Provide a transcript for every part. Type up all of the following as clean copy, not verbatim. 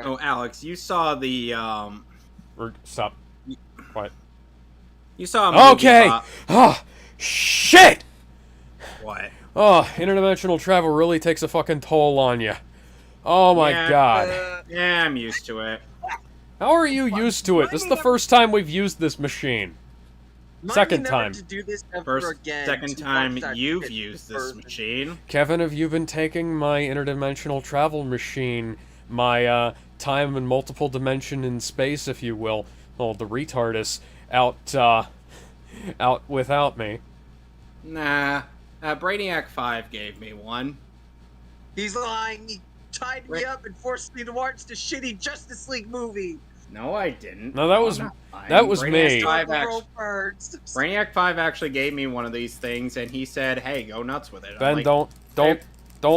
Oh, Alex, you saw the Stop. Quiet. you saw a movie Okay! Ah, shit! What? Oh, interdimensional travel really takes a fucking toll on you. Oh my Yeah, god. yeah, I'm used to it. How are you used to it? This is the first time we've used this machine. Second time. To do this ever First, again, second to time watch that you've shit used this version. machine. Kevin, have you been taking my interdimensional travel machine, my time and multiple dimension in space, if you will, well, the retardus, out without me? Nah, Brainiac 5 gave me one. He's lying. He tied me up and forced me to watch the shitty Justice League movie. No, I didn't. No, that was me. Brainiac 5 actually gave me one of these things, and he said, "Hey, go nuts with it." Ben, don't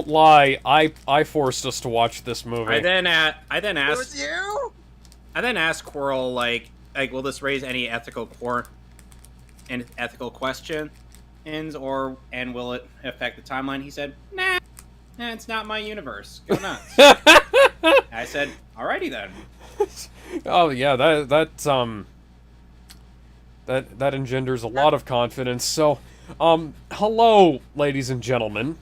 lie. I forced us to watch this movie. I then asked. It was you? I then asked Quirrell, like, will this raise any ethical questions, and will it affect the timeline? He said, "Nah, it's not my universe. Go nuts." I said, "Alrighty then." Oh yeah, that engenders a lot of confidence. So, hello, ladies and gentlemen.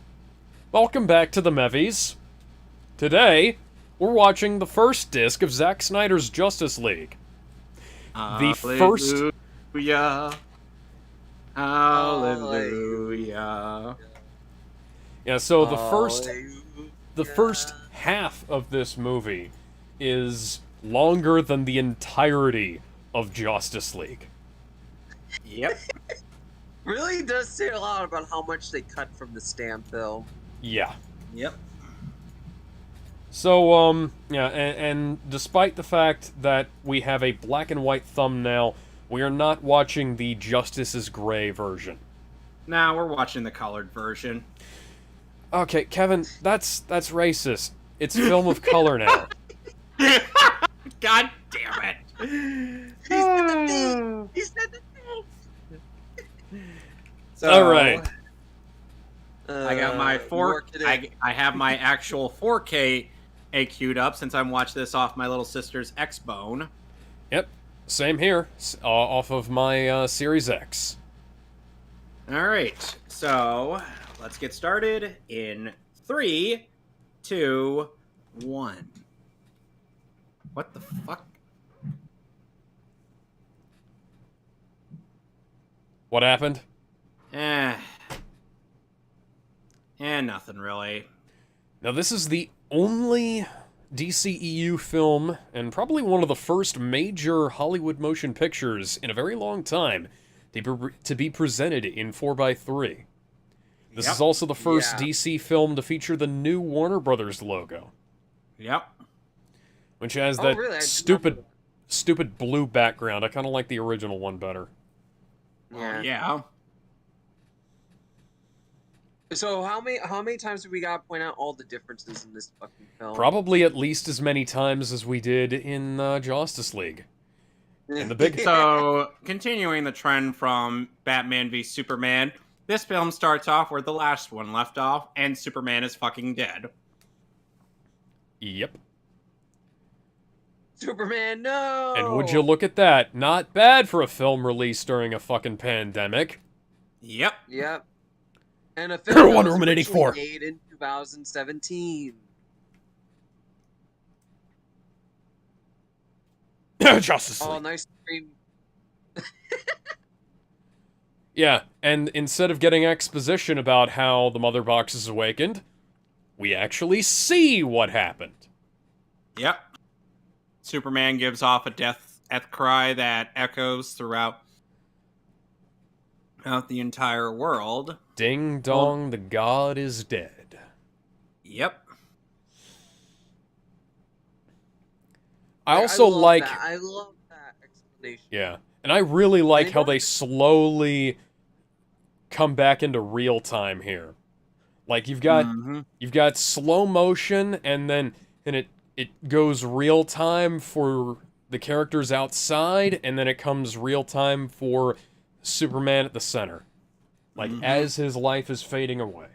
Welcome back to the Mehvies. Today, we're watching the first disc of Zack Snyder's Justice League. The first... Hallelujah. Yeah, so the first half of this movie is longer than the entirety of Justice League. Yep. Really does say a lot about how much they cut from the stamp, though. Yeah. Yep. So, yeah, and despite the fact that we have a black and white thumbnail, we are not watching the Justice is Gray version. Nah, we're watching the colored version. Okay, Kevin, that's racist. It's film of color now. God damn it! He said the thing! He said the thing! So, all right. I got my I have my actual 4K queued up since I'm watching this off my little sister's X-Bone. Yep, same here. Off of my Series X. All right, so let's get started in 3, 2, 1. What the fuck? What happened? Nothing really. Now, this is the only DCEU film, and probably one of the first major Hollywood motion pictures in a very long time, to be presented in 4x3. This is also the first DC film to feature the new Warner Brothers logo. Yep. Which has that stupid blue background. I kind of like the original one better. Yeah. So how many times do we gotta point out all the differences in this fucking film? Probably at least as many times as we did in Justice League. And the big So, continuing the trend from Batman v Superman, this film starts off where the last one left off, and Superman is fucking dead. Yep. Superman, no! And would you look at that? Not bad for a film released during a fucking pandemic. Yep. Yep. And a film Wonder Woman 84 made in 2017. Justice League. Oh, nice stream. Yeah, and instead of getting exposition about how the Mother Box is awakened, we actually see what happened. Yep. Superman gives off a death cry that echoes throughout the entire world. Ding dong, the god is dead. Yep. I love that explanation. Yeah, and I really like how they slowly come back into real time here. Like you've got slow motion, and then it goes real time for the characters outside, and then it comes real time for Superman at the center. Like as his life is fading away.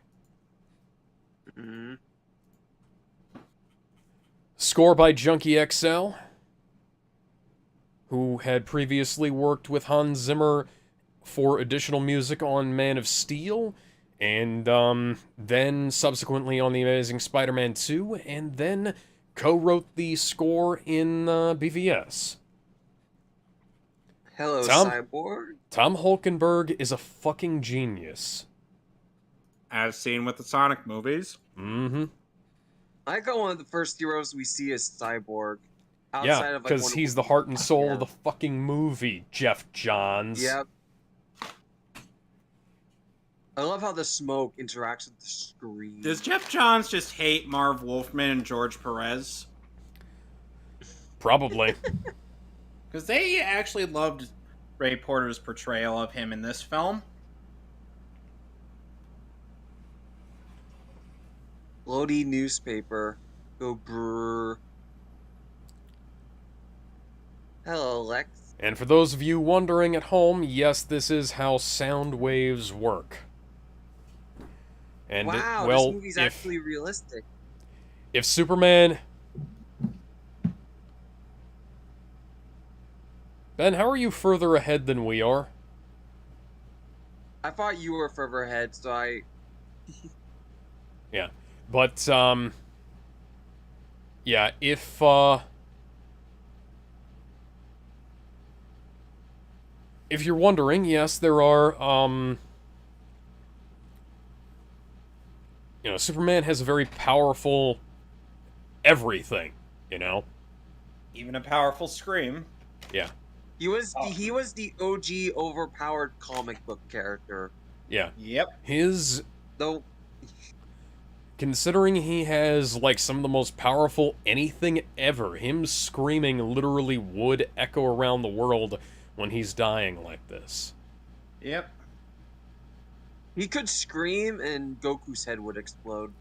Score by Junkie XL, who had previously worked with Hans Zimmer for additional music on Man of Steel, and then subsequently on The Amazing Spider-Man 2, and then co-wrote the score in BVS. Hello, Cyborg. Tom Hulkenberg is a fucking genius. As seen with the Sonic movies. Mm-hmm. I got one of the first heroes we see as Cyborg. Yeah, because he's the heart and soul of the fucking movie, Jeff Johns. Yep. I love how the smoke interacts with the screen. Does Jeff Johns just hate Marv Wolfman and George Perez? Probably. Because they actually loved Ray Porter's portrayal of him in this film. Lodi newspaper. Go brrr. Hello, Lex. And for those of you wondering at home, yes, this is how sound waves work. And wow, well, this movie's actually realistic. If Superman... Ben, how are you further ahead than we are? I thought you were further ahead, so I... Yeah. But, yeah, if you're wondering, yes, there are, you know, Superman has a very powerful everything, you know? Even a powerful scream. Yeah. He was the OG overpowered comic book character. Yeah. Yep. Though... Considering he has, like, some of the most powerful anything ever, him screaming literally would echo around the world when he's dying like this. Yep. He could scream and Goku's head would explode.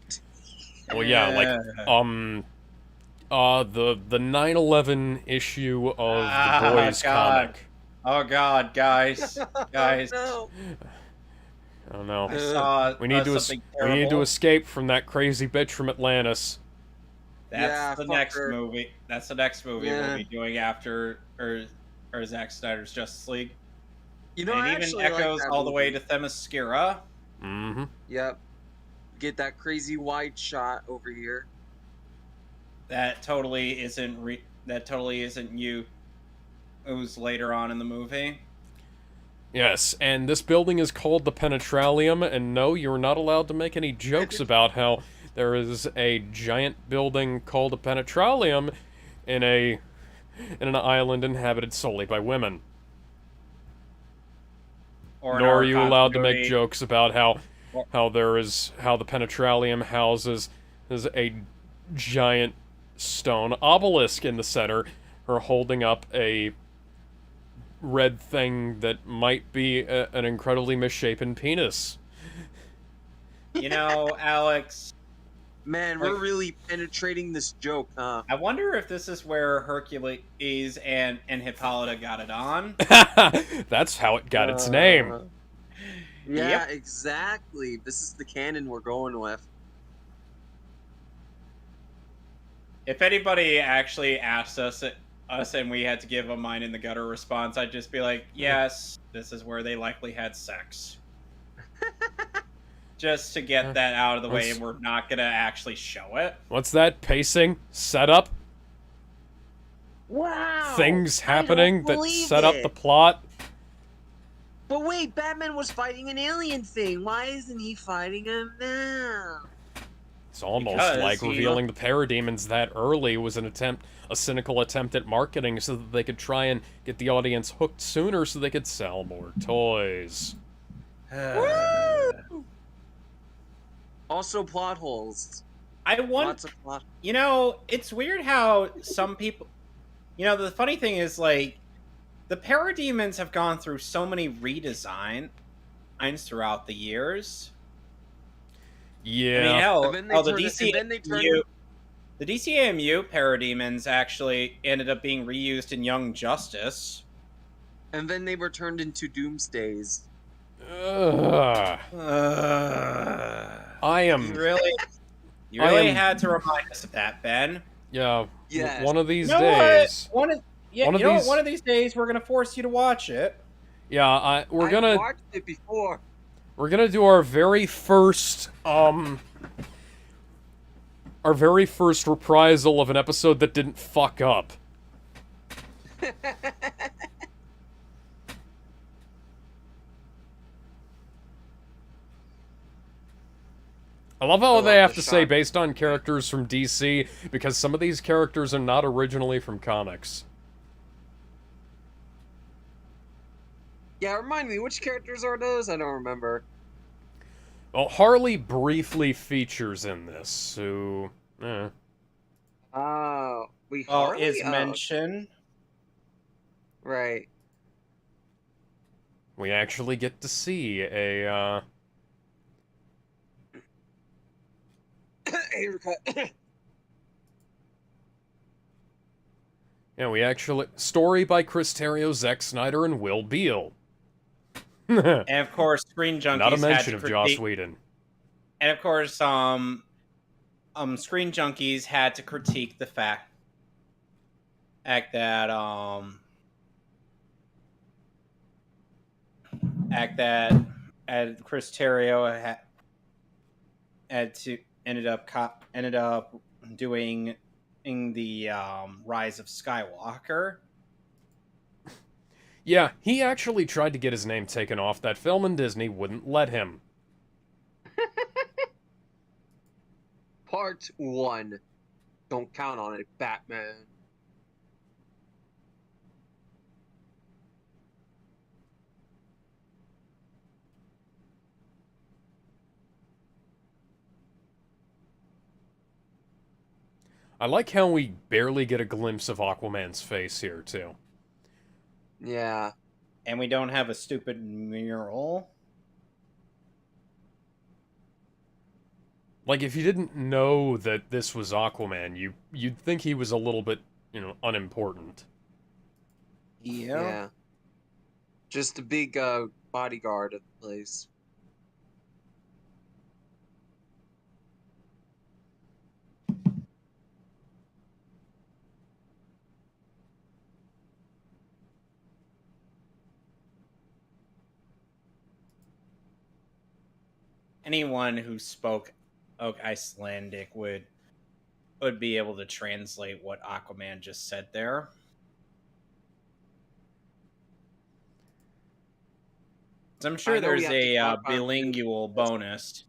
Well, yeah, like, the 9/11 issue of the Boys comic. Oh God, guys, guys. Oh, no. I don't know. I saw We need to escape from that crazy bitch from Atlantis. That's the next her. movie. That's the next movie Yeah. we'll be doing after or Zack Snyder's Justice League. You know, And I it even actually echoes like that all the way movie. to Themyscira. Mm-hmm. Yep. Get that crazy wide shot over here. That totally isn't you. Who's later on in the movie. Yes, and this building is called the Penetralium, and no, you're not allowed to make any jokes about how there is a giant building called a Penetralium in an island inhabited solely by women. Or Nor are you allowed to make jokes about how the Penetralium houses a giant stone obelisk in the center, or holding up a red thing that might be an incredibly misshapen penis. You know, Alex. Man, we're really penetrating this joke, huh? I wonder if this is where Hercules and Hippolyta got it on. That's how it got its name. Yeah, Yep. exactly. This is the canon we're going with. If anybody actually asked us and we had to give a mine in the gutter response, I'd just be like, yes, this is where they likely had sex. Just to get that out of the way, and we're not going to actually show it. What's that? Pacing? Setup? Wow! Things I happening don't that believe set up it. the plot? But wait, Batman was fighting an alien thing. Why isn't he fighting him now? It's almost Because like he- revealing the parademons that early was a cynical attempt at marketing so that they could try and get the audience hooked sooner so they could sell more toys. Also, plot holes. I want, Lots of plot. you know, it's weird how some people, you know, the funny thing is, like, the parademons have gone through so many redesigns throughout the years. Yeah. I mean, hell, And then they the turned it- and then they turned DCAMU, the DCAMU parademons actually ended up being reused in Young Justice. And then they were turned into Doomsdays. Ugh. I am... You really I am- had to remind us of that, Ben. Yeah, Yes. one of You these know what? days. Yeah, One of you know what? these. One of these days we're gonna force you to watch it. Yeah, I've watched it before. we're gonna do our very first reprisal of an episode that didn't fuck up. I love I how they love have the to say shot. based on characters from DC, because some of these characters are not originally from comics. Yeah, remind me, which characters are those? I don't remember. Well, Harley briefly features in this, who... Oh, Well, Harley? is Oh, mention. right. we actually get to see a, Haircut. Yeah, we actually... Story by Chris Terrio, Zack Snyder, and Will Beall. And of course, Screen Junkies Not a had mention to of Joss critique. Whedon. And of course, Screen Junkies had to critique the fact that Chris Terrio had to ended up doing in the Rise of Skywalker. Yeah, he actually tried to get his name taken off that film, and Disney wouldn't let him. Part 1. Don't count on it, Batman. I like how we barely get a glimpse of Aquaman's face here, too. Yeah. And we don't have a stupid mural. Like, if you didn't know that this was Aquaman, you'd think he was a little bit, unimportant. Yeah. Just a big bodyguard of the place. Anyone who spoke Icelandic would be able to translate what Aquaman just said there. So I'm sure there's a bilingual bonus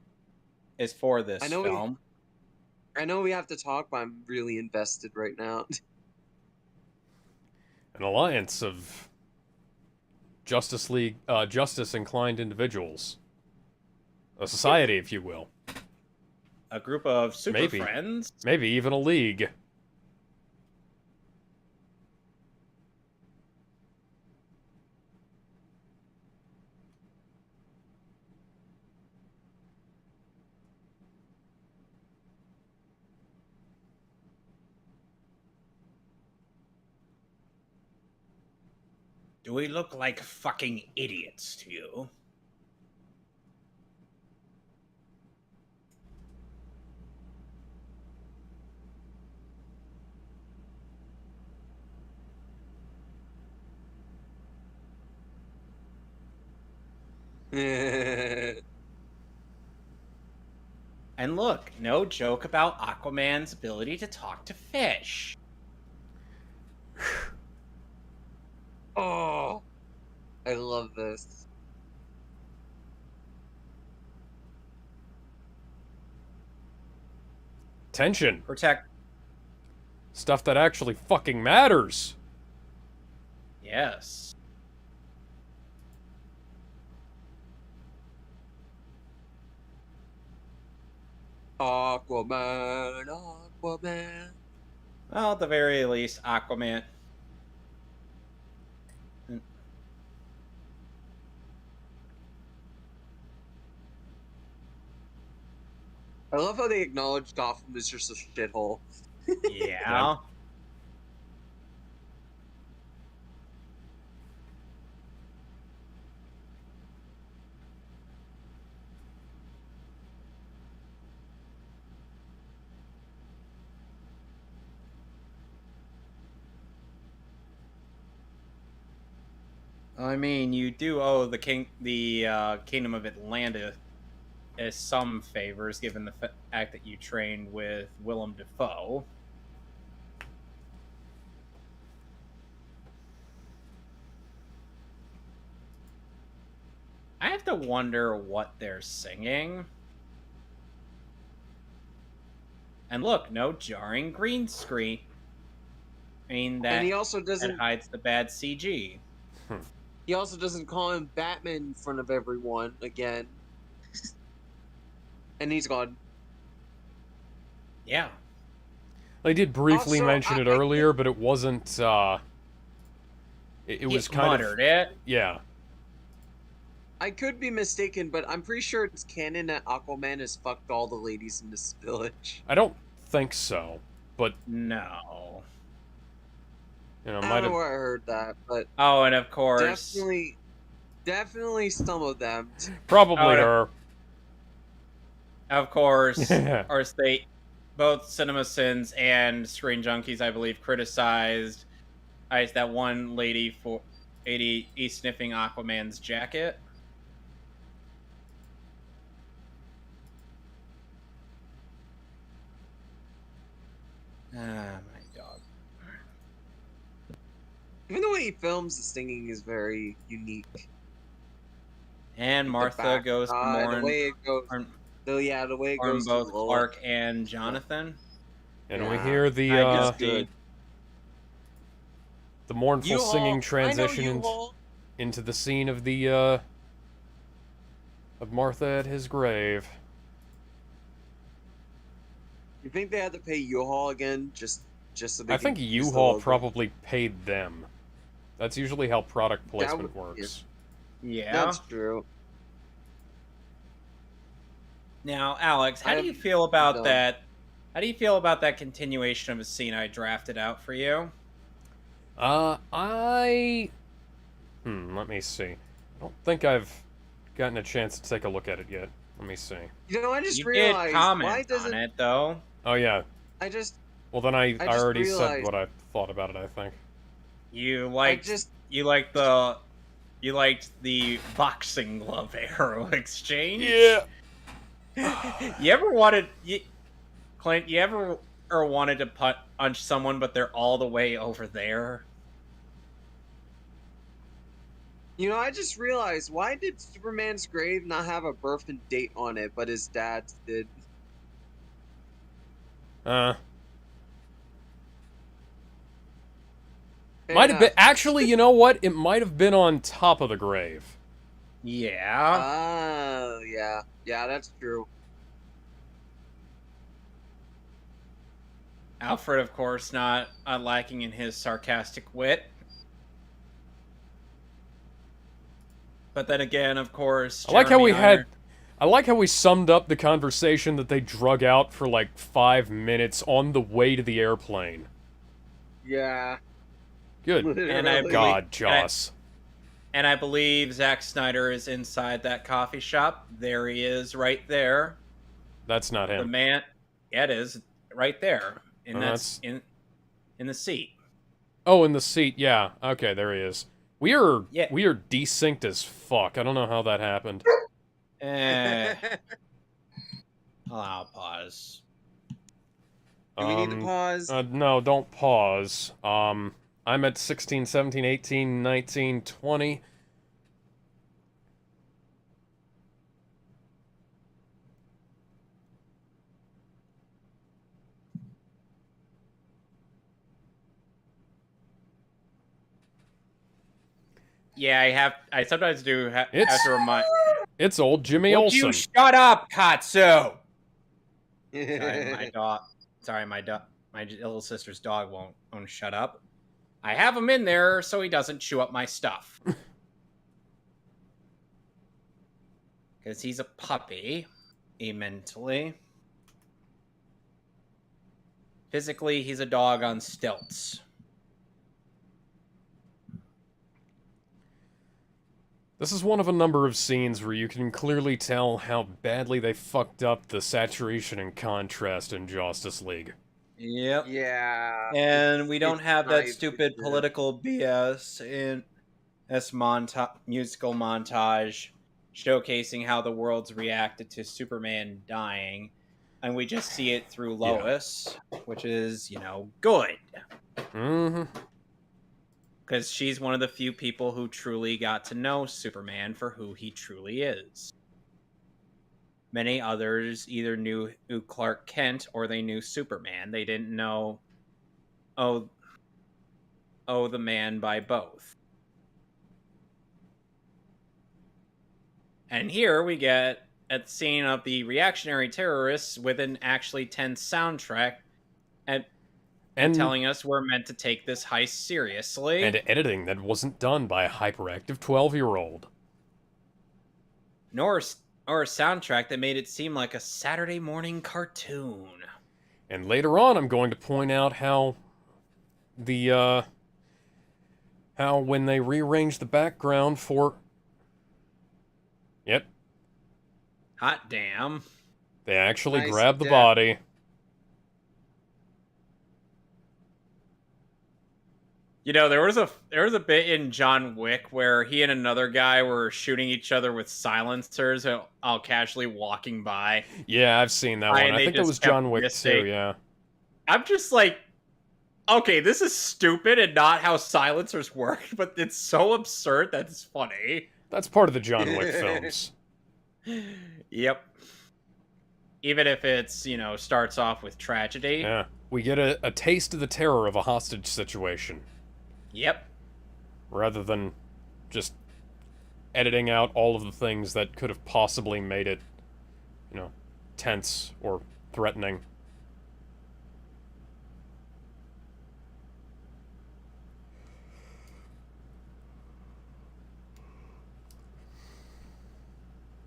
is for this film. I know we have to talk, but I'm really invested right now. An alliance of Justice League, justice-inclined individuals. A society, if you will. A group of super friends? Maybe even a league. Do we look like fucking idiots to you? And look, no joke about Aquaman's ability to talk to fish. Oh, I love this. Tension. Protect. Stuff that actually fucking matters. Yes. Aquaman. Well, at the very least, Aquaman. I love how they acknowledge Gotham is just a shithole. Yeah. I mean, you do owe the Kingdom of Atlanta some favors, given the fact that you trained with Willem Dafoe. I have to wonder what they're singing. And look, no jarring green screen. I mean, that, and he also that doesn't. hides the bad CG. He also doesn't call him Batman in front of everyone again. And he's gone. Yeah. They did briefly Also, mention it earlier, but it wasn't, it was kind muttered of... it. Yeah. I could be mistaken, but I'm pretty sure it's canon that Aquaman has fucked all the ladies in this village. I don't think so, but... No. You know, I don't know where I heard that, but... Oh, and of course... Definitely some of them. Probably her. Of course, both CinemaSins and Screen Junkies, I believe, criticized that one lady for sniffing Aquaman's jacket. Ah, my dog. Even the way he films the singing is very unique. And Martha goes to mourn. The way it goes. The way it goes both to Clark and Jonathan. And we hear the mournful singing transition into the scene of the of Martha at his grave. You think they had to pay U-Haul again just so they I think U-Haul probably paid them. That's usually how product placement works. Yeah. That's true. Now, Alex, how do you feel about that? How do you feel about that continuation of a scene I drafted out for you? Let me see. I don't think I've gotten a chance to take a look at it yet. Let me see. You know, I just you realized, did comment why doesn't on it though? Oh yeah. Well, then I already said what I thought about it, I think. You liked the boxing glove arrow exchange? Yeah. You ever wanted Clint, you ever wanted to punch someone but they're all the way over there? You know, I just realized, why did Superman's grave not have a birth and date on it, but his dad's did? Might have been... Actually, you know what? It might have been on top of the grave. Yeah. Oh, yeah. Yeah, that's true. Alfred, of course, not lacking in his sarcastic wit. But then again, of course, I like how we summed up the conversation that they drug out for like 5 minutes on the way to the airplane. Yeah. Good. Literally. God, Joss. And I believe Zack Snyder is inside that coffee shop. There he is, right there. That's not him. The man. Yeah, it is right there. And that's in the seat. Oh, in the seat. Yeah. Okay, there he is. We are desynced as fuck. I don't know how that happened. I'll pause. Do we need to pause? No, don't pause. I'm at 16, 17, 18, 19, 20. Yeah, I sometimes do have to remind. It's old Jimmy Olsen. You shut up, Katsu! Sorry, my little sister's dog won't shut up. I have him in there so he doesn't chew up my stuff. Because he's a puppy, mentally. Physically, he's a dog on stilts. This is one of a number of scenes where you can clearly tell how badly they fucked up the saturation and contrast in Justice League. Yep. Yeah. And we don't have that stupid political BS this musical montage showcasing how the world's reacted to Superman dying, and we just see it through Lois, which is, good. Mm-hmm. Because she's one of the few people who truly got to know Superman for who he truly is. Many others either knew Clark Kent or they knew Superman. They didn't know, the man by both. And here we get a scene of the reactionary terrorists with an actually tense soundtrack and telling us we're meant to take this heist seriously. And editing that wasn't done by a hyperactive 12-year-old. Nor a soundtrack that made it seem like a Saturday morning cartoon. And later on, I'm going to point out how when they rearranged the background for... Yep. Hot damn. They actually Nice grabbed the death. body. There was a bit in John Wick where he and another guy were shooting each other with silencers while casually walking by. Yeah, I've seen that one. I think it was John Wick too, yeah. I'm just like, okay, this is stupid and not how silencers work, but it's so absurd that it's funny. That's part of the John Wick films. Yep. Even if it's, starts off with tragedy. Yeah. We get a taste of the terror of a hostage situation. Yep. Rather than just editing out all of the things that could have possibly made it, tense or threatening.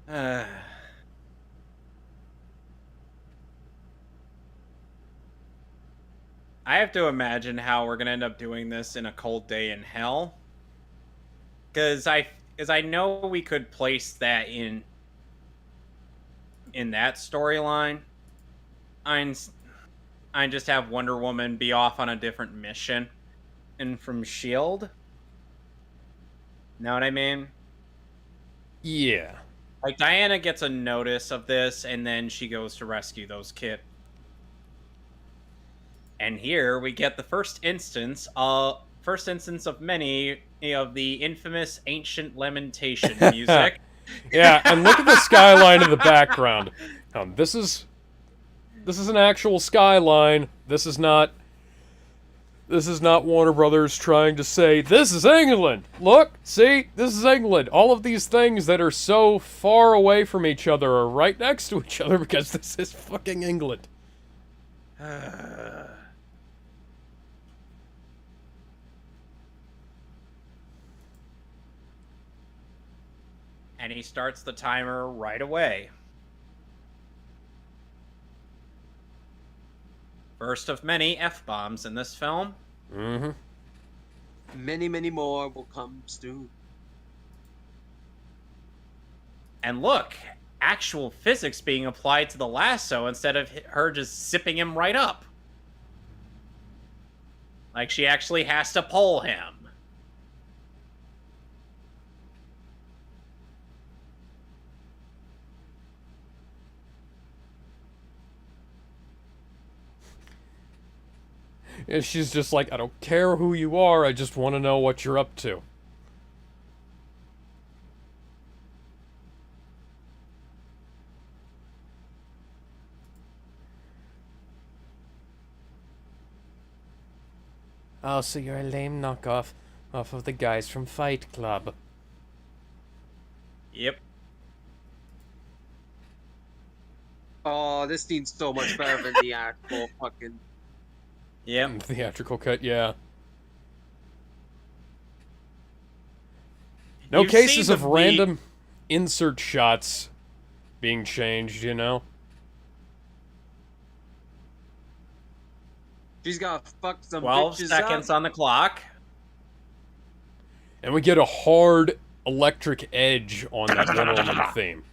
I have to imagine how we're gonna end up doing this in A Cold Day in Hell, because I know we could place that in that storyline. I just have Wonder Woman be off on a different mission, and from Shield. Know what I mean? Yeah. Like, Diana gets a notice of this, and then she goes to rescue those kids. And here we get the first instance of many of the infamous ancient lamentation music. Yeah, and look at the skyline in the background. This is an actual skyline. This is not Warner Brothers trying to say, this is England! Look, see? This is England! All of these things that are so far away from each other are right next to each other because this is fucking England. And he starts the timer right away. First of many F-bombs in this film. Mm-hmm. Many, many more will come soon. And look, actual physics being applied to the lasso instead of her just zipping him right up. Like she actually has to pull him. And she's just like, I don't care who you are, I just want to know what you're up to. Oh, so you're a lame knockoff of the guys from Fight Club. Yep. Oh, this scene's so much better than the actual fucking... Yep. Theatrical cut, yeah. No You've cases seen of random insert shots being changed, you know? She's gotta fuck some 12 bitches seconds up. on the clock. And we get a hard electric edge on that Wonder Woman theme.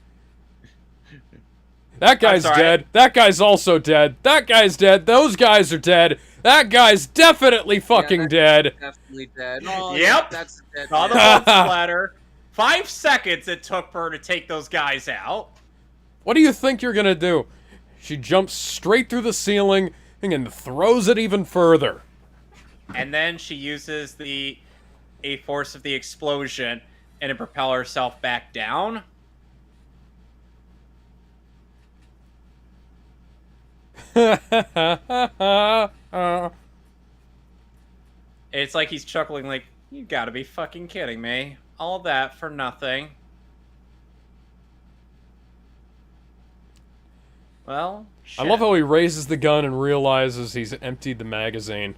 That guy's dead. That guy's also dead. That guy's dead. Those guys are dead. That guy's definitely fucking dead. Definitely dead. Oh, Yep. yeah, that's a dead Saw the man. blood splatter. 5 seconds it took for her to take those guys out. What do you think you're gonna do? She jumps straight through the ceiling and throws it even further. And then she uses a force of the explosion and to propel herself back down. It's like he's chuckling like, you gotta be fucking kidding me. All that for nothing. Well, shit. I love how he raises the gun and realizes he's emptied the magazine.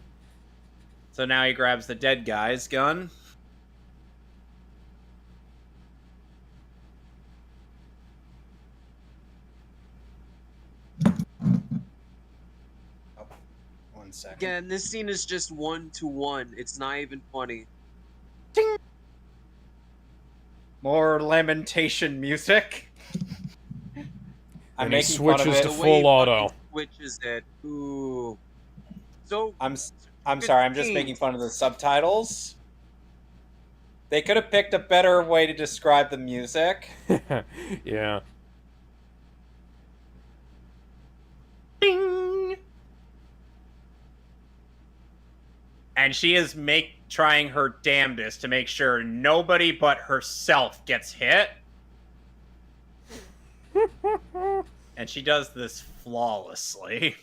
So now he grabs the dead guy's gun. Oh, 1 second. Again, this scene is just 1-to-1. It's not even funny. Ding! More lamentation music. And he switches to full auto. Switches it. Ooh. So I'm sorry. I'm just making fun of the subtitles. They could have picked a better way to describe the music. Yeah. Ding! And she is trying her damnedest to make sure nobody but herself gets hit. And she does this flawlessly.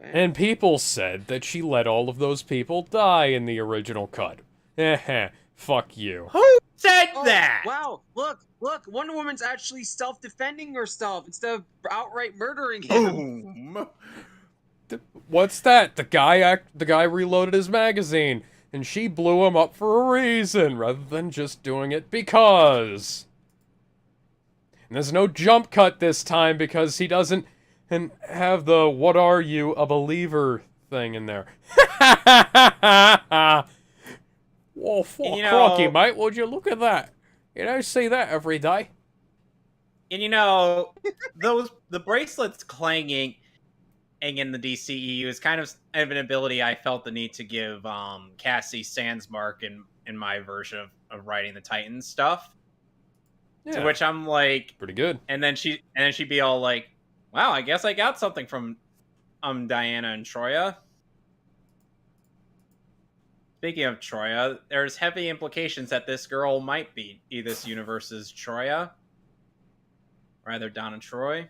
And people said that she let all of those people die in the original cut. Fuck you. Who said that? Wow, look, Wonder Woman's actually self-defending herself instead of outright murdering him. Boom. What's that? The guy reloaded his magazine, and she blew him up for a reason, rather than just doing it because. And there's no jump cut this time because he doesn't have the "What are you, a believer?" thing in there. Whoa, fuck, crocky, mate, would you look at that? You don't see that every day. And you know, the bracelets clanging in the DCEU is kind of an ability I felt the need to give Cassie Sandsmark in my version of writing the Titans stuff. Yeah. To which I'm like, pretty good. And then she'd be all like, "Wow, I guess I got something from Diana and Troya." Speaking of Troya, there's heavy implications that this girl might be this universe's Troya. Rather, Donna Troy.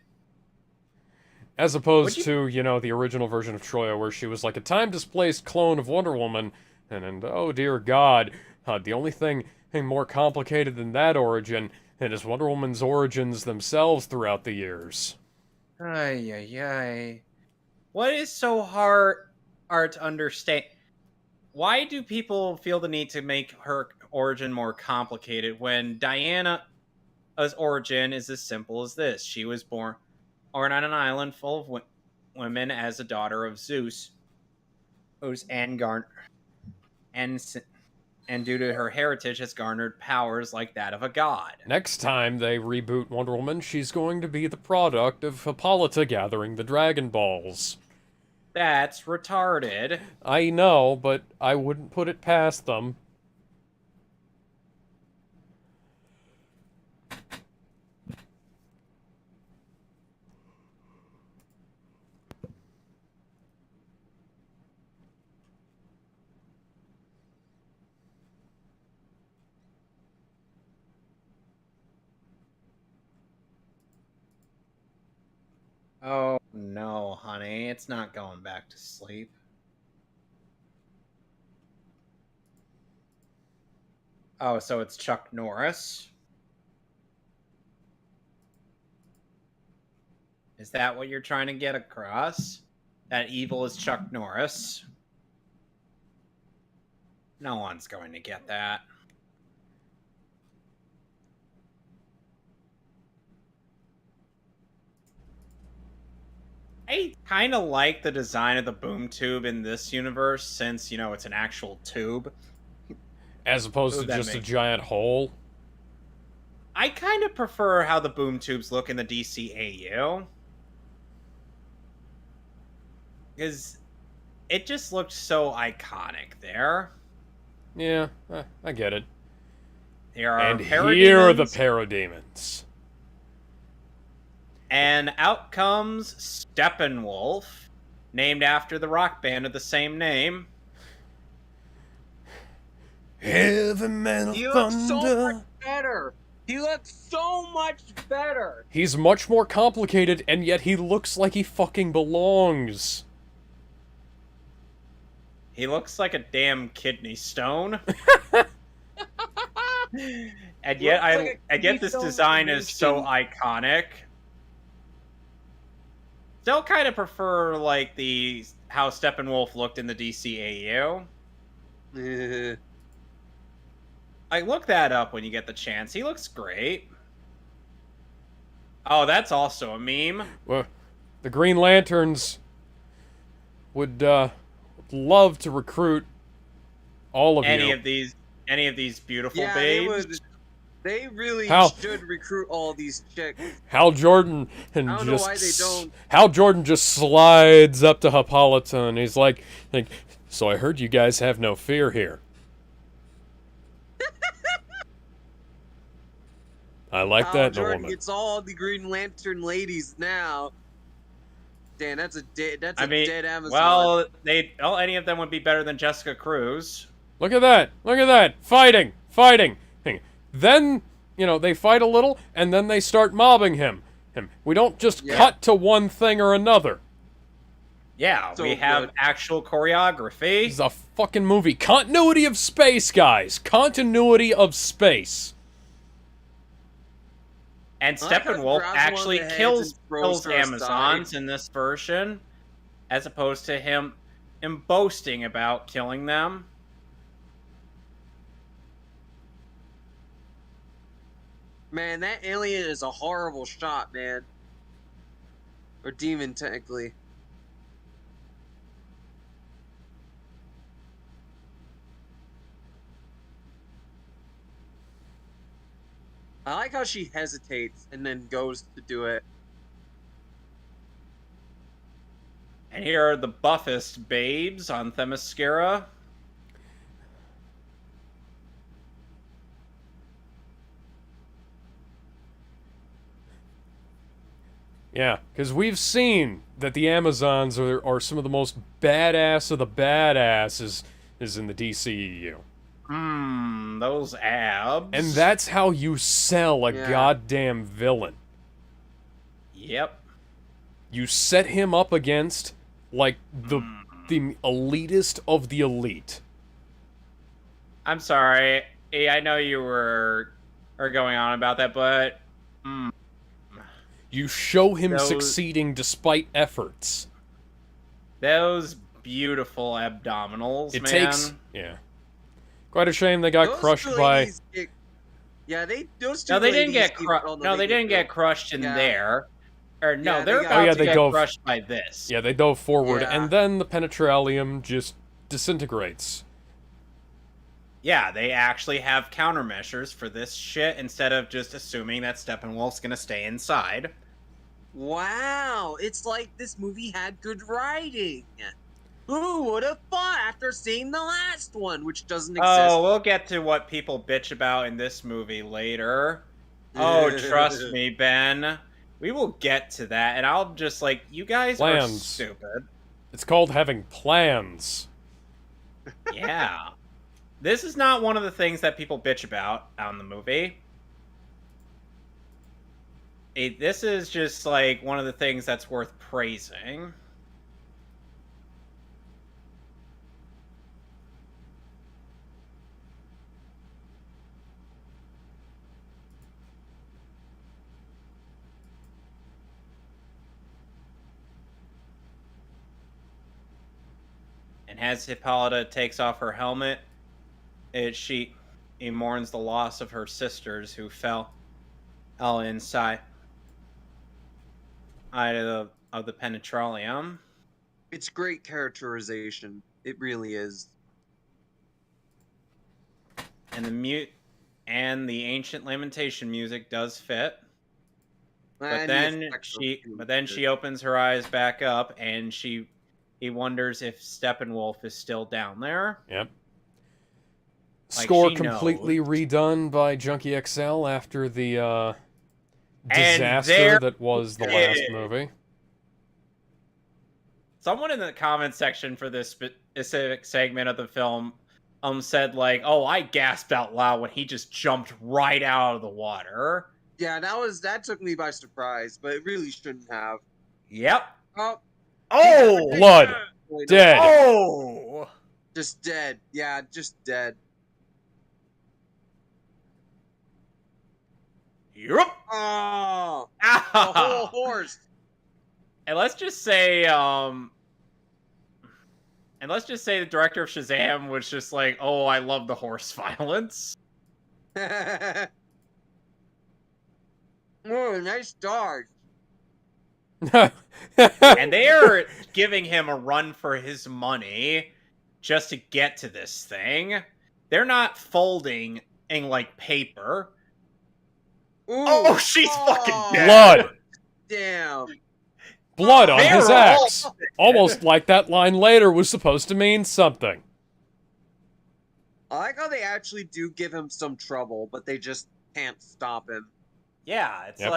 As opposed to, you know, the original version of Troya, where she was like a time-displaced clone of Wonder Woman, and oh dear God, the only thing more complicated than that origin is Wonder Woman's origins themselves throughout the years. Ay, ay, ay. What is so hard to understand? Why do people feel the need to make her origin more complicated when Diana's origin is as simple as this? She was born on an island full of women as a daughter of Zeus, and due to her heritage has garnered powers like that of a god. Next time they reboot Wonder Woman, she's going to be the product of Hippolyta gathering the Dragon Balls. That's retarded. I know, but I wouldn't put it past them. Oh, no, honey. It's not going back to sleep. Oh, so it's Chuck Norris? Is that what you're trying to get across? That evil is Chuck Norris? No one's going to get that. I kind of like the design of the boom tube in this universe, since, you know, it's an actual tube. As opposed to just a giant hole? I kind of prefer how the boom tubes look in the DCAU. because it just looked so iconic there. Yeah, I get it. There are And here are the parademons, parademons. and out comes Steppenwolf, named after the rock band of the same name. Heavy metal He looks so much thunder. better. He looks so much better. He's much more complicated, and yet he looks like he fucking belongs. He looks like a damn kidney stone. And yet I get this design is so iconic. Still kind of prefer like the how Steppenwolf looked in the DCAU. Like look that up when you get the chance. He looks great. Oh, that's also a meme. Well, the Green Lanterns would love to recruit all of Any you. of these beautiful Yeah, babes. they really How- should recruit all these chicks. Hal Jordan and I don't know why they don't. Hal Jordan just slides up to Hippolyta and he's like, so I heard you guys have no fear here. I like that in a Jordan woman. gets all the Green Lantern ladies now. Damn, that's a dead Amazon. Well, any of them would be better than Jessica Cruz. Look at that! Look at that! Fighting! Fighting! Then, they fight a little, and then they start mobbing him. We don't just cut to one thing or another. Yeah, So we have good. actual choreography. This is a fucking movie. Continuity of space, guys! Continuity of space. And I like how he Steppenwolf grabs one actually of the heads kills and throws her Amazons aside. in this version, as opposed to him boasting about killing them. Man, that alien is a horrible shot, man. Or demon, technically. I like how she hesitates and then goes to do it. And here are the buffest babes on Themyscira. Yeah, because we've seen that the Amazons are some of the most badass of the badasses is in the DCEU. Those abs. And that's how you sell a Yeah. goddamn villain. Yep. You set him up against, like, the elitist of the elite. I'm sorry. I know you are going on about that, but You show him Those- succeeding despite efforts. those beautiful abdominals, It man. takes... Yeah. Quite a shame they got Those crushed two by... ladies get- Yeah, those two No, they didn't ladies get keep- crushed. oh, No, they didn't get crushed in Yeah. there. Or no, Yeah, they're they got- about Oh, yeah, to they get dove- crushed by this. Yeah, they dove forward, Yeah. and then the penetralium just disintegrates. Yeah, they actually have countermeasures for this shit instead of just assuming that Steppenwolf's gonna stay inside. Wow, it's like this movie had good writing. Who would have thought after seeing the last one, which doesn't exist? Oh, we'll get to what people bitch about in this movie later. Oh, trust me, Ben. We will get to that, and I'll just like, you guys are Plans. stupid. It's called having plans. Yeah. This is not one of the things that people bitch about on the movie. This is just like one of the things that's worth praising. And as Hippolyta takes off her helmet, she mourns the loss of her sisters who fell inside of the penetralium. It's great characterization. It really is. And the ancient lamentation music does fit. But And the then effects are she really but then good. she opens her eyes back up and she He wonders if Steppenwolf is still down there. Yep. Like, Score she completely knows. redone by Junkie XL after the And disaster there that was the it last is. movie. Someone in the comment section for this specific segment of the film said, like, oh, I gasped out loud when he just jumped right out of the water. Yeah, that took me by surprise, but it really shouldn't have. Yep. Oh, Oh! Blood. Dead. Oh! Just dead. Yeah, just dead. Yep. Oh, the whole horse. And let's just say, the director of Shazam was just like, oh, I love the horse violence. Oh, nice dog. And they are giving him a run for his money just to get to this thing. They're not folding in like paper. Ooh. Oh, she's fucking dead. Blood. Damn. Blood on his They're all axe. Almost like that line later was supposed to mean something. I like how they actually do give him some trouble, but they just can't stop him. Yeah, it's Yep.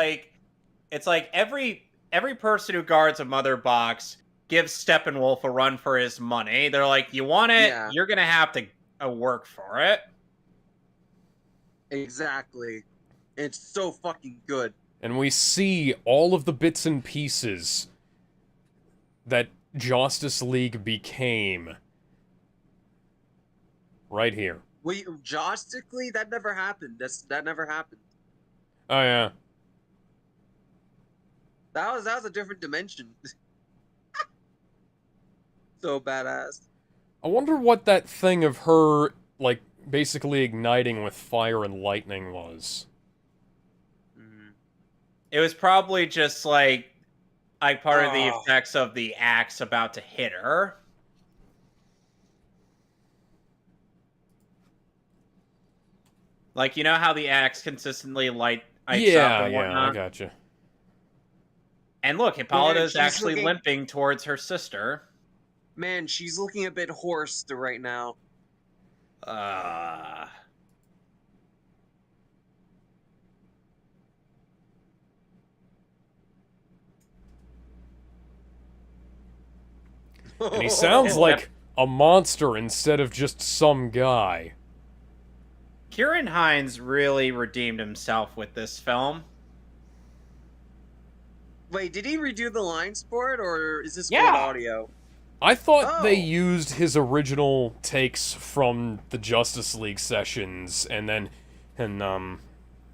like every person who guards a mother box gives Steppenwolf a run for his money. They're like, you want it? Yeah. You're gonna have to work for it. Exactly. It's so fucking good. And we see all of the bits and pieces that Justice League became right here. Wait, drastically? That never happened. That never happened. Oh yeah. That was a different dimension. So badass. I wonder what that thing of her, like, basically igniting with fire and lightning was. It was probably just like part of the Oh. effects of the axe about to hit her. Like, you know how the axe consistently lights up and whatnot? I gotcha. And look, Hippolyta's she's actually looking- limping towards her sister. Man, she's looking a bit hoarse right now. And he sounds like a monster instead of just some guy. Kieran Hines really redeemed himself with this film. Wait, did he redo the lines for it, or is this Yeah. old audio? I thought they Oh. used his original takes from the Justice League sessions, and then,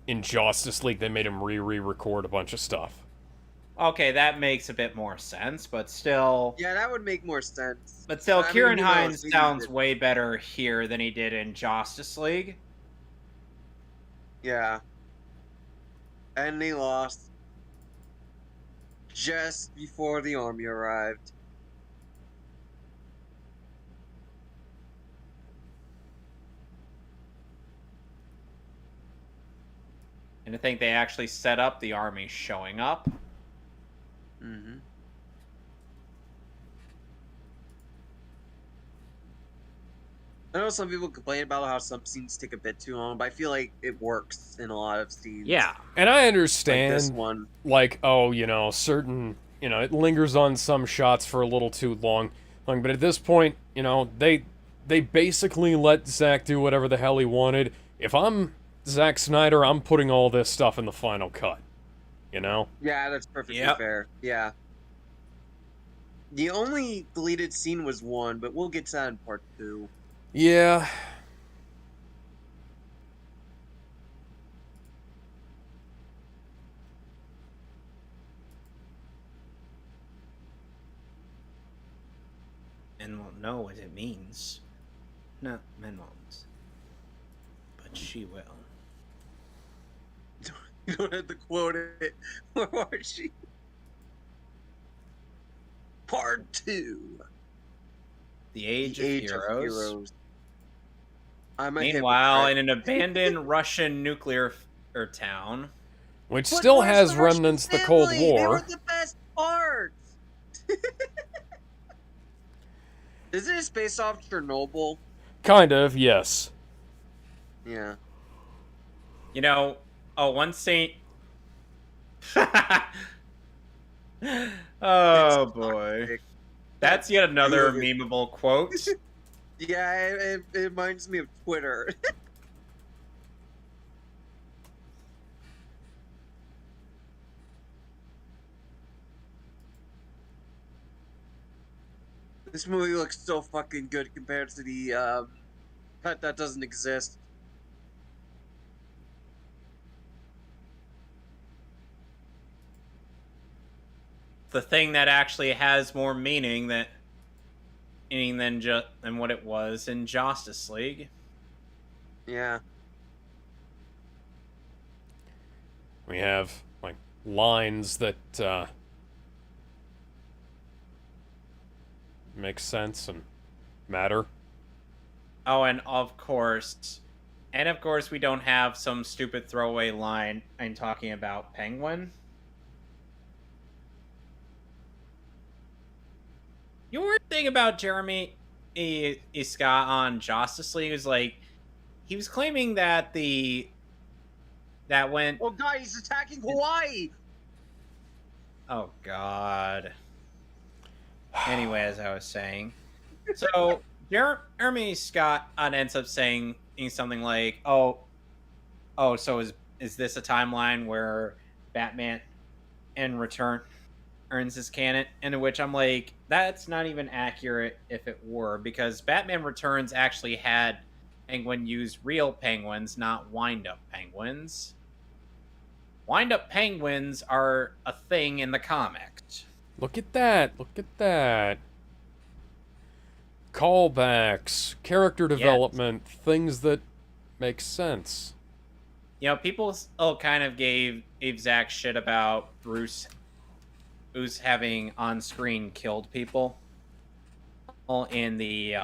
in Justice League they made him re-record a bunch of stuff. Okay, that makes a bit more sense, but still... Yeah, that would make more sense. But still, I mean, Kieran who knows? Hines Maybe sounds he did. way better here than he did in Justice League. Yeah. And they lost. Just before the army arrived. And I think they actually set up the army showing up. Mm-hmm. I know some people complain about how some scenes take a bit too long, but I feel like it works in a lot of scenes. Yeah. And I Like understand, this one. like, oh, certain, it lingers on some shots for a little too long, but at this point, they basically let Zack do whatever the hell he wanted. If I'm Zack Snyder, I'm putting all this stuff in the final cut, Yeah, that's perfectly Yep. fair. Yeah. The only deleted scene was one, but we'll get to that in part 2. Yeah. Men won't know what it means. No, men won't. But she will. You don't have to quote it. Where was she? Part 2. The Age, The of, Heroes. I'm a Meanwhile, in hypocrite. an abandoned Russian nuclear town, Which But still where's has the Russian remnants of the Cold family? They War. were the best parts. Isn't it based off Chernobyl? Kind of, yes. Yeah. You know, one scene. It's Oh boy. toxic. That's yet another Good. memeable quote. Yeah, it reminds me of Twitter. This movie looks so fucking good compared to the cut that doesn't exist. The thing that actually has more meaning than than what it was in Justice League. Yeah. We have, like, lines that, make sense and matter. Oh, and of course, we don't have some stupid throwaway line I'm talking about Penguin. Your thing about Jeremy Scott on Justice League is like he was claiming that when Oh god, he's attacking Hawaii! oh god. Anyway, as I was saying, so Jeremy Scott ends up saying something like, so is this a timeline where Batman in Return earns his canon?" In which I'm like, that's not even accurate if it were, because Batman Returns actually had Penguin use real penguins, not wind-up penguins. Wind-up penguins are a thing in the comics. Look at that. Look at that. Callbacks, character development, things that make sense. You know, people still kind of gave Zack shit about Bruce who's having on-screen killed people in the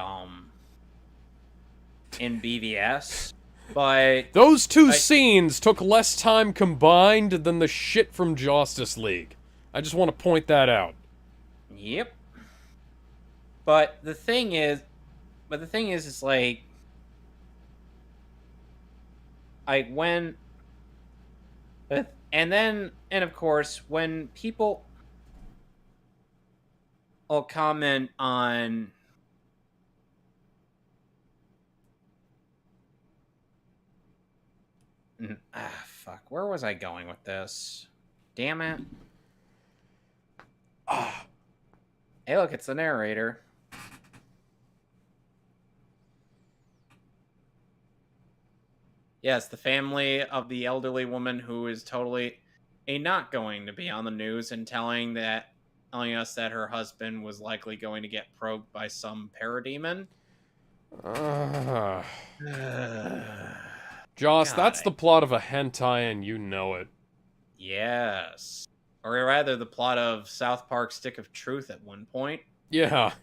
in BVS, but those two scenes took less time combined than the shit from Justice League. I just want to point that out. Yep. But the thing is, it's like when, and of course, when people will comment on fuck, where was I going with this? Damn it. Hey, look, it's the narrator. Yes, the family of the elderly woman who is totally not going to be on the news and telling us that her husband was likely going to get probed by some parademon. Joss, that's the plot of a hentai and you know it. Yes. Or rather, the plot of South Park Stick of Truth at one point. Yeah.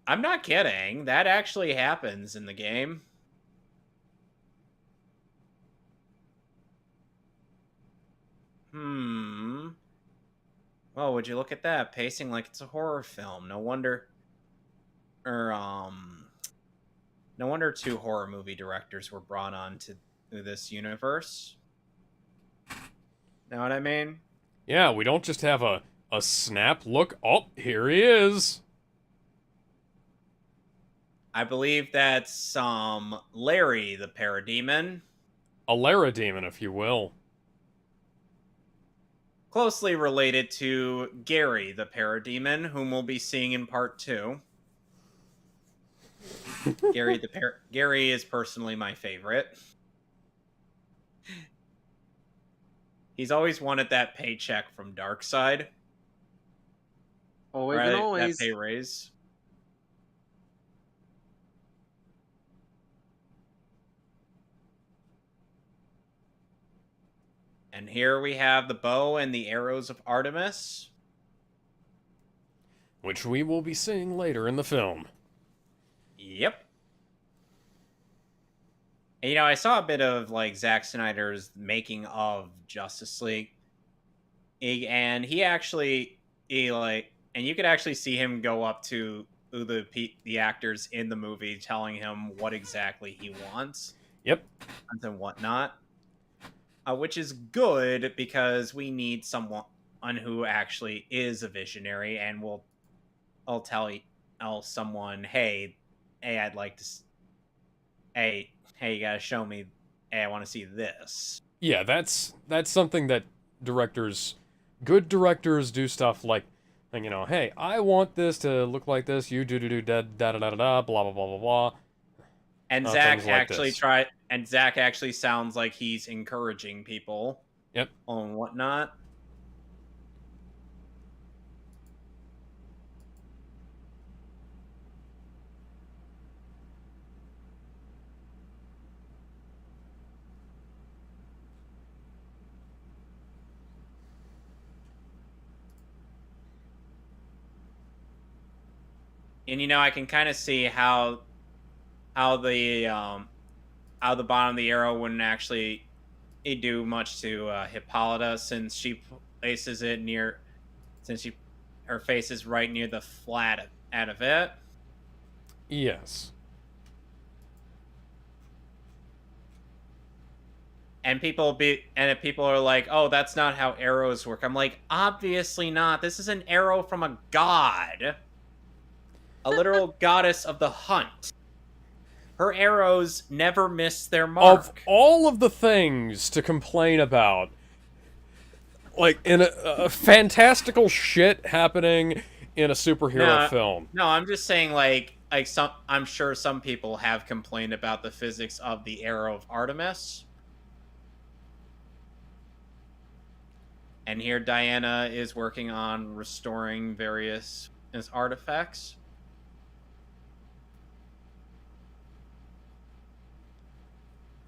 I'm not kidding. That actually happens in the game. Well, would you look at that? Pacing like it's a horror film. No wonder two horror movie directors were brought on to this universe. Know what I mean? Yeah, we don't just have a snap look. Oh, here he is. I believe that's Larry the Parademon. A Larademon, if you will. Closely related to Gary the Parademon, whom we'll be seeing in part 2. Gary is personally my favorite. He's always wanted that paycheck from Darkseid. Always and always. That pay raise. And here we have the bow and the arrows of Artemis, which we will be seeing later in the film. Yep. And, I saw a bit of like Zack Snyder's making of Justice League, and he And you could actually see him go up to the actors in the movie, telling him what exactly he wants Yep. and whatnot, which is good because we need someone who actually is a visionary and will. I'll tell someone, hey, I'd like to. Hey, you gotta show me. Hey, I want to see this. Yeah, that's something that good directors do stuff like, you know, hey, I want this to look like this. You do da da da da da blah blah blah blah blah. And Things Zack like actually this. tried. And Zack actually sounds like he's encouraging people Yep. and whatnot. And I can kind of see how the how the bottom of the arrow wouldn't actually do much to Hippolyta, since she places it near, since her face is right near the flat out of it. Yes. And if people are like, "Oh, that's not how arrows work." I'm like, "Obviously not. This is an arrow from a god. A literal goddess of the hunt. Her arrows never miss their mark." Of all of the things to complain about, like in a fantastical shit happening in a superhero film. No, I'm just saying, I'm sure some people have complained about the physics of the arrow of Artemis. And here Diana is working on restoring various artifacts.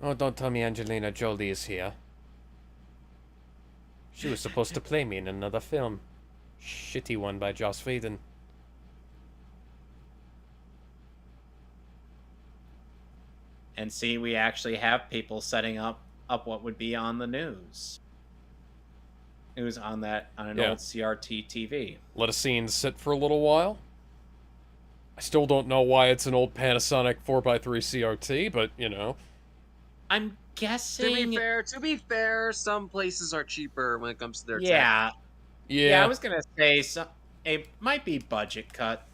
Oh, don't tell me Angelina Jolie is here. She was supposed to play me in another film. Shitty one by Joss Whedon. And see, we actually have people setting up what would be on the news. It was on an old CRT TV. Let a scene sit for a little while. I still don't know why it's an old Panasonic 4x3 CRT, but you know. I'm guessing. To be fair, some places are cheaper when it comes to their yeah. tech. Yeah, I was gonna say it might be budget cut.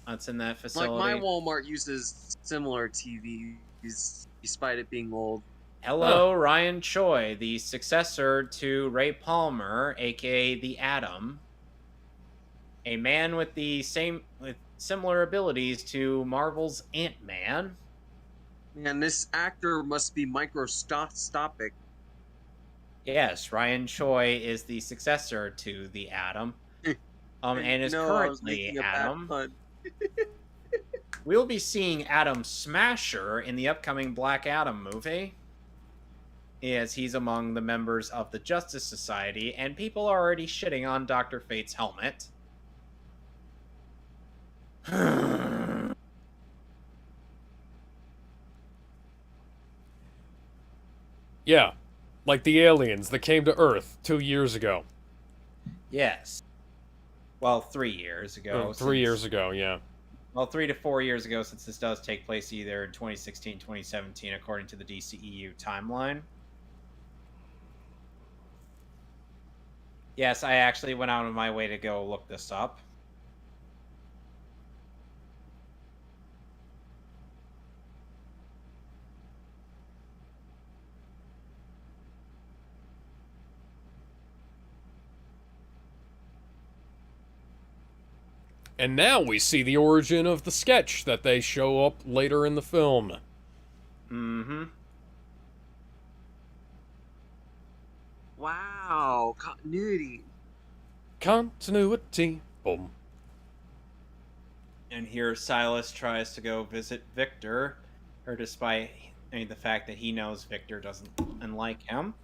That's in that facility. Like my Walmart uses similar TVs, despite it being old. Hello, Ryan Choi, the successor to Ray Palmer, aka the Atom, a man with similar abilities to Marvel's Ant-Man. And this actor must be microscopic. Yes, Ryan Choi is the successor to the Atom, and is currently Atom. We'll be seeing Atom Smasher in the upcoming Black Adam movie, as he's among the members of the Justice Society, and people are already shitting on Dr. Fate's helmet. Yeah, like the aliens that came to Earth 2 years ago. Yes. Well, 3 years ago. 3 years ago, yeah. Well, 3 to 4 years ago, since this does take place either in 2016, 2017, according to the DCEU timeline. Yes, I actually went out of my way to go look this up. And now we see the origin of the sketch that they show up later in the film. Mm-hmm. Wow, continuity. Continuity. Boom. And here Silas tries to go visit Victor, or despite the fact that he knows Victor doesn't like him.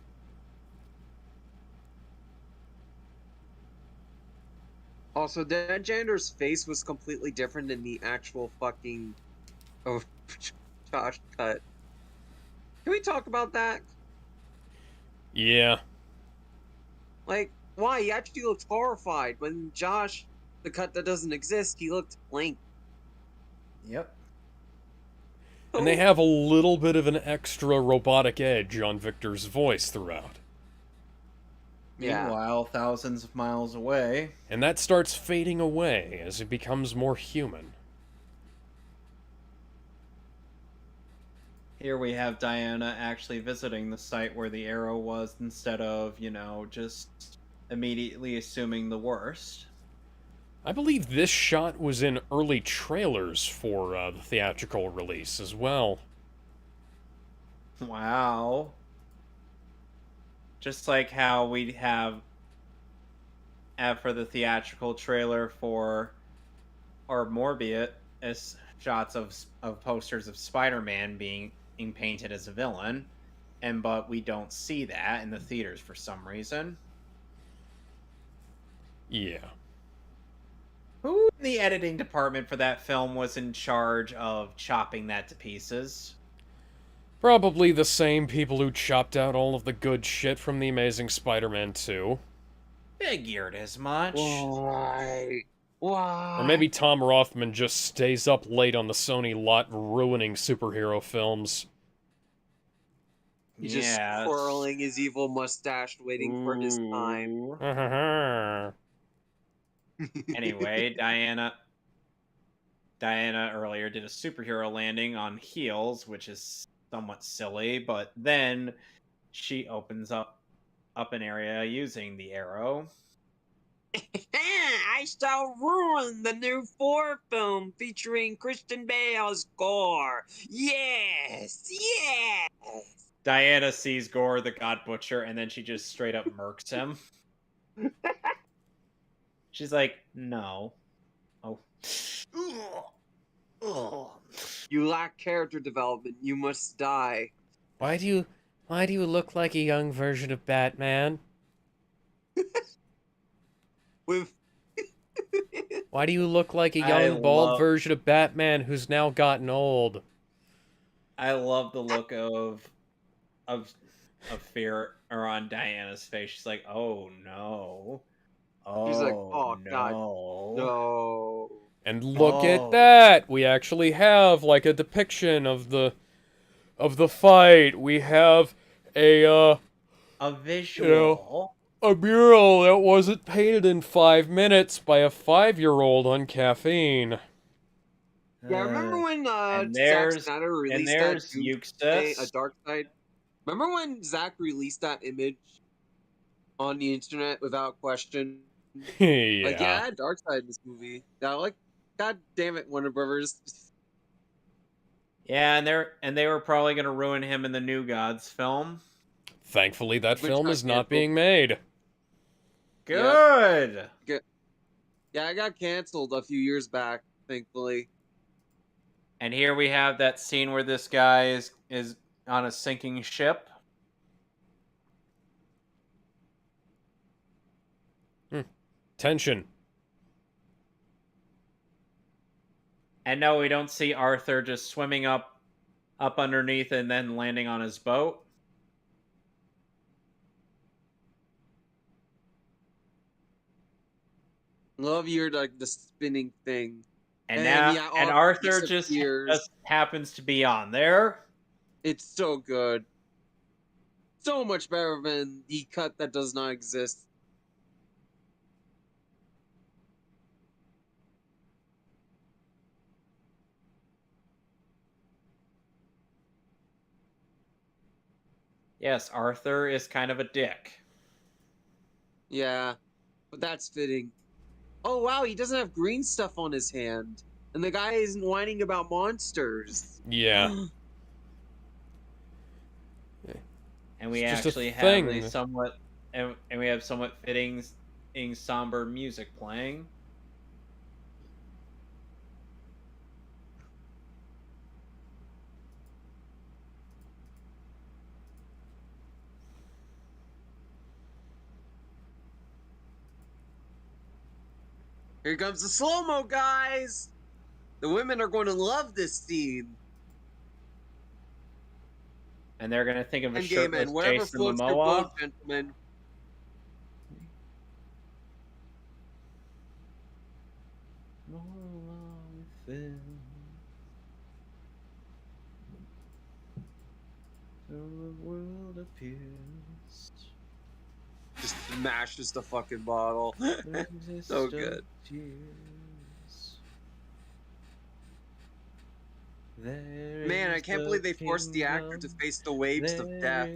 Also, that Jander's face was completely different than the actual fucking Josh cut. Can we talk about that? Yeah. Like, why? He actually looks horrified when Josh the cut that doesn't exist, he looked blank. Yep. And they have a little bit of an extra robotic edge on Victor's voice throughout. Yeah. Meanwhile, thousands of miles away. And that starts fading away as it becomes more human. Here we have Diana actually visiting the site where the arrow was instead of, just immediately assuming the worst. I believe this shot was in early trailers for the theatrical release as well. Wow. Just like how we have for the theatrical trailer for or Morbius as shots of posters of Spider-Man being painted as a villain, but we don't see that in the theaters for some reason. Yeah. Who in the editing department for that film was in charge of chopping that to pieces? Probably the same people who chopped out all of the good shit from The Amazing Spider-Man 2. Figured as much. Why? Why? Or maybe Tom Rothman just stays up late on the Sony lot ruining superhero films. He's just twirling his evil mustache, waiting for his time. Anyway, Diana earlier did a superhero landing on heels, which is somewhat silly, but then she opens up an area using the arrow. I shall ruin the new 4 film featuring Christian Bale's Gore. Yes! Yes! Diana sees Gore the God Butcher, and then she just straight up murks him. She's like, no. Oh. You lack character development. You must die. Why do you look like a young version of Batman? With Why do you look like a young, bald version of Batman who's now gotten old? I love the look of fear on Diana's face. She's like, oh no. Oh, she's like, oh no. God, no. And look at that! We actually have like a depiction of the fight. We have a visual. A mural that wasn't painted in 5 minutes by a 5-year-old on caffeine. Yeah, remember when Zack Snyder released that Dark Side? Remember when Zack released that image on the internet without question? Yeah. Like, yeah, Dark Side in this movie. Now, like, God damn it, Warner Brothers. Yeah, and they were probably gonna ruin him in the New Gods film. Thankfully, that film is not being made. Good. Yep. Yeah, I got canceled a few years back, thankfully. And here we have that scene where this guy is on a sinking ship. Tension. And no, we don't see Arthur just swimming up underneath and then landing on his boat. Love your like the spinning thing. And Arthur just happens to be on there. It's so good. So much better than the cut that does not exist. Yes, Arthur is kind of a dick. Yeah, but that's fitting. Oh wow, he doesn't have green stuff on his hand. And the guy isn't whining about monsters. Yeah. And we actually have a somewhat fitting somber music playing. Here comes the slow-mo, guys! The women are going to love this scene. And they're going to think of a shirtless Jason Momoa. Gentlemen. Then the world appears. Just smashes the fucking bottle. So good. Man, I can't believe they forced the actor to face the waves of death.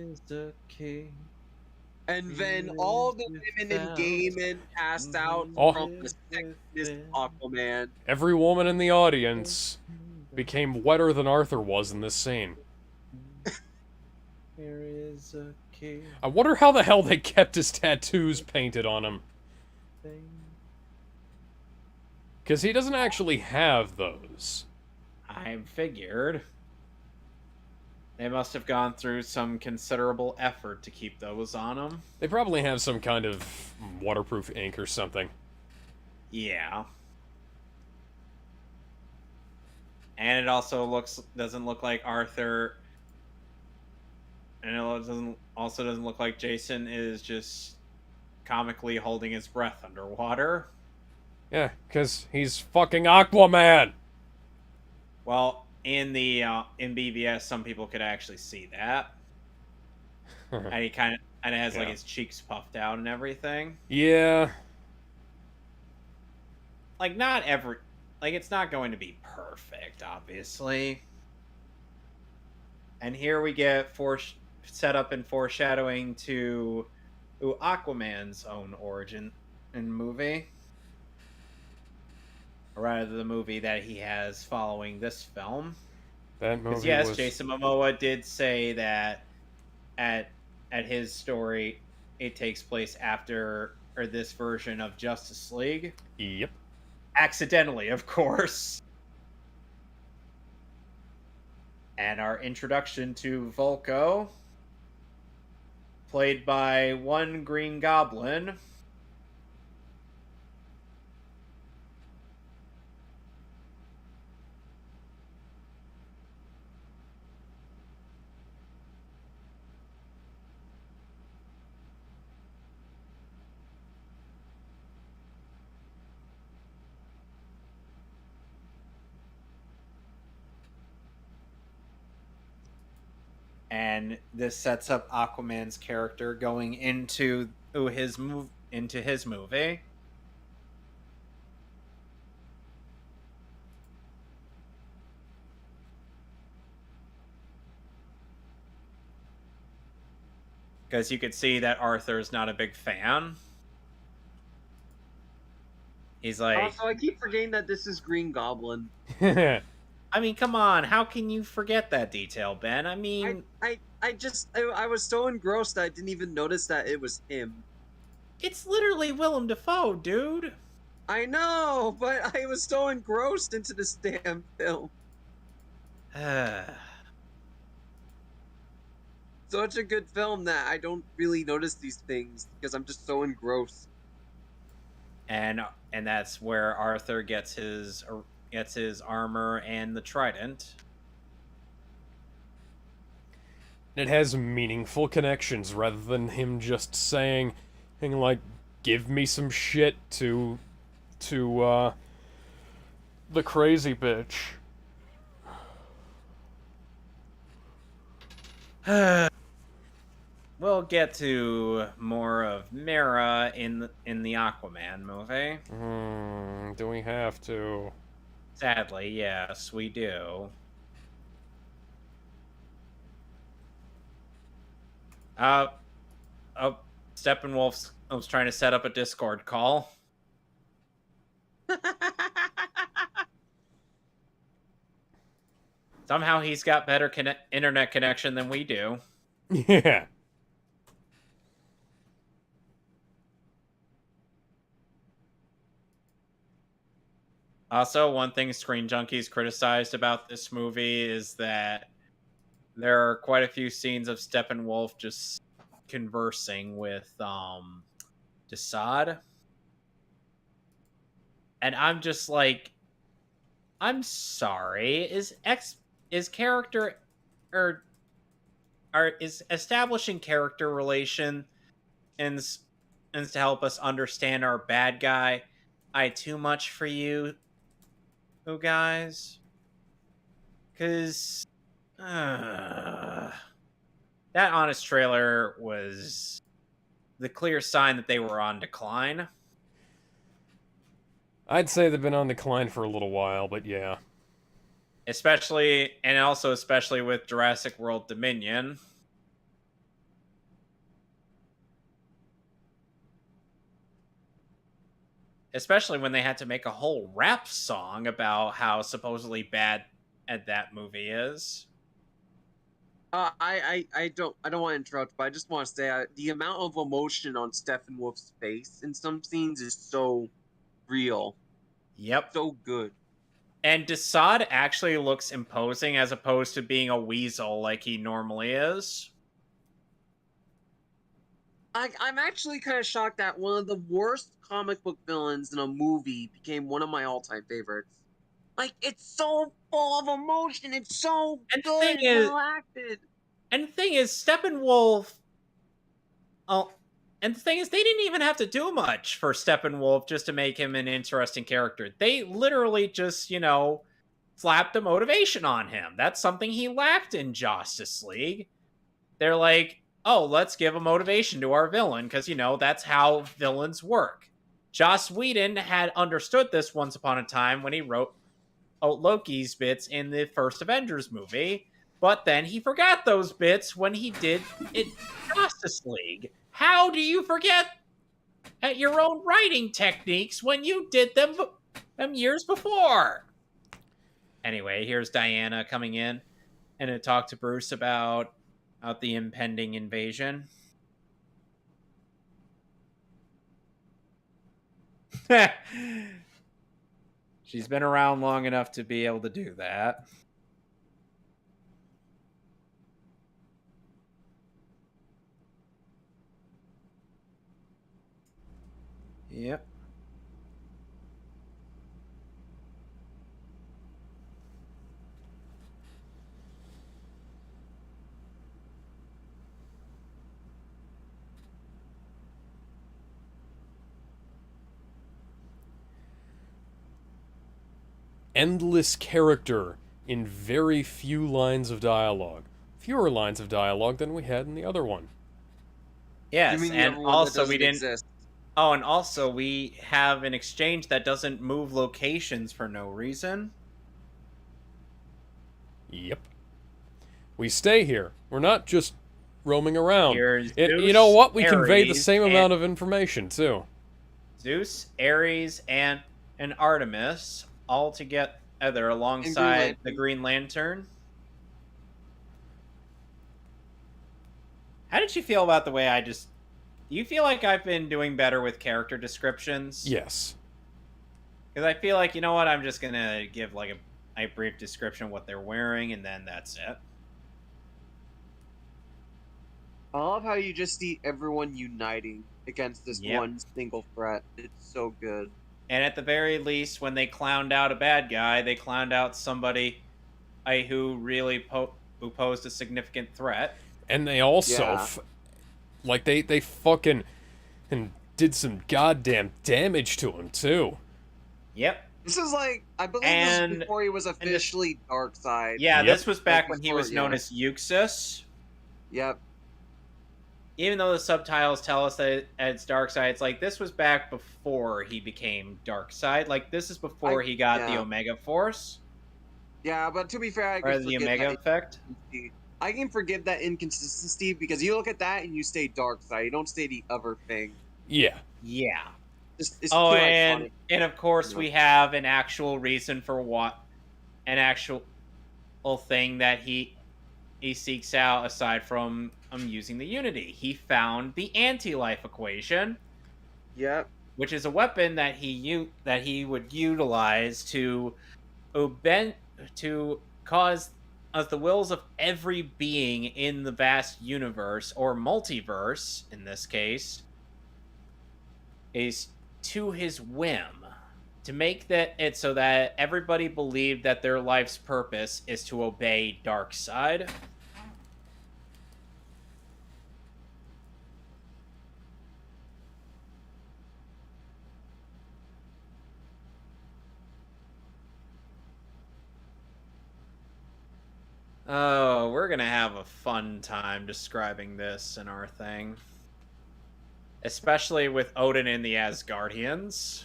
And then all the women in Gaiman passed out from the sickness of Aquaman. Every woman in the audience became wetter than Arthur was in this scene. There is a king. I wonder how the hell they kept his tattoos painted on him. Because he doesn't actually have those. I figured. They must have gone through some considerable effort to keep those on him. They probably have some kind of waterproof ink or something. Yeah. And it also doesn't look like Arthur, and it doesn't look like Jason is just comically holding his breath underwater. Yeah, because he's fucking Aquaman! Well, in BVS, some people could actually see that. And he kind of has like his cheeks puffed out and everything. Yeah. Like it's not going to be perfect, obviously. And here we get set up and foreshadowing to Aquaman's own origin in movie. Or rather, the movie that he has following this film. That movie yes, Jason Momoa did say that at his story, it takes place after this version of Justice League. Yep. Accidentally, of course. And our introduction to Vulko, played by one Green Goblin. And this sets up Aquaman's character going into his movie. Because you could see that Arthur's not a big fan. He's like... Also, I keep forgetting that this is Green Goblin. I mean, come on. How can you forget that detail, Ben? I mean... I was so engrossed that I didn't even notice that it was him. It's literally Willem Dafoe, dude. I know, but I was so engrossed into this damn film. Such a good film that I don't really notice these things because I'm just so engrossed. And that's where Arthur gets his armor and the trident. It has meaningful connections rather than him just saying, like, give me some shit to the crazy bitch. We'll get to more of Mera in the Aquaman movie. Do we have to? Sadly, yes, we do. Steppenwolf was trying to set up a Discord call. Somehow he's got better internet connection than we do. Yeah. Also, one thing Screen Junkies criticized about this movie is that there are quite a few scenes of Steppenwolf just conversing with Desaad. And I'm just like, I'm sorry. Is character is establishing character relation and to help us understand our bad guy too much for you, guys. Because that Honest trailer was the clear sign that they were on decline. I'd say they've been on decline for a little while, but yeah. Especially with Jurassic World Dominion. Especially when they had to make a whole rap song about how supposedly bad that movie is. I don't want to interrupt, but I just want to say the amount of emotion on Steppenwolf's face in some scenes is so real. Yep. So good. And Desaad actually looks imposing as opposed to being a weasel like he normally is. I'm actually kind of shocked that one of the worst comic book villains in a movie became one of my all-time favorites. Like, it's so full of emotion. It's so good and well acted. And the thing is, Steppenwolf... Oh, and the thing is, they didn't even have to do much for Steppenwolf just to make him an interesting character. They literally just, slapped a motivation on him. That's something he lacked in Justice League. They're like, oh, let's give a motivation to our villain, because, that's how villains work. Joss Whedon had understood this once upon a time when he wrote Loki's bits in the first Avengers movie, but then he forgot those bits when he did it Justice League. How do you forget at your own writing techniques when you did them years before? Anyway, here's Diana coming in and to talk to Bruce about the impending invasion. She's been around long enough to be able to do that. Yep. Endless character in very few lines of dialogue. Fewer lines of dialogue than we had in the other one. Yes, and also we didn't exist. Oh, and also we have an exchange that doesn't move locations for no reason. Yep. We stay here. We're not just roaming around. Zeus, you know what? We Ares, convey the same amount of information, too. Zeus, Ares, and Artemis all together alongside the Green Lantern. How did you feel about the way do you feel like I've been doing better with character descriptions? Yes. Because I feel like, you know what, I'm just going to give like a brief description of what they're wearing, and then that's it. I love how you just see everyone uniting against this one single threat. It's so good. And at the very least, when they clowned out a bad guy, they clowned out somebody who really who posed a significant threat. And they also, they fucking and did some goddamn damage to him, too. Yep. This is like, I believe this was before he was officially Darkseid. Yeah, this was back when he was known as Euxus. Yep. Even though the subtitles tell us that it's Darkseid, it's like, this was back before he became Darkseid. Like, this is before he got the Omega Force. Yeah, but to be fair, I can the Omega effect. I can forgive that inconsistency because you look at that and you stay Darkseid. You don't stay the other thing. Yeah. Yeah. It's and of course we have an actual reason for an actual thing that he seeks out aside from using the Unity. He found the anti-life equation. Yep. Which is a weapon that he would utilize to cause the wills of every being in the vast universe, or multiverse in this case, is to his whim, to make it so that everybody believed that their life's purpose is to obey Darkseid. Oh, we're gonna have a fun time describing this in our thing. Especially with Odin and the Asgardians.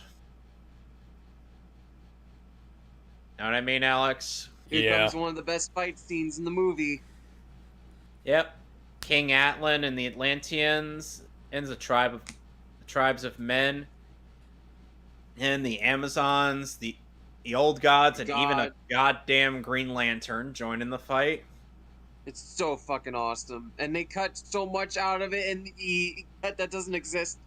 Know what I mean, Alex? Here comes one of the best fight scenes in the movie. Yep. King Atlan and the Atlanteans ends a tribes of men. And the Amazons, the old gods, and even a goddamn Green Lantern join in the fight. It's so fucking awesome. And they cut so much out of it, and that doesn't exist.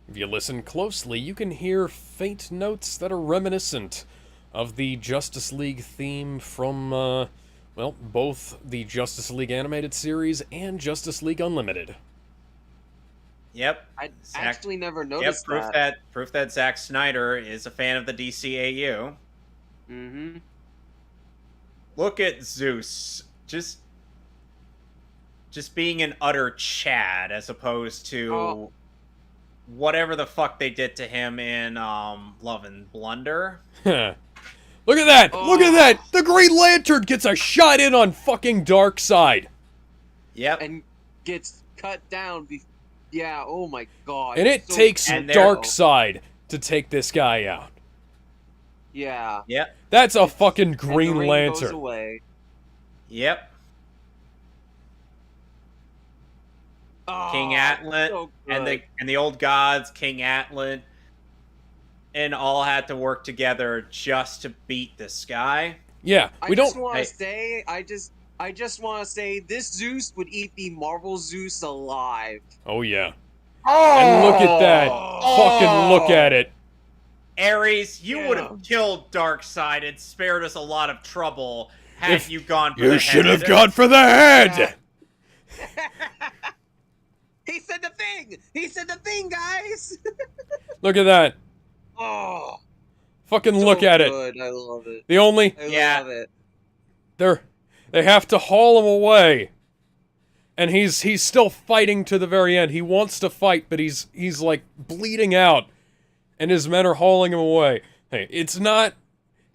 If you listen closely, you can hear faint notes that are reminiscent of the Justice League theme from, well, both the Justice League animated series and Justice League Unlimited. Yep. I actually never noticed Proof that Zack Snyder is a fan of the DCAU. Mm-hmm. Look at Zeus. Just being an utter Chad as opposed to whatever the fuck they did to him in Love and Blunder. Look at that! Look at that! The Green Lantern gets a shot in on fucking Darkseid. Yep. And gets cut down yeah, oh my god. And it takes Darkseid to take this guy out. Yeah. Yep. That's a fucking Green Lantern. Goes away. Yep. King Atlan so and the old gods, King Atlan, and all had to work together just to beat this guy. Yeah, I just want to say this Zeus would eat the Marvel Zeus alive. Oh yeah. And look at that. Fucking look at it. Ares, you would have killed Darkseid and spared us a lot of trouble had you gone for the head. You should have gone for the head! He said the thing! He said the thing, guys! Look at that. Oh. Fucking look at it. I love it. The only... I love it. They have to haul him away. And he's still fighting to the very end. He wants to fight, but he's like bleeding out. And his men are hauling him away. Hey, he's not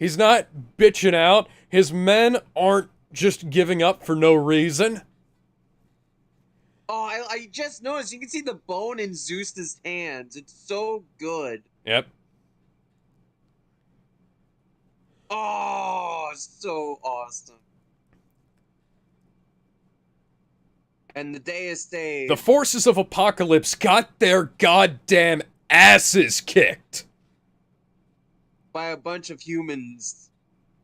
bitching out. His men aren't just giving up for no reason. Oh, I just noticed. You can see the bone in Zeus's hands. It's so good. Yep. Oh, so awesome. And the day is saved. The forces of Apocalypse got their goddamn asses kicked. By a bunch of humans.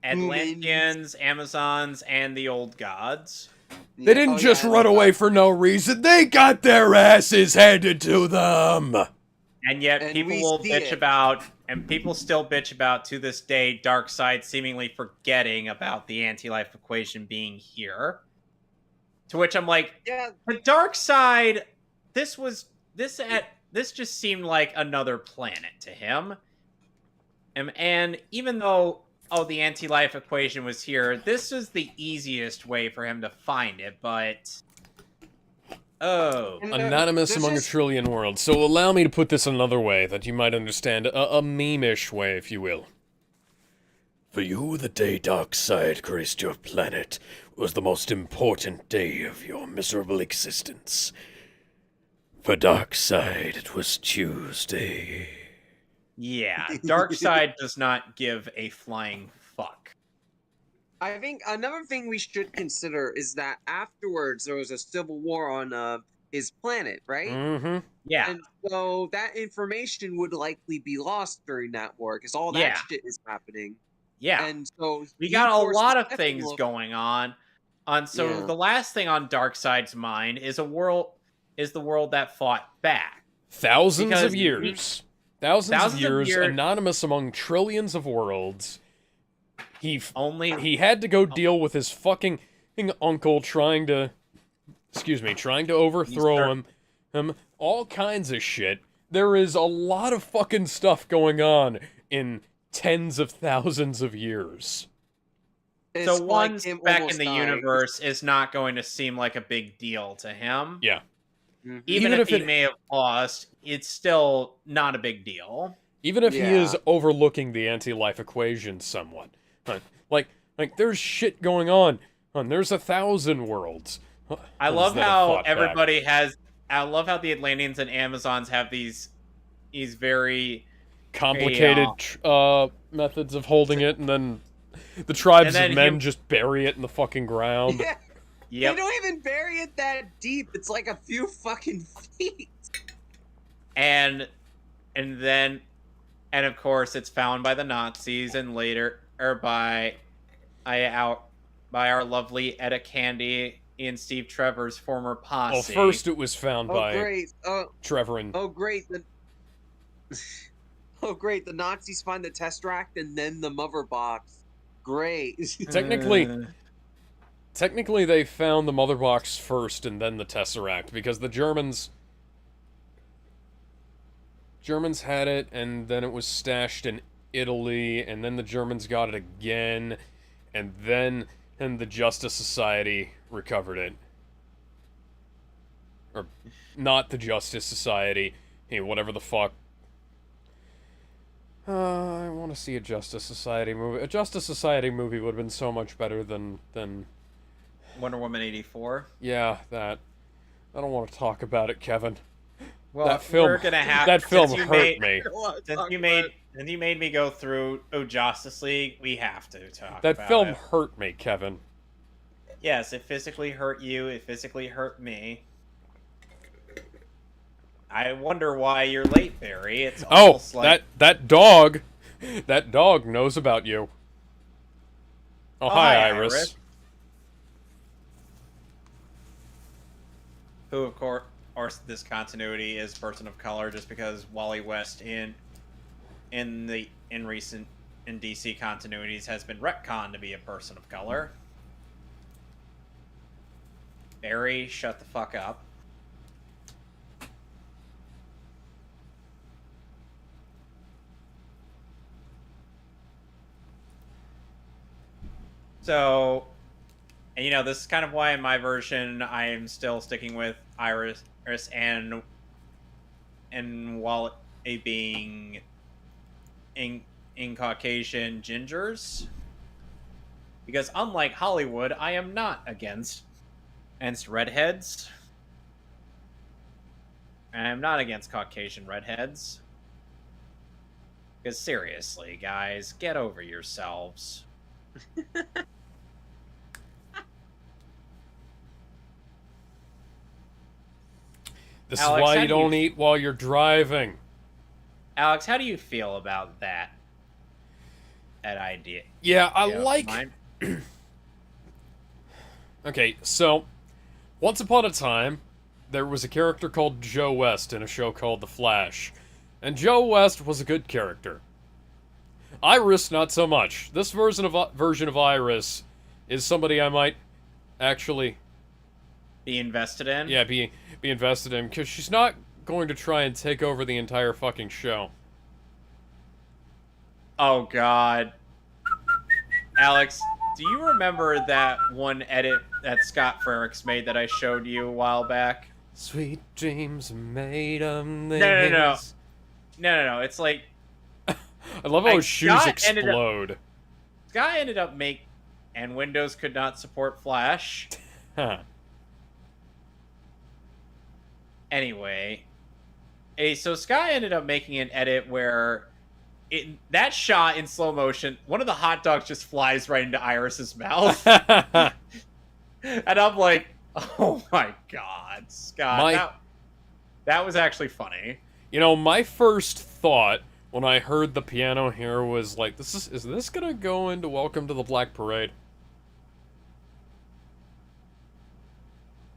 Atlanteans, Amazons, and the old gods. They didn't just run away for no reason. They got their asses handed to them. And yet people will bitch about, and people still bitch about to this day, Darkseid seemingly forgetting about the anti-life equation being here. To which I'm like, the Darkseid, this just seemed like another planet to him. And even though the anti-life equation was here, this is the easiest way for him to find it, but... Anonymous among a trillion worlds. So allow me to put this another way that you might understand. A meme-ish way, if you will. For you, the day Darkseid graced your planet was the most important day of your miserable existence. For Darkseid, it was Tuesday. Yeah, Darkseid does not give a flying fuck. I think another thing we should consider is that afterwards there was a civil war on his planet, right? Mm-hmm. Yeah. And so that information would likely be lost during that war because all that shit is happening. Yeah. And so we got a lot of things going on. So the last thing on Darkseid's mind is the world that fought back. Thousands of years. Thousands of years, anonymous among trillions of worlds. He had to go deal with his fucking uncle trying to overthrow him, all kinds of shit. There is a lot of fucking stuff going on in tens of thousands of years. So one back in the universe is not going to seem like a big deal to him. Yeah. Even if he may have lost, it's still not a big deal. Even if he is overlooking the anti-life equation somewhat. Like, there's shit going on. There's 1,000 worlds. I love how everybody has... I love how the Atlanteans and Amazons have these very... complicated methods of holding it, and then the tribes of men just bury it in the fucking ground. Yeah. Yep. They don't even bury it that deep. It's like a few fucking feet. And of course it's found by the Nazis, and later by our lovely Etta Candy and Steve Trevor's former posse. Well, first it was found by Trevor and... Oh, great. Oh, great. The Nazis find the Tesseract and then the mother box. Great. Technically, they found the mother box first and then the Tesseract, because the Germans had it, and then it was stashed in Italy, and then the Germans got it again, and then the Justice Society recovered it. Or, not the Justice Society. Hey, whatever the fuck. I want to see a Justice Society movie. A Justice Society movie would have been so much better than... Wonder Woman 84? Yeah, that. I don't want to talk about it, Kevin. Well, that film hurt me. Since you made me go through Justice League, we have to talk about it. That film hurt me, Kevin. Yes, it physically hurt you. It physically hurt me. I wonder why you're late, Barry. It's almost like... that dog knows about you. Oh, hi, Iris. Who, of course, this continuity is person of color, just because Wally West in recent DC continuities has been retconned to be a person of color. Barry, shut the fuck up. So, and this is kind of why in my version I am still sticking with Iris and Wally being in Caucasian gingers, because unlike Hollywood, I am not against redheads. And I'm not against Caucasian redheads. Because seriously, guys, get over yourselves. This is why you don't eat while you're driving. Alex, how do you feel about that idea? Yeah, I like... Okay, so, once upon a time, there was a character called Joe West in a show called The Flash. And Joe West was a good character. Iris, not so much. This version of Iris is somebody I might actually... be invested in? Yeah, be invested in, because she's not going to try and take over the entire fucking show. Oh, God. Alex, do you remember that one edit that Scott Frericks made that I showed you a while back? Sweet dreams are made of things. No. It's like... I love how his shoes explode. Scott ended up and Windows could not support Flash. Huh. Anyway, so Sky ended up making an edit where that shot in slow motion, one of the hot dogs just flies right into Iris's mouth. And I'm like, oh my God, Scott. That was actually funny. My first thought when I heard the piano here was like, is this gonna go into Welcome to the Black Parade?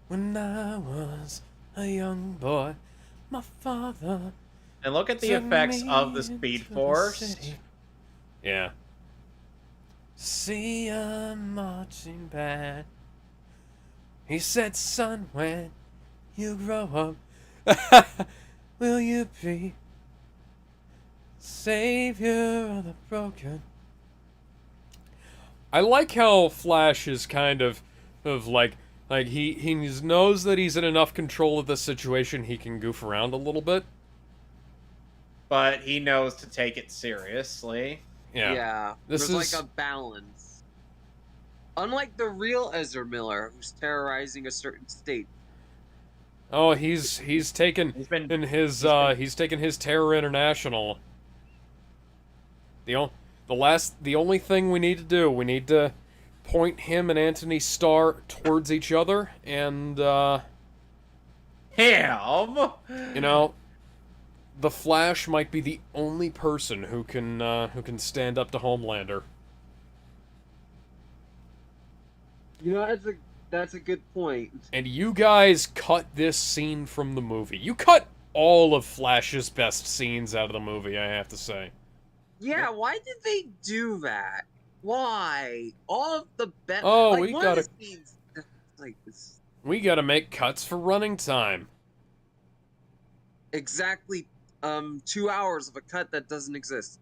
When I was a young boy, my father... And look at the effects of the Speed Force. Yeah. See a marching band. He said, son, when you grow up, will you be savior of the broken? I like how Flash is kind of like he knows that he's in enough control of the situation he can goof around a little bit. but he knows to take it seriously. Yeah. There's like a balance. Unlike the real Ezra Miller, who's terrorizing a certain state. Oh, he's taken his Terror International. The only thing we need to do, we need to point him and Anthony Starr towards each other, and him. You know, the Flash might be the only person who can stand up to Homelander. You know, that's a good point. And you guys cut this scene from the movie. You cut all of Flash's best scenes out of the movie, I have to say. Yeah, why did they do that? Why? All of the best. Oh, like, we gotta. Scenes, like this. We gotta make cuts for running time. Exactly, 2 hours of a cut that doesn't exist.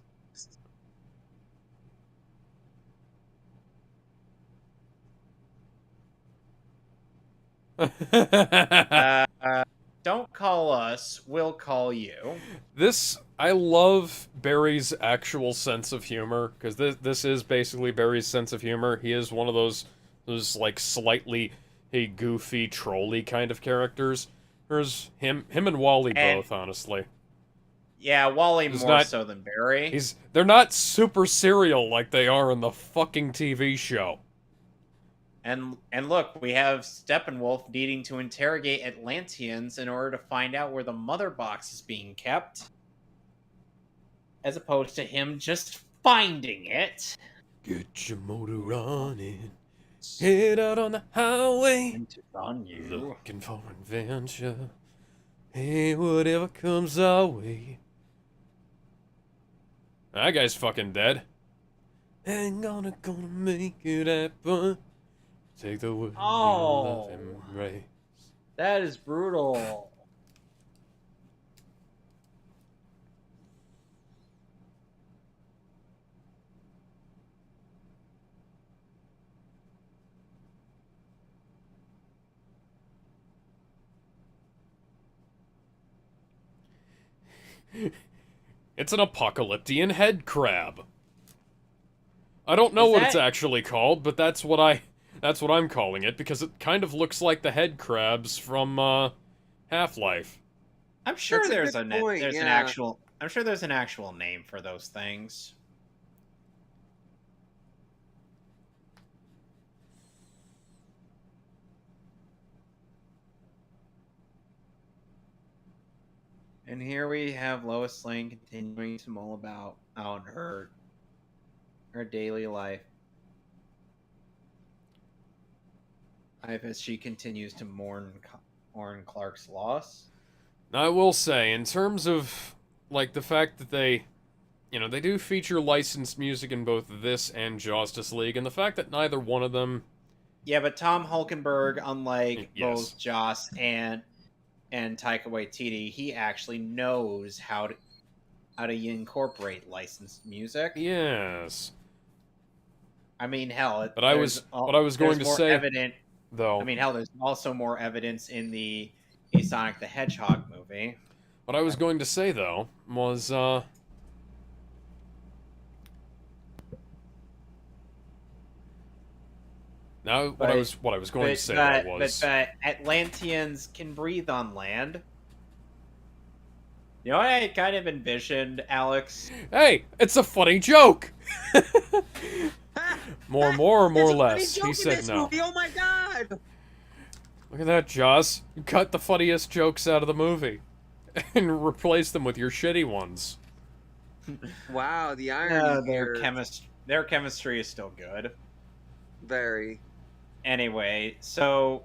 Don't call us, we'll call you. I love Barry's actual sense of humor, because this is basically Barry's sense of humor. He is one of those like slightly goofy, trolly kind of characters. There's him and Wally both, honestly. Yeah, Wally more so than Barry. They're not super serial like they are in the fucking TV show. And look, we have Steppenwolf needing to interrogate Atlanteans in order to find out where the mother box is being kept. As opposed to him just finding it. Get your motor running. Head out on the highway. On you. Looking for adventure. Hey, whatever comes our way. That guy's fucking dead. Ain't gonna make it happen. Take the word of embrace. That is brutal. It's an apocalyptian head crab. I don't know what it's actually called, but that's what I'm calling it, because it kind of looks like the head crabs from Half-Life. I'm sure there's an actual name for those things. And here we have Lois Lane continuing to mull about on her daily life. As she continues to mourn Clark's loss. I will say, in terms of like the fact that they do feature licensed music in both this and Justice League, and the fact that neither one of them. Yeah, but Tom Hulkenberg, unlike both Joss and Taika Waititi, he actually knows how to incorporate licensed music. Yes. I mean, hell. But I was going to say, evident, though. I mean, hell, there's also more evidence in the Sonic the Hedgehog movie. What I was going to say, though, was what I was going to say was but Atlanteans can breathe on land. You know what I kind of envisioned, Alex? Hey, it's a funny joke. more or less. He said no. Movie. Oh my god! Look at that, Joss. You cut the funniest jokes out of the movie and replace them with your shitty ones. Wow, the irony. Their chemistry is still good. Very. Anyway, so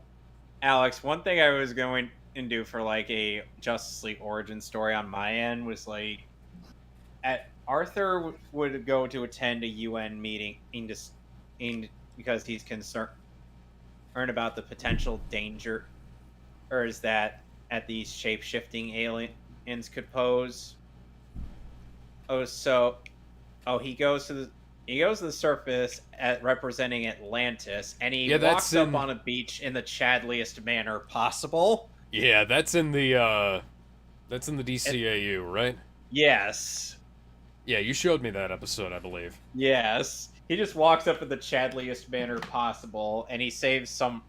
Alex, one thing I was going to do for like a Justice League origin story on my end was like, Arthur would go to attend a UN meeting because he's concerned about the potential danger, or is that at these shape-shifting aliens could pose. He goes to the surface representing Atlantis, and he walks up on a beach in the Chadliest manner possible. Yeah, that's in the DCAU, right? Yes. Yeah, you showed me that episode, I believe. Yes. He just walks up in the Chadliest manner possible, and he saves some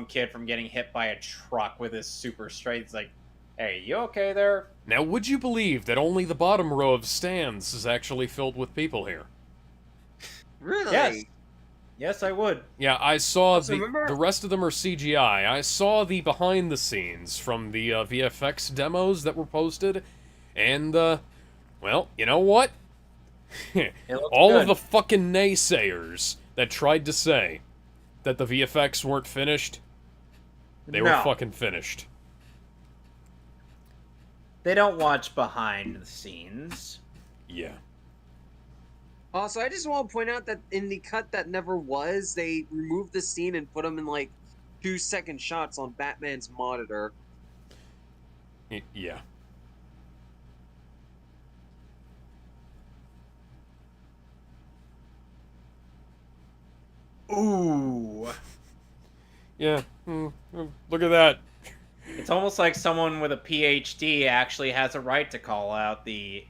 kid from getting hit by a truck with his super strength. He's like, "Hey, you okay there?" Now, would you believe that only the bottom row of stands is actually filled with people here? Really? Yes. Yes, I would. Yeah, I saw Also, the rest of them are CGI. I saw the behind the scenes from the VFX demos that were posted, and well, you know what? All of good. the fucking naysayers that tried to say that the VFX weren't finished, they were fucking finished. They don't watch behind the scenes. Yeah. Also, I just want to point out that in the cut that never was, they removed the scene and put them in like 2-second shots on Batman's monitor. Yeah. Ooh. Yeah. Look at that. It's almost like someone with a PhD actually has a right to call out the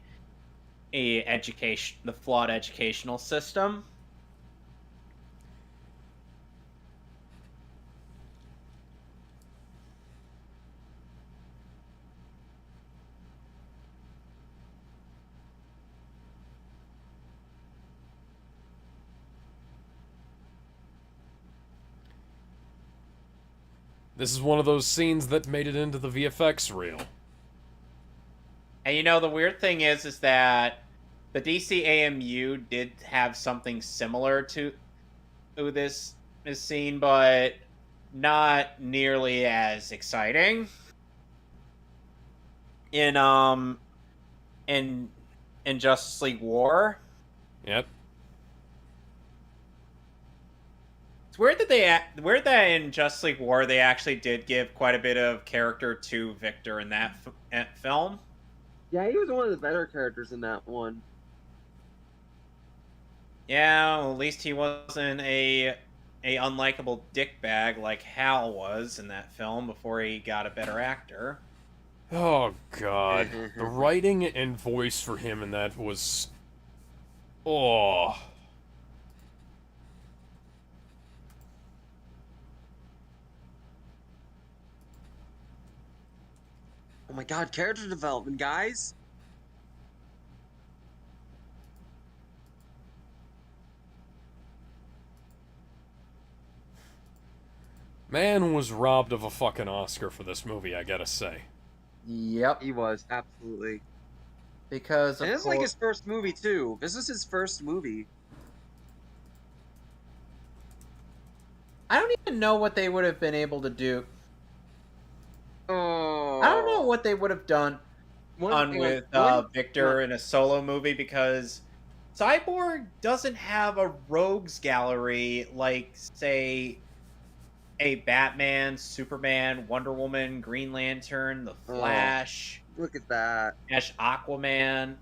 flawed educational system. This is one of those scenes that made it into the VFX reel. And you know, the weird thing is that the DC AMU did have something similar to this scene, but not nearly as exciting. In Justice League War. Yep. It's weird that in Justice League War they actually did give quite a bit of character to Victor in that film. Yeah, he was one of the better characters in that one. Yeah, well, at least he wasn't a unlikable dickbag like Hal was in that film before he got a better actor. Oh god, the writing and voice for him in that was, oh. Oh my god, character development, guys. Man was robbed of a fucking Oscar for this movie, I gotta say. Yep, he was, absolutely. Because and it's like his first movie too. This was his first movie. I don't even know what they would have been able to do. Oh, I don't know what they would have done with Victor in a solo movie, because Cyborg doesn't have a rogues gallery like, say, a Batman, Superman, Wonder Woman, Green Lantern, The Flash. Look at that. Aquaman.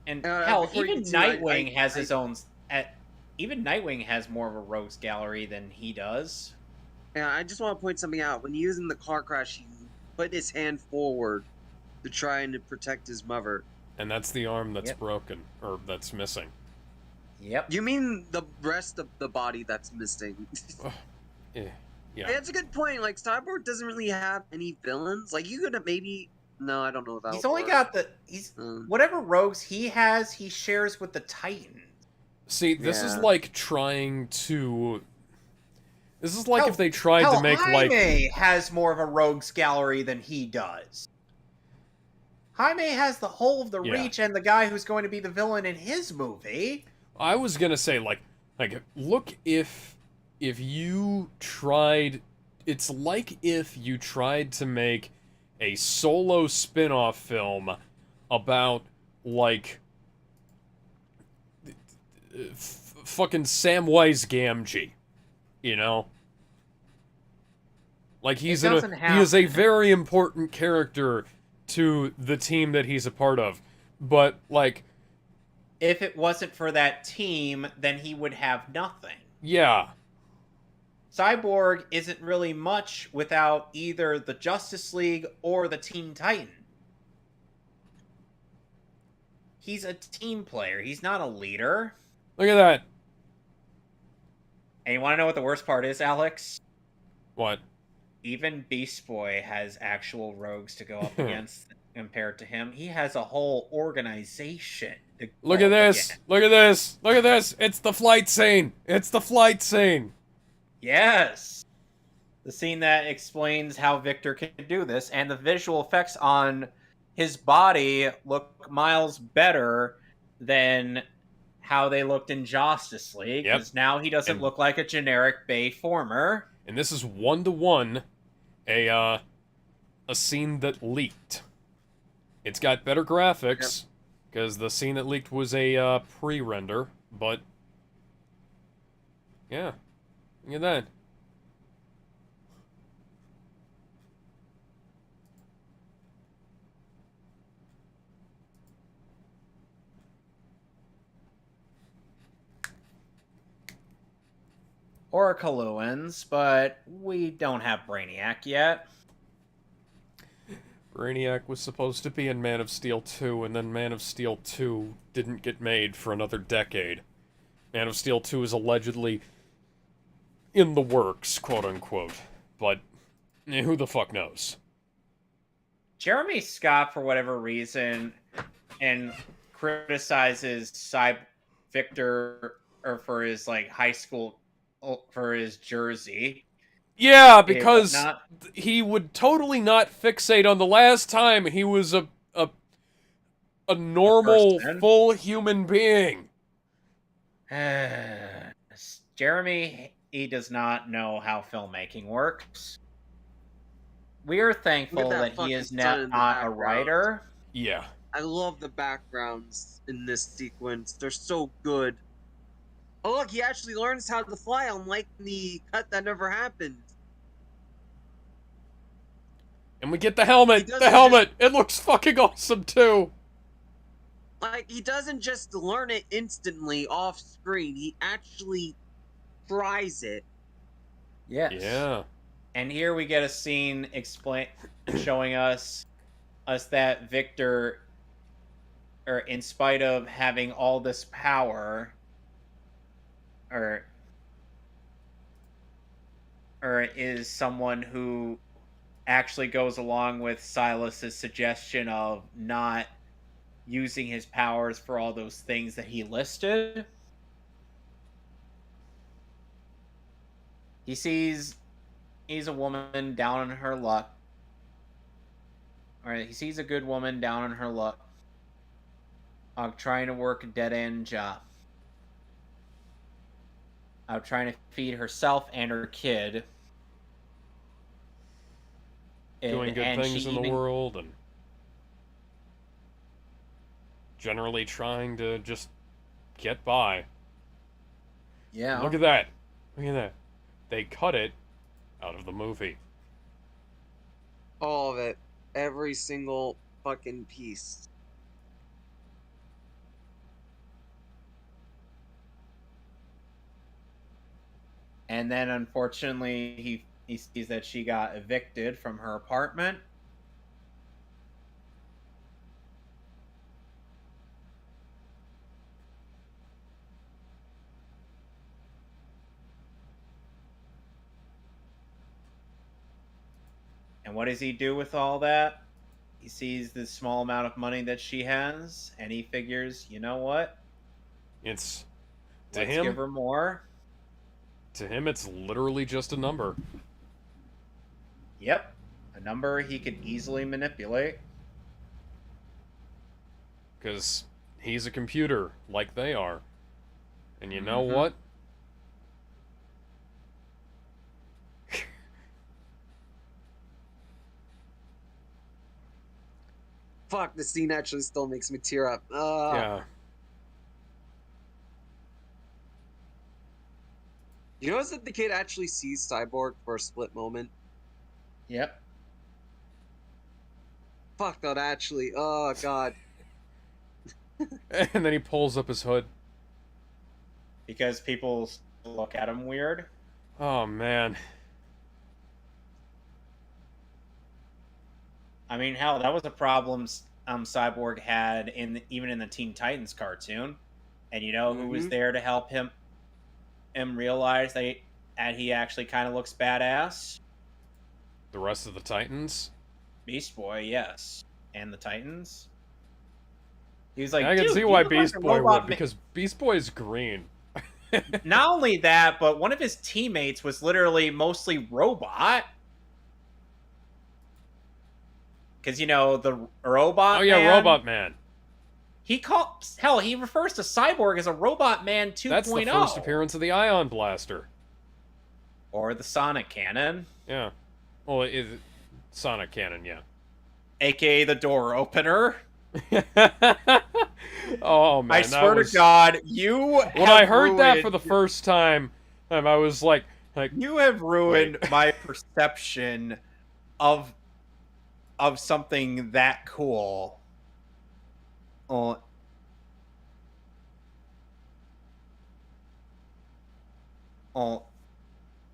And hell, even Nightwing has his own. Even Nightwing has more of a rogues gallery than he does. Yeah, I just want to point something out. When he was in the car crash, he put his hand forward to try and protect his mother. And that's the arm that's broken, or that's missing. Yep. You mean the rest of the body that's missing? Yeah. That's a good point. Like, Cyborg doesn't really have any villains. Like, you could have maybe... No, I don't know about. He's only got the... whatever rogues he has, he shares with the Titans. See, this is like trying to... This is like if they tried to make Jaime has more of a rogues gallery than he does. Jaime has the whole of the Reach and the guy who's going to be the villain in his movie. I was gonna say, like, look, if you tried... It's like if you tried to make a solo spin-off film about, like, fucking Samwise Gamgee. You know? Like, he is a very important character to the team that he's a part of. But, like... If it wasn't for that team, then he would have nothing. Yeah. Cyborg isn't really much without either the Justice League or the Teen Titans. He's a team player. He's not a leader. Look at that. And you want to know what the worst part is, Alex? What? Even Beast Boy has actual rogues to go up against compared to him. He has a whole organization to go Look at this. against. Look at this. Look at this. It's the flight scene. It's the flight scene. Yes. The scene that explains how Victor can do this, and the visual effects on his body look miles better than how they looked in Justice League, because now he doesn't look like a generic Bay former. And this is 1-to-1 a scene that leaked. It's got better graphics, because the scene that leaked was a pre-render, but yeah, look at that. Or Kaluans, but we don't have Brainiac yet. Brainiac was supposed to be in Man of Steel 2, and then Man of Steel 2 didn't get made for another decade. Man of Steel 2 is allegedly in the works, quote-unquote, but who the fuck knows? Jeremy Scott, for whatever reason, and criticizes Victor or for his high school, for his jersey. Yeah, because he would totally not fixate on the last time he was a normal, full human being. Jeremy, he does not know how filmmaking works. We are thankful that he is not a writer. Yeah. I love the backgrounds in this sequence. They're so good. Oh, look, he actually learns how to fly, unlike the cut that never happened. And we get the helmet! The helmet! It looks fucking awesome, too! Like, he doesn't just learn it instantly off screen. He actually tries it. Yes. Yeah. And here we get a scene showing us that Victor, or in spite of having all this power, or is someone who actually goes along with Silas's suggestion of not using his powers for all those things that he listed. He sees he's a woman down on her luck. Or he sees a good woman down on her luck, trying to work a dead-end job. Trying to feed herself and her kid. Doing good things in the world, and generally trying to just get by. Yeah. Look at that. Look at that. They cut it out of the movie. All of it. Every single fucking piece. And then, unfortunately, he sees that she got evicted from her apartment. And what does he do with all that? He sees the small amount of money that she has, and he figures, you know what? Let's give her more. To him, it's literally just a number. Yep. A number he could easily manipulate. Because he's a computer, like they are. And you know what? Fuck, the scene actually still makes me tear up. Yeah. You notice that the kid actually sees Cyborg for a split moment? Yep. Fuck that, actually. Oh, God. And then he pulls up his hood. Because people look at him weird. Oh, man. I mean, hell, that was a problem Cyborg had even in the Teen Titans cartoon, and you know who was there to help him realize that he actually kind of looks badass? The rest of the Titans? Beast Boy, yes, and the Titans. He was like, I can see why Beast Boy would, because Beast Boy is green. Not only that, but one of his teammates was literally mostly robot. Because, you know, the Robot Man. Oh, yeah, Robot Man. He refers to Cyborg as a Robot Man 2.0. That's the first appearance of the Ion Blaster. Or the Sonic Cannon. Yeah. Well, it is Sonic Cannon, yeah. AKA the door opener. Oh, man. I swear to God, when I heard that for the first time, I was like... You have ruined my perception of something that cool. Oh.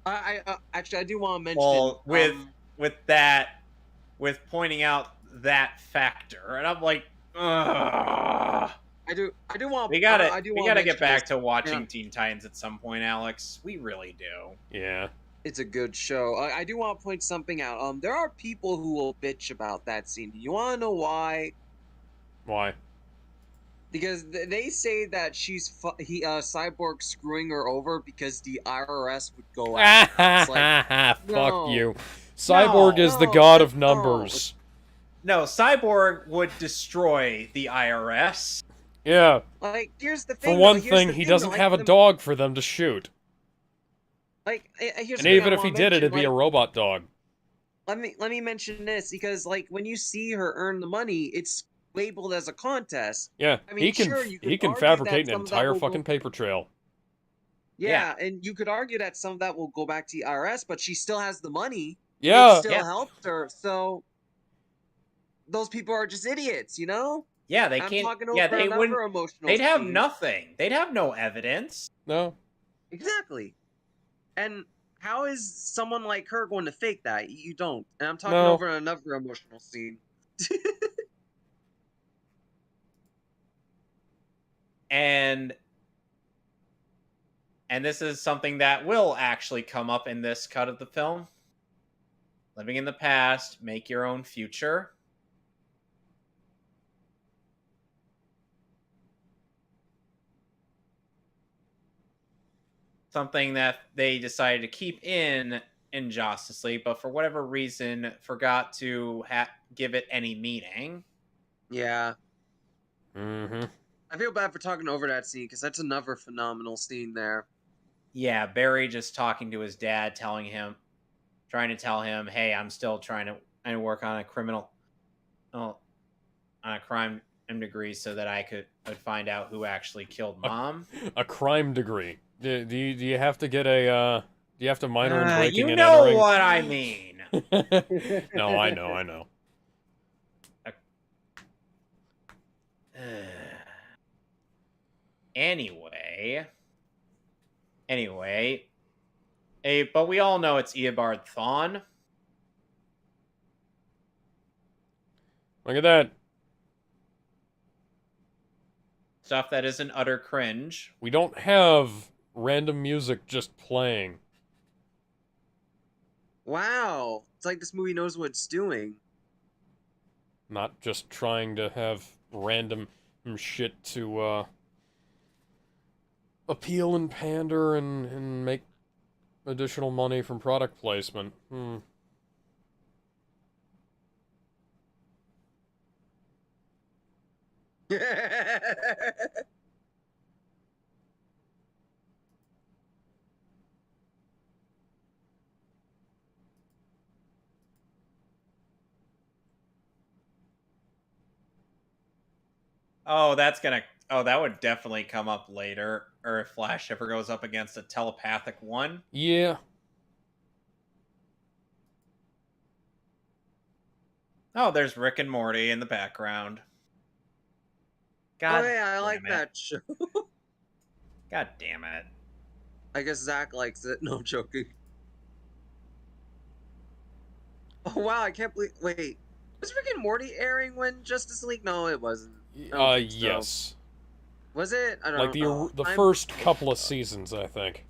I actually I do want to mention with pointing out that factor, and I'm like, ugh. I do want. We gotta get back to watching Teen Titans at some point, Alex. We really do. Yeah. It's a good show. I do want to point something out. There are people who will bitch about that scene. You want to know why? Why? Because they say that Cyborg screwing her over because the IRS would go out. It's like, fuck you. Cyborg is the god of numbers. No, Cyborg would destroy the IRS. Yeah. Like, here's the thing. For one thing, he doesn't have a dog for them to shoot. Like, here's and even if he did, it'd be a robot dog. Let me mention this, because like when you see her earn the money, it's labeled as a contest. Yeah, I mean, he can fabricate an entire fucking paper trail. Yeah, and you could argue that some of that will go back to the IRS, but she still has the money. Yeah, it still helps her. So those people are just idiots, you know? Yeah, they can't. Yeah, they wouldn't. They'd have nothing. They'd have no evidence. No. Exactly. And how is someone like her going to fake that? You don't. And I'm talking over another emotional scene. And this is something that will actually come up in this cut of the film. Living in the past, make your own future. Something that they decided to keep in Justice League, but for whatever reason forgot to give it any meaning. Yeah. Mm-hmm. I feel bad for talking over that scene, because that's another phenomenal scene there. Yeah, Barry just talking to his dad, trying to tell him, hey, I'm still trying to work on a crime degree so that I could find out who actually killed Mom. A crime degree. Do you have to get a do you have to minor in breaking and entering? You know what I mean. No, I know. Anyway, but we all know it's Eobard Thawne. Look at that. Stuff that isn't utter cringe. We don't have random music just playing. Wow. It's like this movie knows what it's doing. Not just trying to have random shit to appeal and pander and make additional money from product placement. that would definitely come up later, or if Flash ever goes up against a telepathic one. Yeah. Oh, there's Rick and Morty in the background. God yeah, I like that show. God damn it. I guess Zack likes it. No, I'm joking. Oh, wow, I can't believe... Wait. Was Rick and Morty airing when Justice League? No, it wasn't. Yes. So. Was it? I don't like know. The first couple of seasons, I think.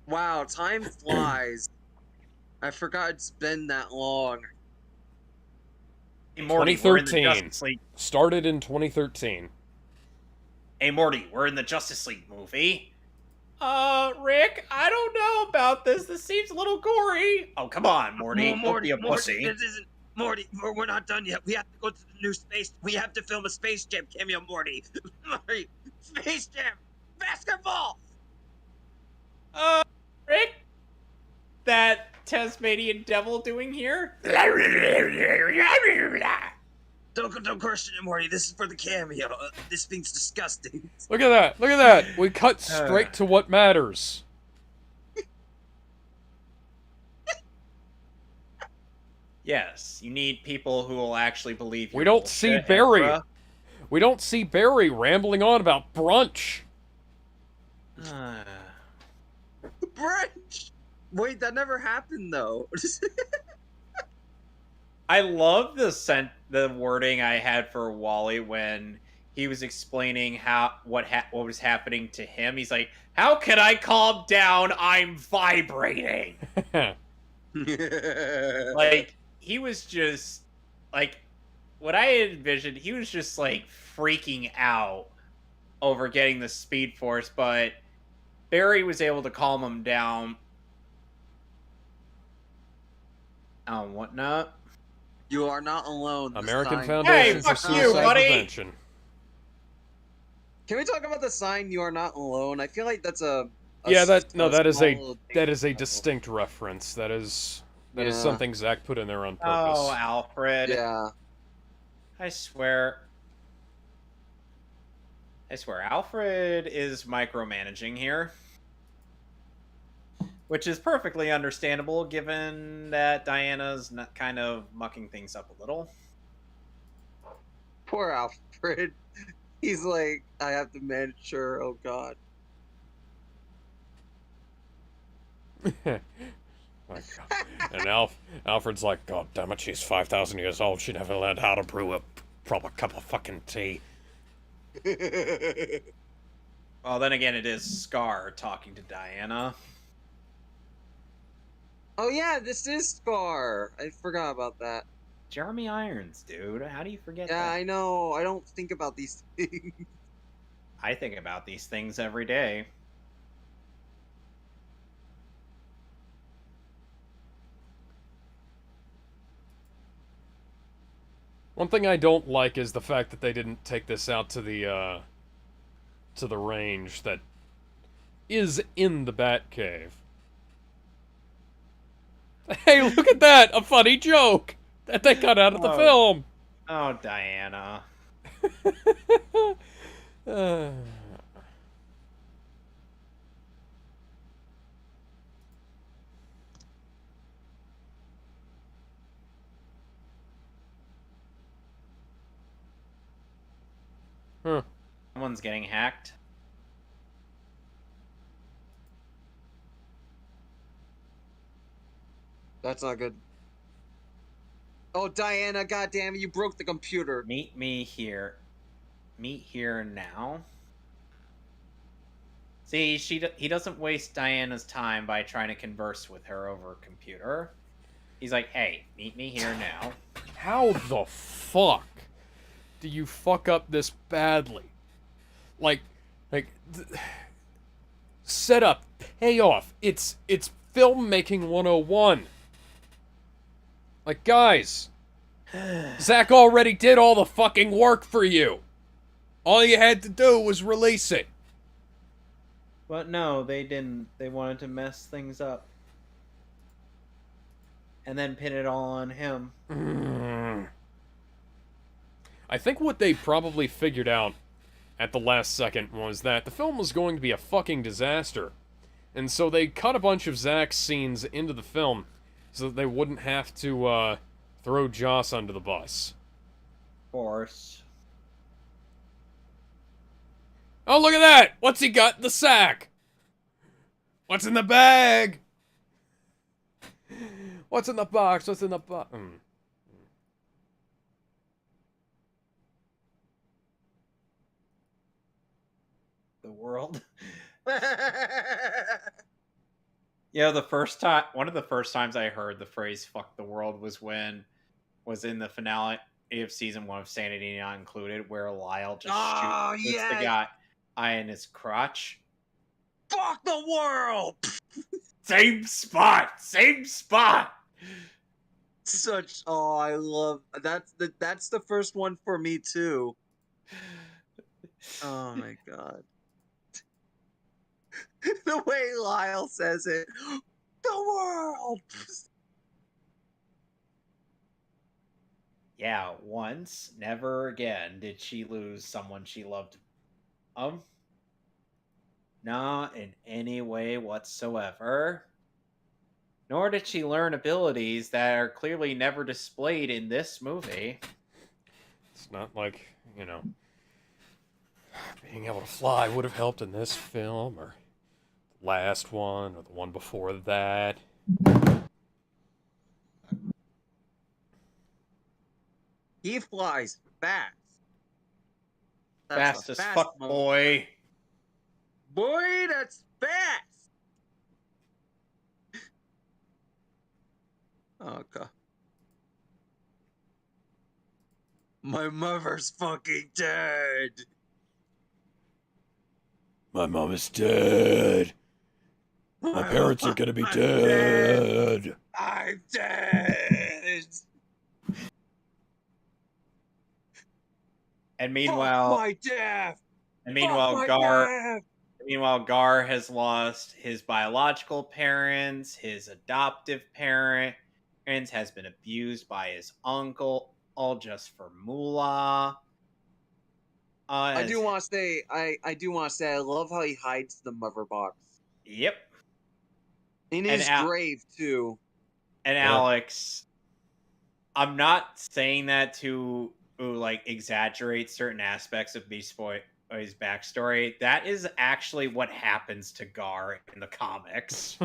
Wow, time flies. I forgot it's been that long. Hey, Morty, 2013. we're in the Justice League. Started in 2013. Hey, Morty, we're in the Justice League movie. Rick, I don't know about this. This seems a little gory. Oh, come on, Morty. Don't be a pussy. This isn't... Morty, we're not done yet. We have to go to the new space. We have to film a Space Jam cameo, Morty. Morty, Space Jam, basketball. Rick? That Tasmanian devil doing here? Don't question it, Morty. This is for the cameo. This thing's disgusting. Look at that. Look at that. We cut straight to what matters. Yes, you need people who will actually believe you. We don't see Barry. We don't see Barry rambling on about brunch. Brunch? Wait, that never happened, though. I love the wording I had for Wally when he was explaining what was happening to him. He's like, "How can I calm down? I'm vibrating." Like, he was just like, what I envisioned, he was just like freaking out over getting the Speed Force, but Barry was able to calm him down. Whatnot. You are not alone. American Foundation for Suicide Prevention. Can we talk about the sign "You are not alone"? I feel like that's that is a distinct reference. That is something Zack put in there on purpose. Oh, Alfred. Yeah. I swear Alfred is micromanaging here. Which is perfectly understandable, given that Diana's kind of mucking things up a little. Poor Alfred. He's like, I have to manage her. Oh, God. And Alfred's like, God damn it, she's 5,000 years old. She never learned how to brew a proper cup of fucking tea. Well, then again, it is Scar talking to Diana. Oh yeah, this is Scar. I forgot about that. Jeremy Irons, dude. How do you forget that? Yeah, I know. I don't think about these things. I think about these things every day. One thing I don't like is the fact that they didn't take this out to the range that is in the Batcave. Hey, look at that! A funny joke that they cut out of the film! Oh, Diana. Someone's getting hacked. That's not good. Oh, Diana, goddamn, you broke the computer. Meet me here. Meet here now. See, he doesn't waste Diana's time by trying to converse with her over a computer. He's like, hey, meet me here now. How the fuck do you fuck up this badly? Like, setup, payoff. It's filmmaking 101. Like, guys, Zack already did all the fucking work for you. All you had to do was release it. But no, they didn't. They wanted to mess things up. And then pin it all on him. I think what they probably figured out at the last second was that the film was going to be a fucking disaster. And so they cut a bunch of Zack's scenes into the film so that they wouldn't have to throw Joss under the bus. Of course. Oh, look at that! What's he got in the sack? What's in the bag? What's in the box? What's in the box? world. One of the first times I heard the phrase "fuck the world" was in the finale of season 1 of Sanity Not Included, where Lyle just shoots the guy in his crotch. Fuck the world! Same spot! I love that's the first one for me too. Oh my god. The way Lyle says it. The world! Yeah, once, never again did she lose someone she loved. Not in any way whatsoever. Nor did she learn abilities that are clearly never displayed in this movie. It's not like, being able to fly would have helped in this film, or the last one, or the one before that. He flies fast. Fast as fuck, boy. Boy, that's fast! Oh, God. My mother's fucking dead! My mom is dead! My parents are gonna be dead! I'm dead! And meanwhile... Fuck my death! And meanwhile, Gar has lost his biological parents, his adoptive parents, has been abused by his uncle, all just for moolah. I do want to say, I love how he hides the mother box. Yep. In his grave, too. And Alex, I'm not saying that to, exaggerate certain aspects of Beast Boy. His backstory. That is actually what happens to Gar in the comics.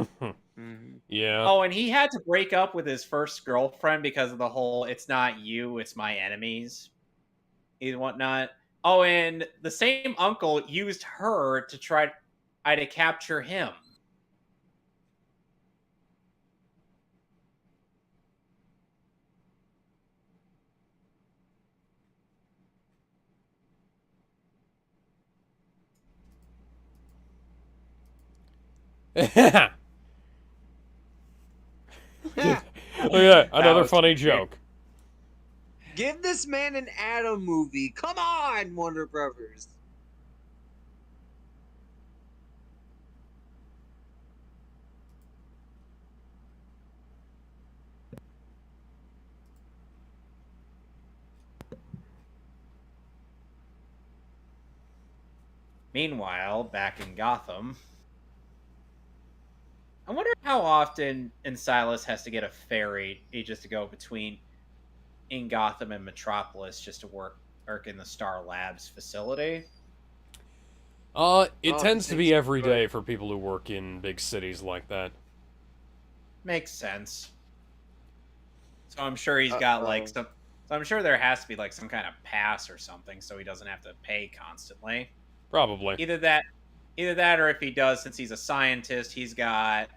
Yeah. Oh, and he had to break up with his first girlfriend because of the whole "it's not you, it's my enemies" and whatnot. Oh, and the same uncle used her to try to capture him. Oh yeah, another funny joke. Give this man an Atom movie. Come on, Warner Brothers. Meanwhile, back in Gotham, I wonder how often Silas has to get a ferry just to go between in Gotham and Metropolis just to work in the Star Labs facility. It tends to be every day for people who work in big cities like that. Makes sense. So I'm sure he's got So I'm sure there has to be some kind of pass or something, so he doesn't have to pay constantly. Probably. Either that, or if he does, since he's a scientist, he's got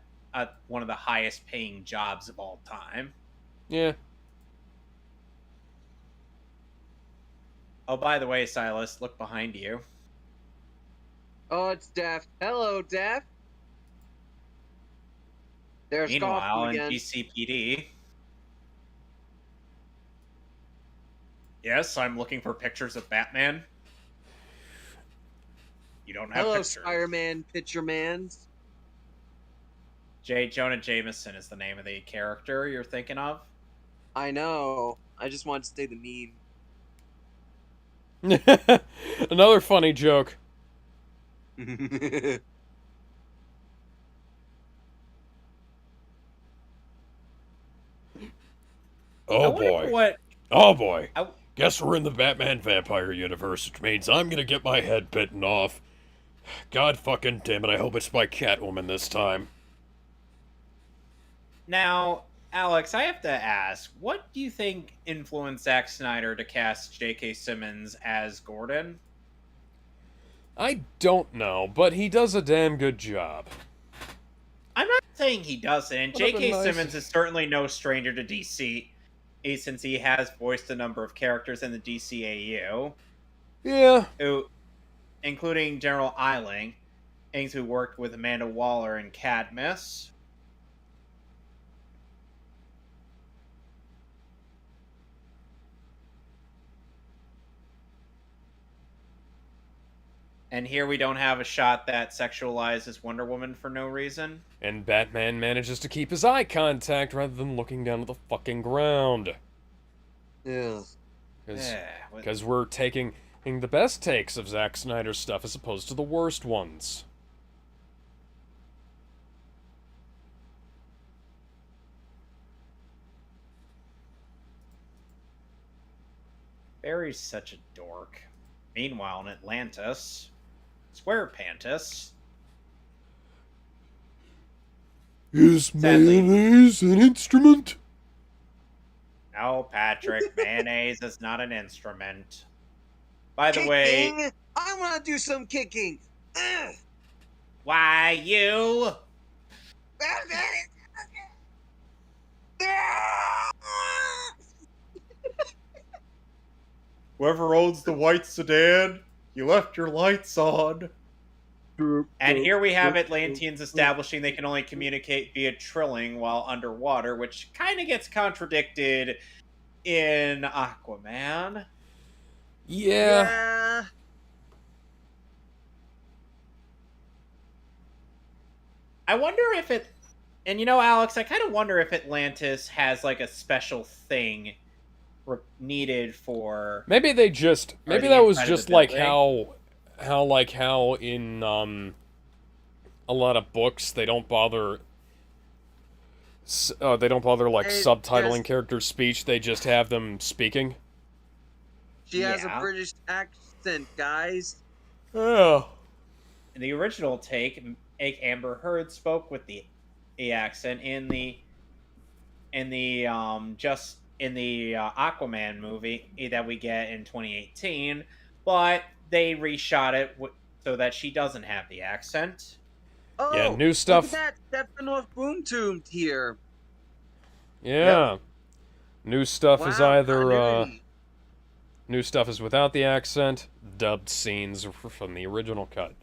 one of the highest paying jobs of all time. Yeah. Oh, by the way, Silas, look behind you. Oh, it's Def. Hello, Def. There's Meanwhile, in GCPD. Yes, I'm looking for pictures of Batman. You don't have pictures. Hello, Spider-Man Picture Mans. J. Jonah Jameson is the name of the character you're thinking of. I know. I just wanted to say the meme. Another funny joke. Oh boy. Oh boy. Guess we're in the Batman Vampire universe, which means I'm gonna get my head bitten off. God fucking damn it, I hope it's by Catwoman this time. Now, Alex, I have to ask, what do you think influenced Zack Snyder to cast J.K. Simmons as Gordon? I don't know, but he does a damn good job. I'm not saying he doesn't, and J.K. Nice. Simmons is certainly no stranger to DC, since he has voiced a number of characters in the DCAU. Yeah. Including General Eiling, who worked with Amanda Waller and Cadmus. And here we don't have a shot that sexualizes Wonder Woman for no reason. And Batman manages to keep his eye contact rather than looking down at the fucking ground. Yeah. Because we're taking the best takes of Zack Snyder's stuff as opposed to the worst ones. Barry's such a dork. Meanwhile, in Atlantis, Square Pantis. Is mayonnaise an instrument? No, Patrick, mayonnaise is not an instrument. By the way... I want to do some kicking! Why, you? Whoever owns the white sedan, you left your lights on. And here we have Atlanteans establishing they can only communicate via trilling while underwater, which kind of gets contradicted in Aquaman. Yeah. I wonder if it... And you know, Alex, I kind of wonder if Atlantis has, like, a special thing needed for... Maybe they just... Maybe that was just like how in a lot of books they don't bother like subtitling characters' speech. They just have them speaking. She has a British accent, guys. Oh. In the original take, Amber Heard spoke with the accent in the Aquaman movie that we get in 2018, but they reshot it so that she doesn't have the accent. Oh, yeah, new stuff. Look at that, Steppenwolf Boom-Tombed here. Yeah. Yep. New stuff is either new stuff is without the accent, dubbed scenes from the original cut.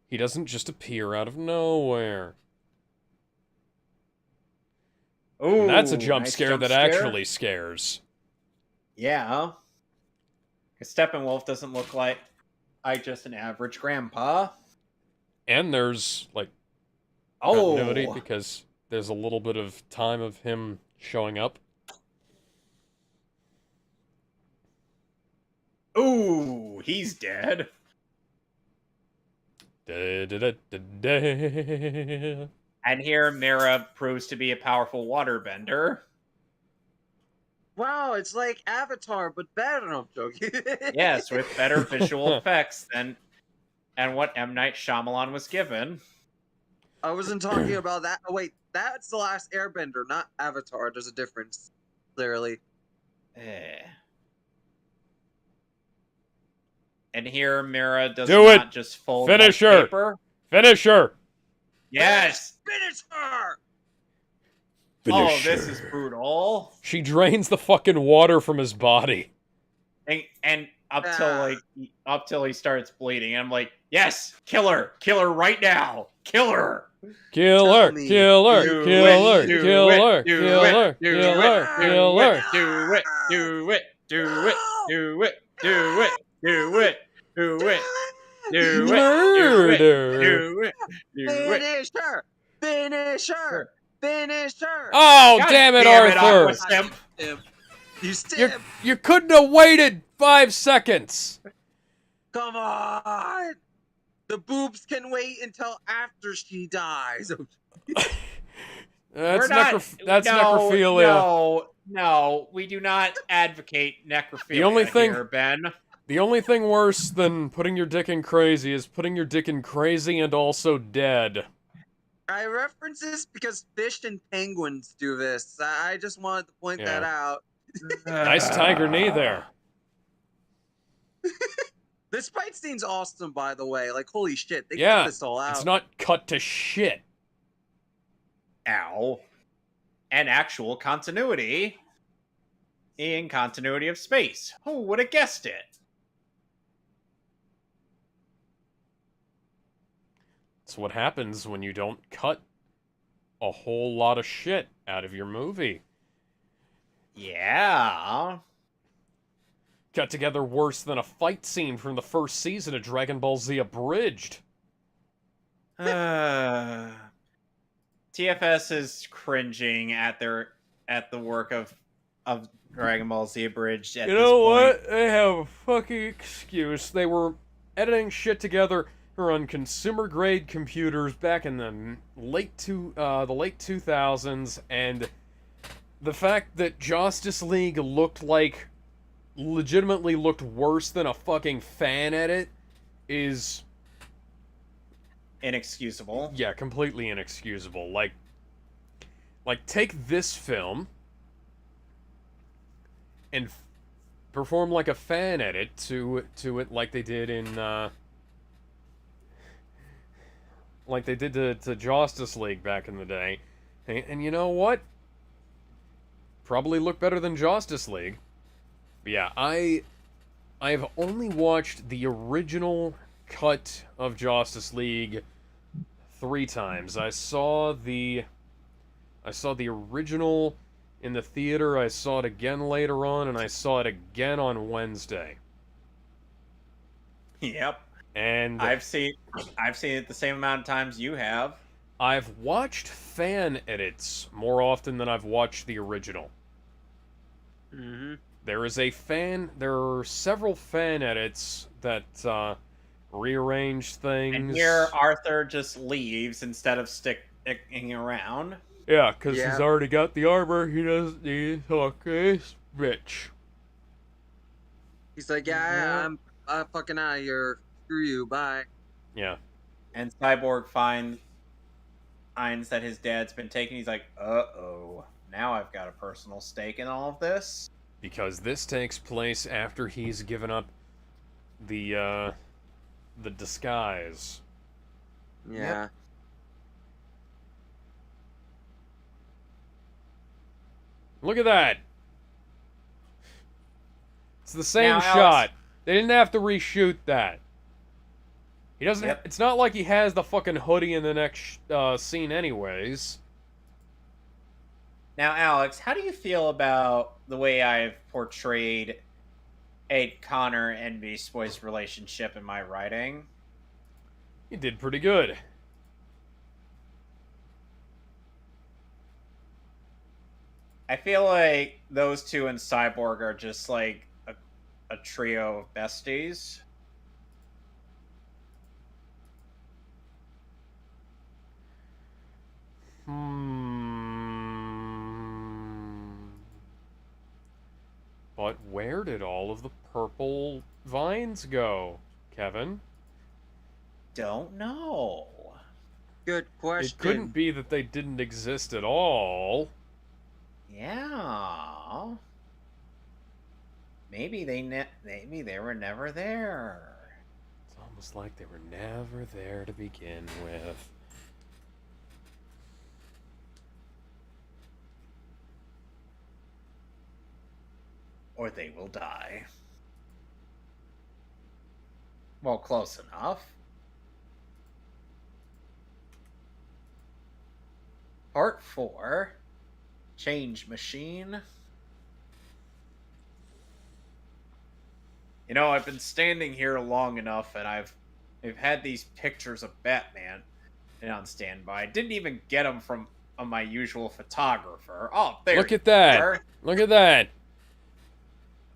He doesn't just appear out of nowhere. Oh, that's a jump scare that actually scares. Yeah. Because Steppenwolf doesn't look like just an average grandpa. And there's, like, continuity because there's a little bit of time of him showing up. Ooh, he's dead. And here, Mera proves to be a powerful waterbender. Wow, it's like Avatar, but better. I'm joking. Yes, with better visual effects than what M. Night Shyamalan was given. I wasn't talking about that. Oh, wait, that's The Last Airbender, not Avatar. There's a difference, clearly. And here, Mera does not just fold paper. Finish her! Yes! Finish her! This is brutal. She drains the fucking water from his body. And up till he starts bleeding. And I'm like, yes! Kill her! Kill her right now! Kill her! Kill her! Kill her! Kill her! Kill her! Kill her! Kill her! Kill her! Do it! Do it! Do it! Do it! Do it! Do it! Do it! Do it! Murder! Do it! Finish her! Finish her! Finish her! Oh, damn it, Arthur! You stimp! You couldn't have waited 5 seconds! Come on! The boobs can wait until after she dies. That's necrophilia. No, we do not advocate necrophilia here, Ben. The only thing worse than putting your dick in crazy is putting your dick in crazy and also dead. I reference this because fish and penguins do this. I just wanted to point that out. Nice tiger knee there. This fight scene's awesome, by the way. Like, holy shit, they cut this all out. It's not cut to shit. Ow. And actual continuity in continuity of space. Who would have guessed it? It's what happens when you don't cut a whole lot of shit out of your movie. Yeah. Got together worse than a fight scene from the first season of Dragon Ball Z Abridged. TFS is cringing at the work of Dragon Ball Z Abridged at you this know point. what? They have a fucking excuse. They were editing shit together on consumer grade computers back in the late 2000s, and the fact that Justice League legitimately looked worse than a fucking fan edit is inexcusable. Yeah, completely inexcusable. Like take this film and perform like a fan edit to it, like they did in like they did to Justice League back in the day, and you know what? Probably look better than Justice League. But yeah, I've only watched the original cut of Justice League 3 times. I saw the original in the theater, I saw it again later on, and I saw it again on Wednesday. Yep. And I've seen it the same amount of times you have. I've watched fan edits more often than I've watched the original. Mm-hmm. There are several fan edits that rearrange things. And here Arthur just leaves instead of sticking around. Yeah, because he's already got the armor. He doesn't need Hawkeye's bitch. He's like, I'm fucking out of here. Screw you, bye. Yeah. And Cyborg finds that his dad's been taken. He's like, uh-oh. Now I've got a personal stake in all of this. Because this takes place after he's given up the disguise. Yeah. Yep. Look at that. It's the same now, shot. Alex, they didn't have to reshoot that. He doesn't. Yep. It's not like he has the fucking hoodie in the next scene, anyways. Now, Alex, how do you feel about the way I've portrayed Connor and Beast Boy's relationship in my writing? You did pretty good. I feel like those two and Cyborg are just like a trio of besties. But where did all of the purple vines go, Kevin? Don't know. Good question. It couldn't be that they didn't exist at all. Yeah. Maybe they were never there. It's almost like they were never there to begin with. Or they will die. Well, close enough. Part 4. Change Machine. You know, I've been standing here long enough, and I've had these pictures of Batman on standby. I didn't even get them from my usual photographer. Oh, there. Look at that! Look at that!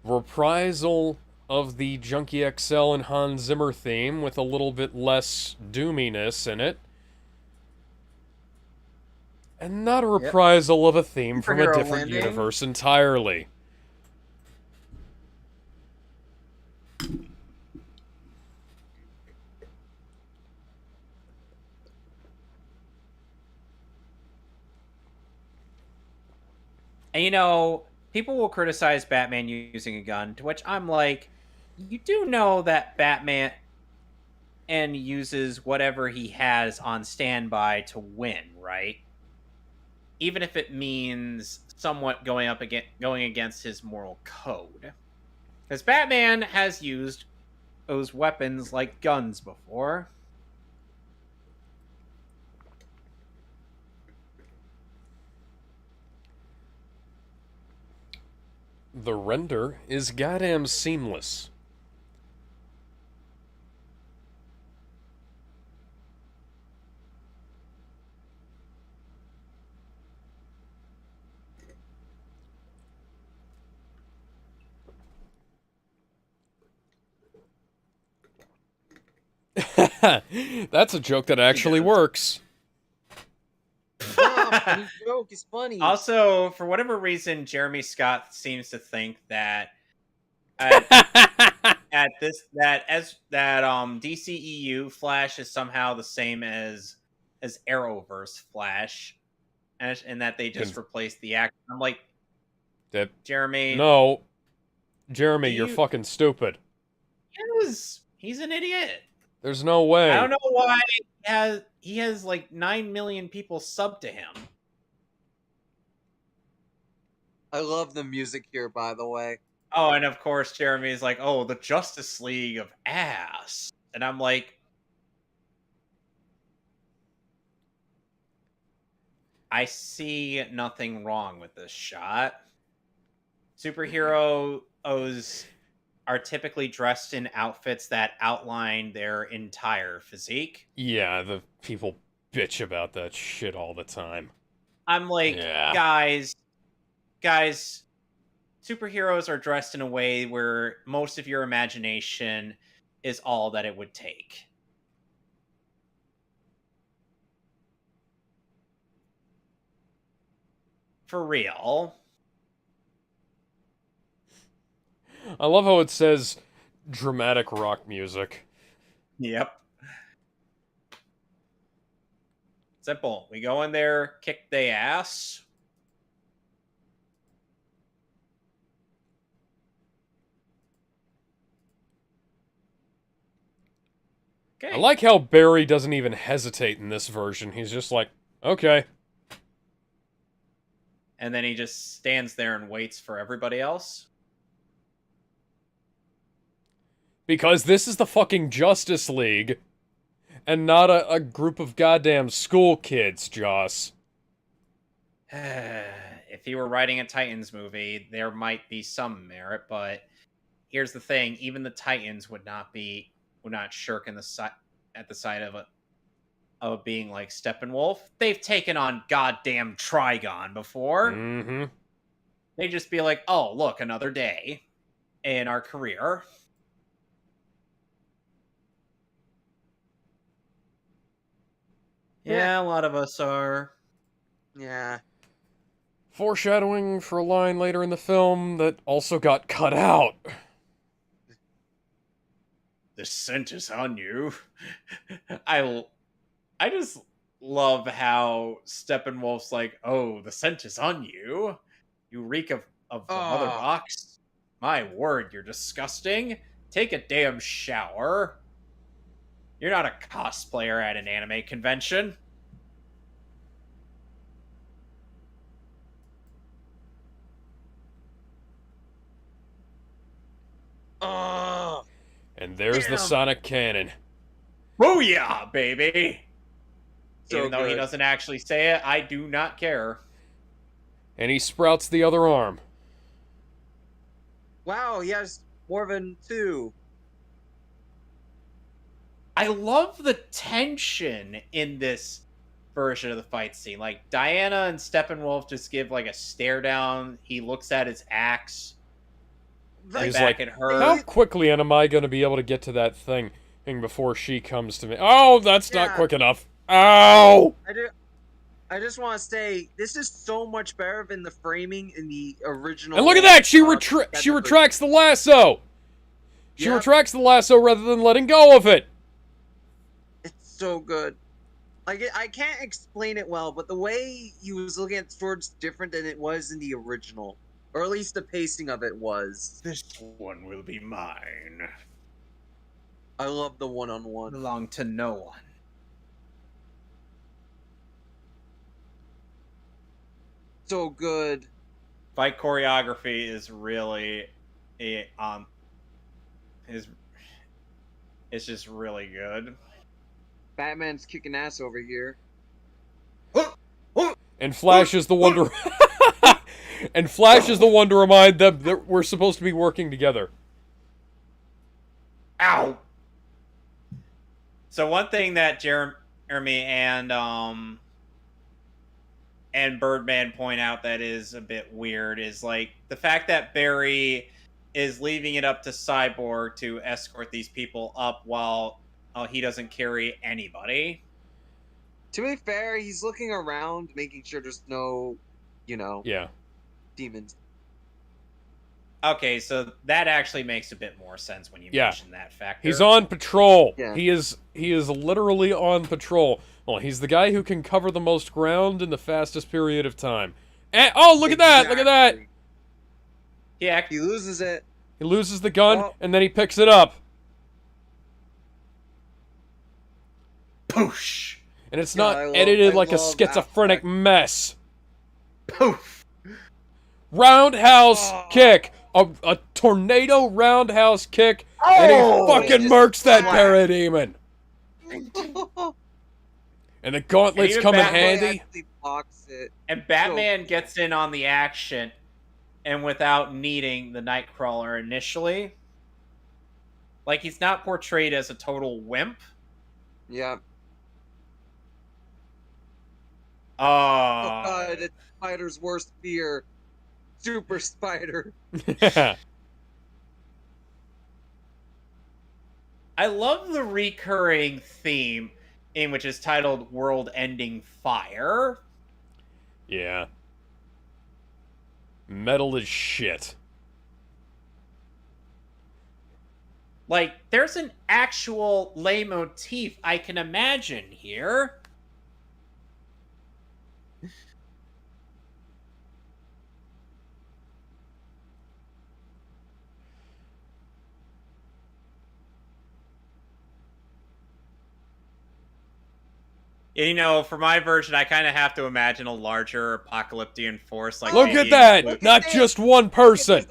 Reprisal of the Junkie XL and Hans Zimmer theme with a little bit less doominess in it. And not a reprisal of a theme from a different universe entirely. And you know, people will criticize Batman using a gun, to which I'm like, you do know that Batman uses whatever he has on standby to win, right? Even if it means somewhat going against his moral code. Because Batman has used those weapons like guns before. The render is goddamn seamless. That's a joke that actually works. Funny joke is funny. Also, for whatever reason, Jeremy Scott seems to think that DCEU Flash is somehow the same as Arrowverse Flash, and that they just replaced the actor. I'm like, Jeremy, no, Jeremy, you're fucking stupid. He's an idiot. There's no way. I don't know why he has like 9 million people sub to him. I love the music here, by the way. Oh, and of course, Jeremy's like, oh, the Justice League of ass. And I'm like, I see nothing wrong with this shot. Superheroes are typically dressed in outfits that outline their entire physique. Yeah, the people bitch about that shit all the time. I'm like, guys, superheroes are dressed in a way where most of your imagination is all that it would take. For real. I love how it says dramatic rock music. Yep. Simple. We go in there, kick they ass. Okay. I like how Barry doesn't even hesitate in this version. He's just like, okay. And then he just stands there and waits for everybody else. Because this is the fucking Justice League, and not a group of goddamn school kids, Joss. If he were writing a Titans movie, there might be some merit, but here's the thing: even the Titans would not shirk at the sight of being like Steppenwolf. They've taken on goddamn Trigon before. Mm-hmm. They'd just be like, "Oh, look, another day in our career." Yeah, a lot of us are. Yeah. Foreshadowing for a line later in the film that also got cut out. The scent is on you. I just love how Steppenwolf's like, oh, the scent is on you. You reek of the mother box. My word, you're disgusting. Take a damn shower. You're not a cosplayer at an anime convention. And there's the Sonic Cannon. Booyah, baby! So even though he doesn't actually say it, I do not care. And he sprouts the other arm. Wow, he has more than two. I love the tension in this version of the fight scene. Like, Diana and Steppenwolf just give like a stare down. He looks at his axe. He's like, at her. How quickly am I going to be able to get to that thing before she comes to me? Oh, that's not quick enough. Ow! I just want to say, this is so much better than the framing in the original. And look at that! She retracts the lasso! She retracts the lasso rather than letting go of it! It's so good. Like, I can't explain it well, but the way he was looking at the sword's different than it was in the original. Or at least the pacing of it was. This one will be mine. I love the one-on-one. Belong to no one. So good. Fight choreography is really it's just really good. Batman's kicking ass over here. And Flash is the one to and Flash is the one to remind them that we're supposed to be working together. Ow! So one thing that Jeremy and Birdman point out that is a bit weird is like the fact that Barry is leaving it up to Cyborg to escort these people up while he doesn't carry anybody. To be fair, he's looking around, making sure there's no, demons. Okay, so that actually makes a bit more sense when you mention that factor. He's on patrol. Yeah. He is literally on patrol. Well, he's the guy who can cover the most ground in the fastest period of time. And, oh, look at that! Look at that! Yeah, he loses it. He loses the gun, and then he picks it up. Poosh! And it's not edited like a schizophrenic mess. Poof! Roundhouse kick! A tornado roundhouse kick, and he fucking murks that parademon! And the gauntlets come in handy. And Batman gets in on the action, and without needing the Nightcrawler initially. Like, he's not portrayed as a total wimp. Yeah. Oh God, it's Spider's worst fear. Super Spider. I love the recurring theme in which is titled World-Ending Fire. Yeah. Metal is shit. Like, there's an actual leitmotif I can imagine here. You know, for my version, I kind of have to imagine a larger apocalyptic force. Like, look at that! Not just one person.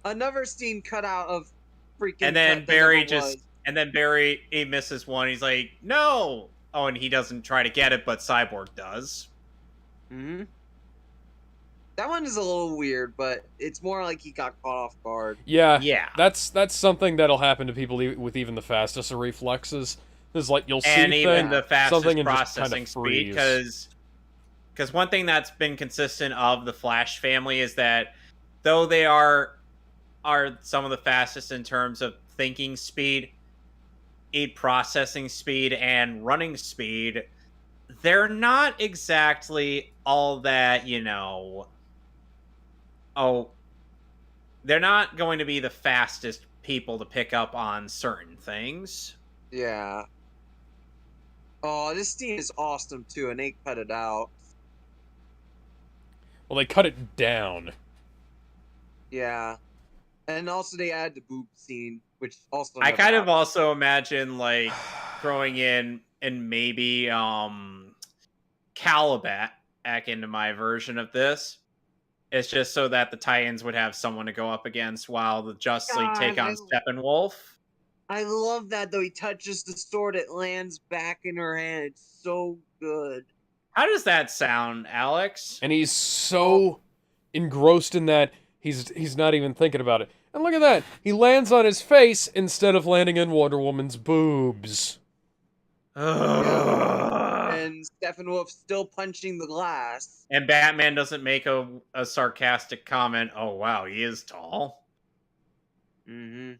Another scene cut out of freaking. And then Barry he misses one. He's like, no. Oh, and he doesn't try to get it, but Cyborg does. Mm-hmm. That one is a little weird, but it's more like he got caught off guard. Yeah. Yeah. That's something that'll happen to people with even the fastest of reflexes. Is like you'll see and even the fastest something processing speed, because one thing that's been consistent of the Flash family is that though they are some of the fastest in terms of thinking speed, processing speed, and running speed, they're not exactly all that, they're not going to be the fastest people to pick up on certain things. Yeah. Oh, this scene is awesome, too, and they cut it out. Well, they cut it down. Yeah. And also they add the boob scene, which also... I kind of also imagine, like, throwing in and maybe Calibat back into my version of this. It's just so that the Titans would have someone to go up against while the Justice League take on Steppenwolf. I love that, though. He touches the sword, it lands back in her hand. It's so good. How does that sound, Alex? And he's so engrossed in that, he's not even thinking about it. And look at that! He lands on his face instead of landing in Wonder Woman's boobs. And Steppenwolf still punching the glass. And Batman doesn't make a sarcastic comment, oh wow, he is tall. Mm-hmm.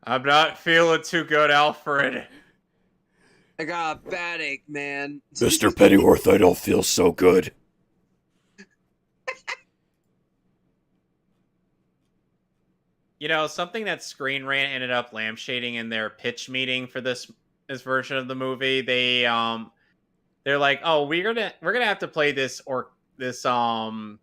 I'm not feeling too good, Alfred. I got a bad ache, man. Mr. Pennyworth, I don't feel so good. You know, something that Screen Rant ended up lampshading in their pitch meeting for this version of the movie, they're like, "Oh, we're gonna have to play this or this little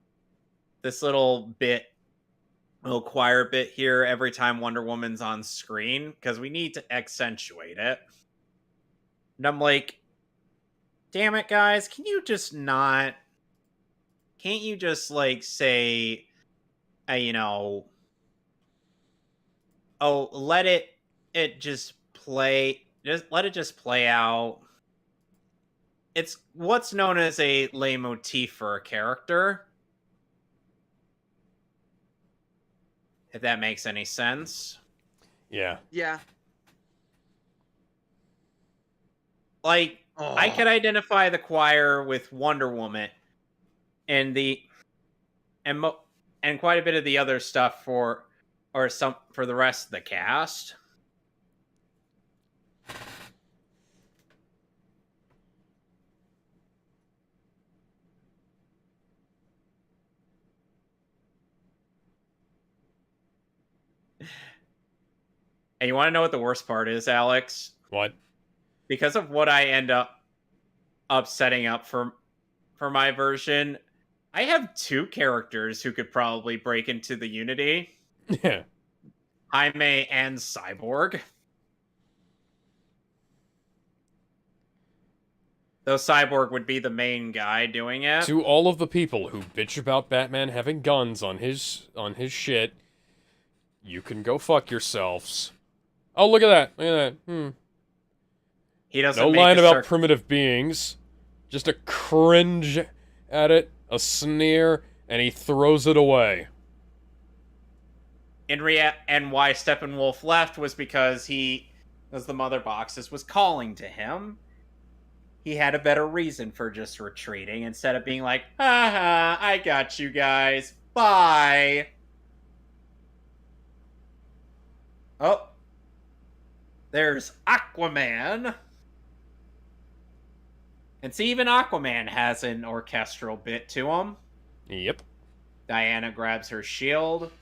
choir bit here every time Wonder Woman's on screen because we need to accentuate it." And I'm like, "Damn it, guys! Can you just not? Can't you just like say, you know, oh, let it just play, just let it just play out." It's what's known as a leitmotif for a character, if that makes any sense. Yeah. Yeah. Like, I could identify the choir with Wonder Woman and and quite a bit of the other stuff for the rest of the cast. And you want to know what the worst part is, Alex? What? Because of what I end up setting up for my version, I have two characters who could probably break into the Unity. Yeah. Jaime and Cyborg. Though Cyborg would be the main guy doing it. To all of the people who bitch about Batman having guns on his shit, you can go fuck yourselves. Oh, look at that. Look at that. He doesn't no line about primitive beings. Just a cringe at it, a sneer, and he throws it away. And why Steppenwolf left was because as the Mother Boxes was calling to him, he had a better reason for just retreating instead of being like, haha, I got you guys. Bye. Oh. There's Aquaman. And see, even Aquaman has an orchestral bit to him. Yep. Diana grabs her shield.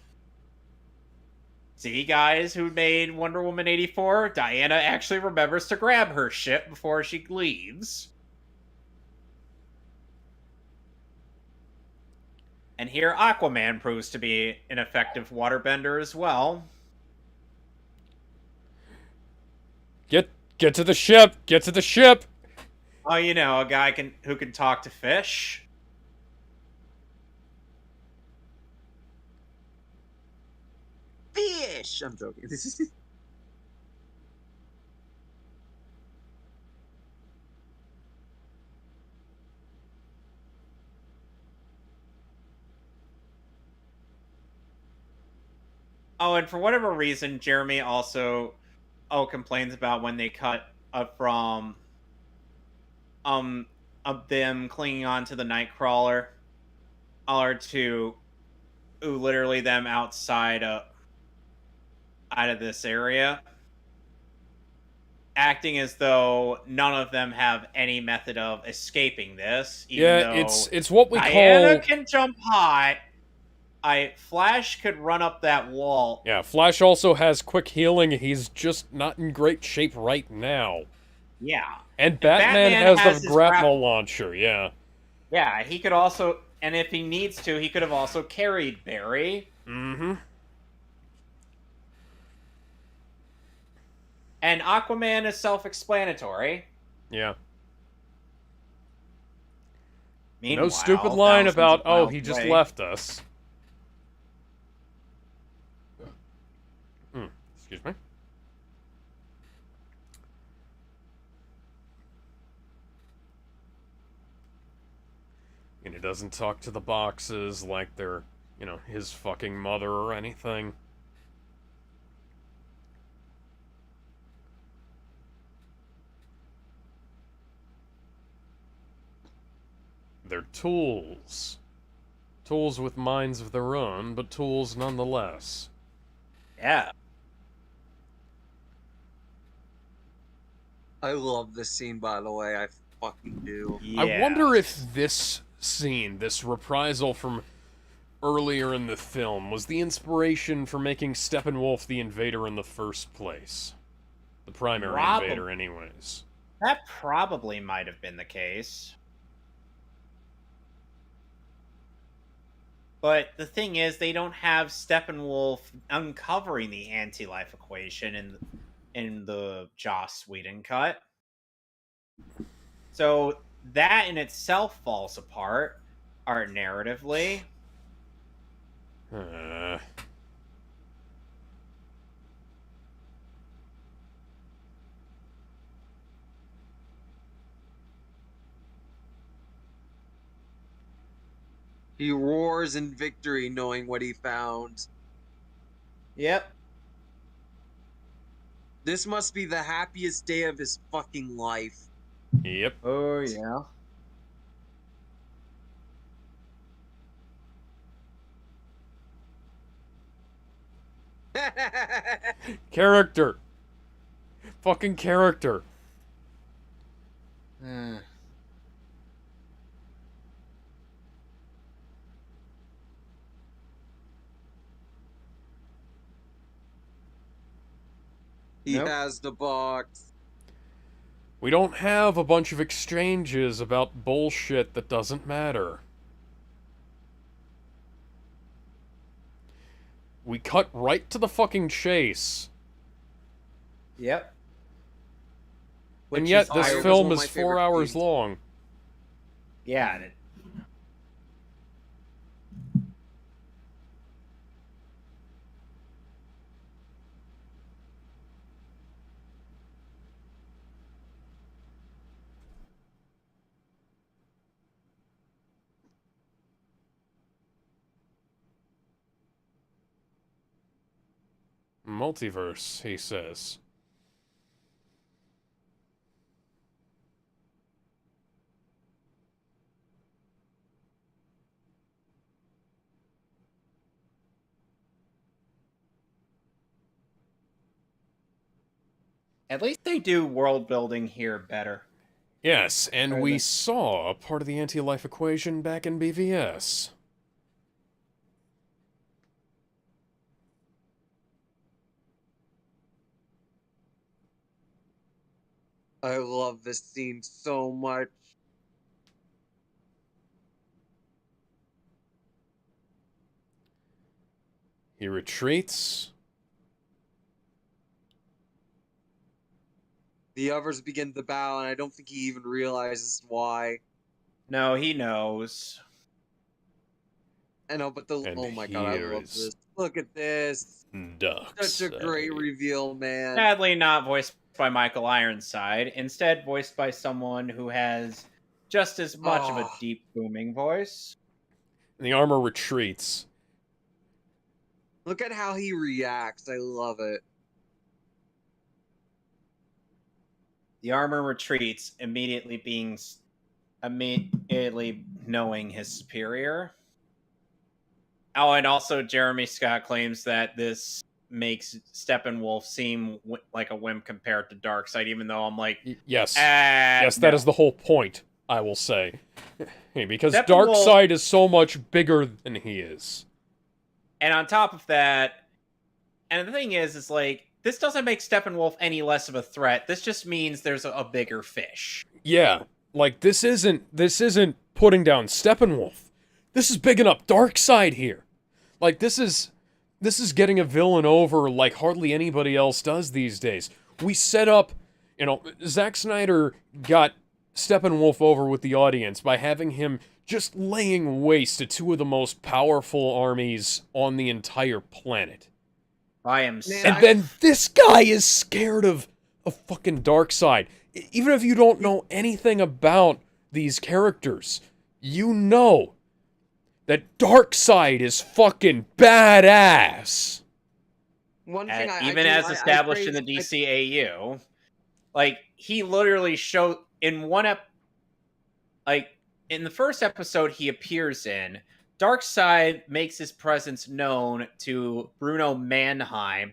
See, guys who made Wonder Woman 84? Diana actually remembers to grab her shit before she leaves. And here Aquaman proves to be an effective waterbender as well. Get to the ship! Get to the ship! Oh, you know, a guy who can talk to fish. Fish! I'm joking. Oh, and for whatever reason, Jeremy also complains about when they cut from of them clinging on to the Nightcrawler to literally them outside out of this area, acting as though none of them have any method of escaping this. Even though it's what we Diana can jump high. Flash could run up that wall. Yeah, Flash also has quick healing. He's just not in great shape right now. Yeah. And Batman has the grapnel launcher, yeah. Yeah, he could also, and if he needs to, he could have also carried Barry. Mm-hmm. And Aquaman is self-explanatory. Yeah. Meanwhile, no stupid line about, oh, he just left us. Excuse me. And he doesn't talk to the boxes like they're, you know, his fucking mother or anything. They're tools. Tools with minds of their own, but tools nonetheless. Yeah. I love this scene, by the way. I fucking do. Yeah. I wonder if this scene, this reprisal from earlier in the film was the inspiration for making Steppenwolf the invader in the first place. The primary invader, anyways. That probably might have been the case. But the thing is, they don't have Steppenwolf uncovering the anti-life equation in the Joss Whedon cut. So that in itself falls apart, art narratively. He roars in victory knowing what he found. Yep. This must be the happiest day of his fucking life. Yep. Oh, yeah. Character. Fucking character. He has the box. We don't have a bunch of exchanges about bullshit that doesn't matter. We cut right to the fucking chase. Yep. And yet this film is 4 hours long. Yeah. Multiverse, he says. At least they do world building here better. Yes, and we saw a part of the anti-life equation back in BVS. I love this scene so much. He retreats. The others begin to bow, and I don't think he even realizes why. No, he knows. I know, but oh my god, I love this. Look at this. Such a great reveal, man. Sadly not voiced by Michael Ironside, instead voiced by someone who has just as much of a deep, booming voice. And the armor retreats. Look at how he reacts. I love it. The armor retreats, immediately knowing his superior. Oh, and also Jeremy Scott claims that this makes Steppenwolf seem like a wimp compared to Darkseid, even though I'm like, yes, yes, that is the whole point. I will say, because Darkseid is so much bigger than he is. And on top of that, and the thing is like, this doesn't make Steppenwolf any less of a threat. This just means there's a bigger fish. Yeah, like this isn't putting down Steppenwolf. This is bigging up Darkseid here. Like this is getting a villain over like hardly anybody else does these days. We set up, Zack Snyder got Steppenwolf over with the audience by having him just laying waste to two of the most powerful armies on the entire planet. By himself. And then this guy is scared of fucking Darkseid. Even if you don't know anything about these characters, you know that Darkseid is fucking badass. One thing even as established in the DCAU, like he literally showed in in the first episode he appears in, Darkseid makes his presence known to Bruno Mannheim,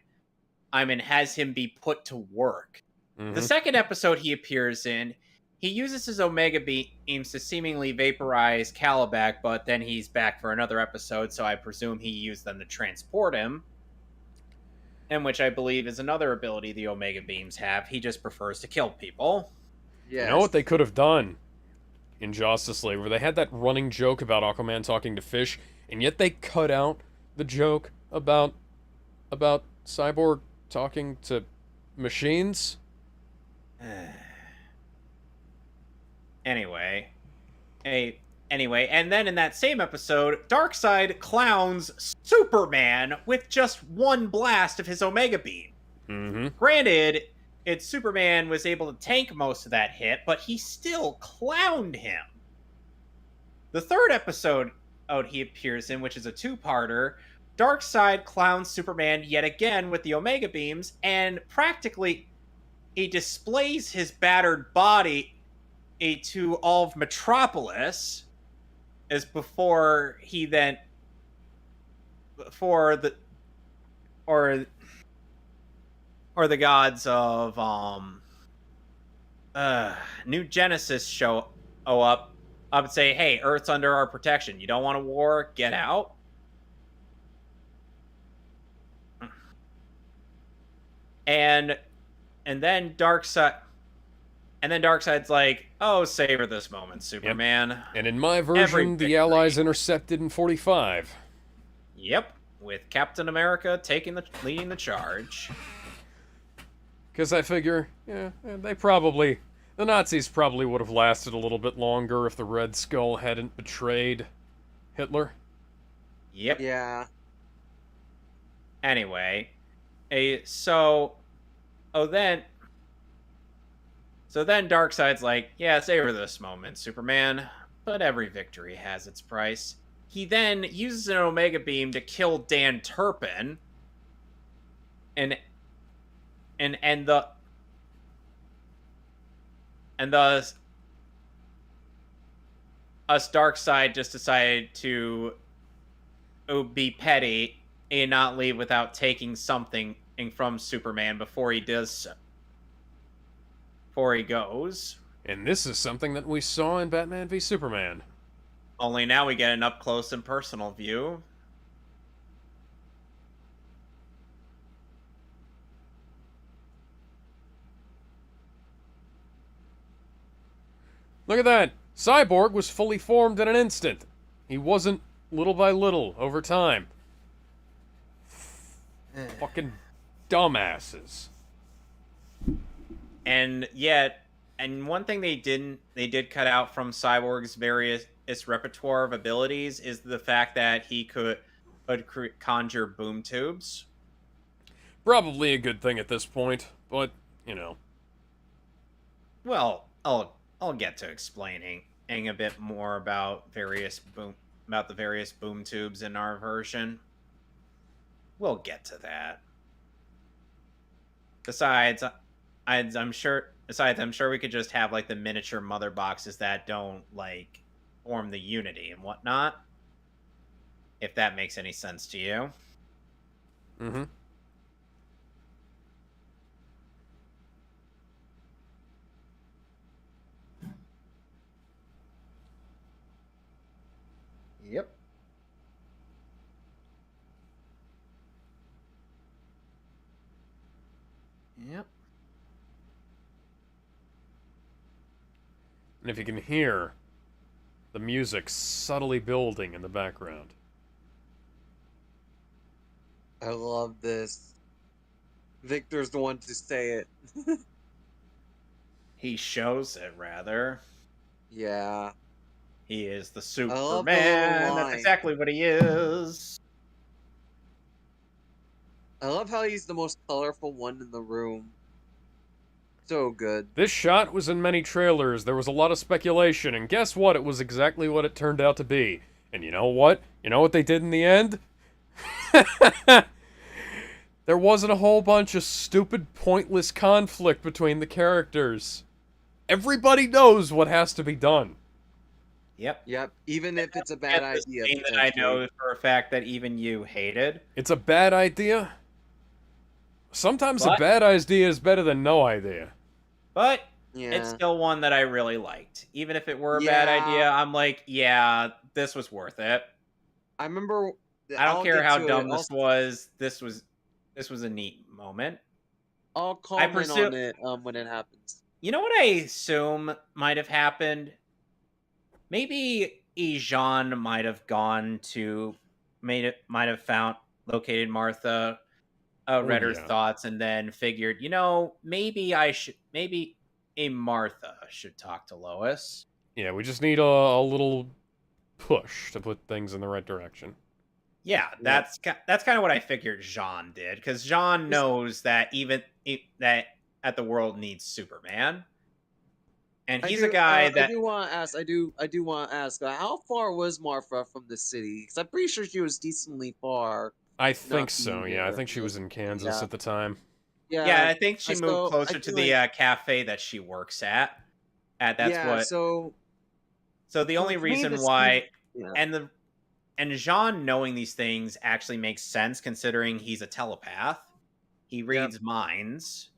and has him be put to work. Mm-hmm. The second episode he appears in, he uses his Omega beams to seemingly vaporize Calibac, but then he's back for another episode, so I presume he used them to transport him. And which I believe is another ability the Omega beams have. He just prefers to kill people. Yes. You know what they could have done in Justice League, where they had that running joke about Aquaman talking to fish, and yet they cut out the joke about Cyborg talking to machines? Anyway, and then in that same episode, Darkseid clowns Superman with just one blast of his Omega beam. Mm-hmm. Granted, Superman was able to tank most of that hit, but he still clowned him. The third episode he appears in, which is a two-parter, Darkseid clowns Superman yet again with the Omega beams, and practically he displays his battered body to all of Metropolis, as before he then or the gods of New Genesis show up. I would say, hey, Earth's under our protection. You don't want a war? Get out. And then Darkseid's like, oh, savor this moment, Superman. Yep. And in my version, the Allies intercepted in 45. Yep, with Captain America leading the charge. Because I figure, yeah, the Nazis probably would have lasted a little bit longer if the Red Skull hadn't betrayed Hitler. Yep. Yeah. Anyway, so then Darkseid's like, yeah, savor this moment, Superman, but every victory has its price. He then uses an Omega beam to kill Dan Turpin, and thus Darkseid just decided to be petty and not leave without taking something from Superman before he does so. Before he goes. And this is something that we saw in Batman v Superman. Only now we get an up-close and personal view. Look at that! Cyborg was fully formed in an instant. He wasn't little by little, over time. Fucking dumbasses. And yet, one thing they did cut out from Cyborg's various repertoire of abilities is the fact that he could conjure boom tubes. Probably a good thing at this point, but, you know. Well, I'll get to explaining a bit more about the various boom tubes in our version. We'll get to that. Besides, I'm sure we could just have like the miniature mother boxes that don't like form the unity and whatnot. If that makes any sense to you. Mm-hmm. Yep. Yep. And if you can hear the music subtly building in the background. I love this. Victor's the one to say it. He shows it, rather. Yeah. He is the Superman. That's exactly what he is. I love how he's the most colorful one in the room. So good. This shot was in many trailers. There was a lot of speculation, and guess what? It was exactly what it turned out to be. And you know what? You know what they did in the end? There wasn't a whole bunch of stupid, pointless conflict between the characters. Everybody knows what has to be done. Yep. Yep. Even if it's a bad idea. Thing that I know for a fact that even you hated. It's a bad idea? Sometimes a bad idea is better than no idea. But it's still one that I really liked. Even if it were a bad Yeah. idea, I'm like, yeah, this was worth it. I remember. I don't I'll care get how to it. dumb this was. This was a neat moment. I'll comment on it when it happens. You know what I assume might have happened? Maybe Jean might have gone to might have found located Martha, read her thoughts, and then figured, maybe a Martha should talk to Lois. Yeah, we just need a little push to put things in the right direction. Yeah, that's kind of what I figured Jean did, because Jean knows that that the world needs Superman, and he's a guy that I do want to ask. I do want to ask. How far was Martha from the city? Because I'm pretty sure she was decently far. I think so. Yeah, I think she was in Kansas at the time. Yeah, I think she moved closer to the cafe that she works at. So the only reason why, and Jean knowing these things actually makes sense, considering he's a telepath. He reads minds.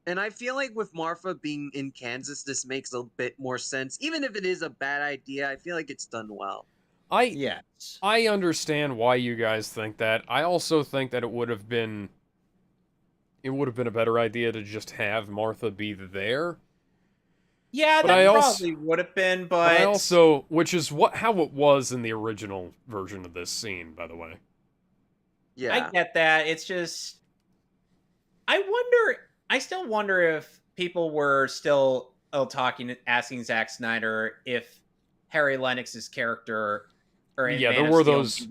And I feel like with Martha being in Kansas, this makes a bit more sense. Even if it is a bad idea, I feel like it's done well. I understand why you guys think that. I also think that it would have been a better idea to just have Martha be there. Yeah, but that probably would have been, but I also, which is how it was in the original version of this scene, by the way. Yeah, I get that. It's just, I still wonder if people were still asking Zack Snyder if Harry Lennox's character, or in there were those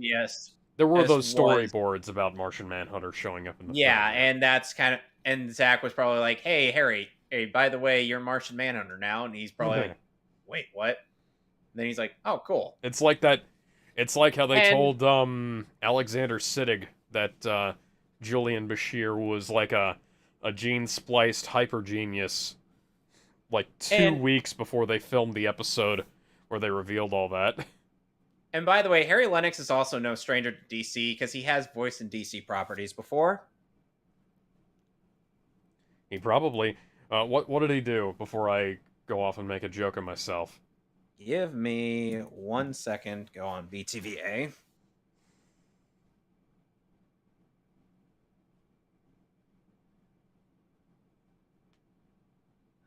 storyboards about Martian Manhunter showing up in the film. And that's and Zack was probably like, "Hey, Harry, by the way, you're Martian Manhunter now," and he's probably like, "Wait, what?" And then he's like, "Oh, cool." It's like that. It's like how they told Alexander Siddig that Julian Bashir was like a gene-spliced hyper genius, like 2 weeks before they filmed the episode where they revealed all that. And by the way, Harry Lennox is also no stranger to DC, because he has voiced in DC properties before. He probably... what did he do before I go off and make a joke of myself? Give me 1 second. Go on BTVA.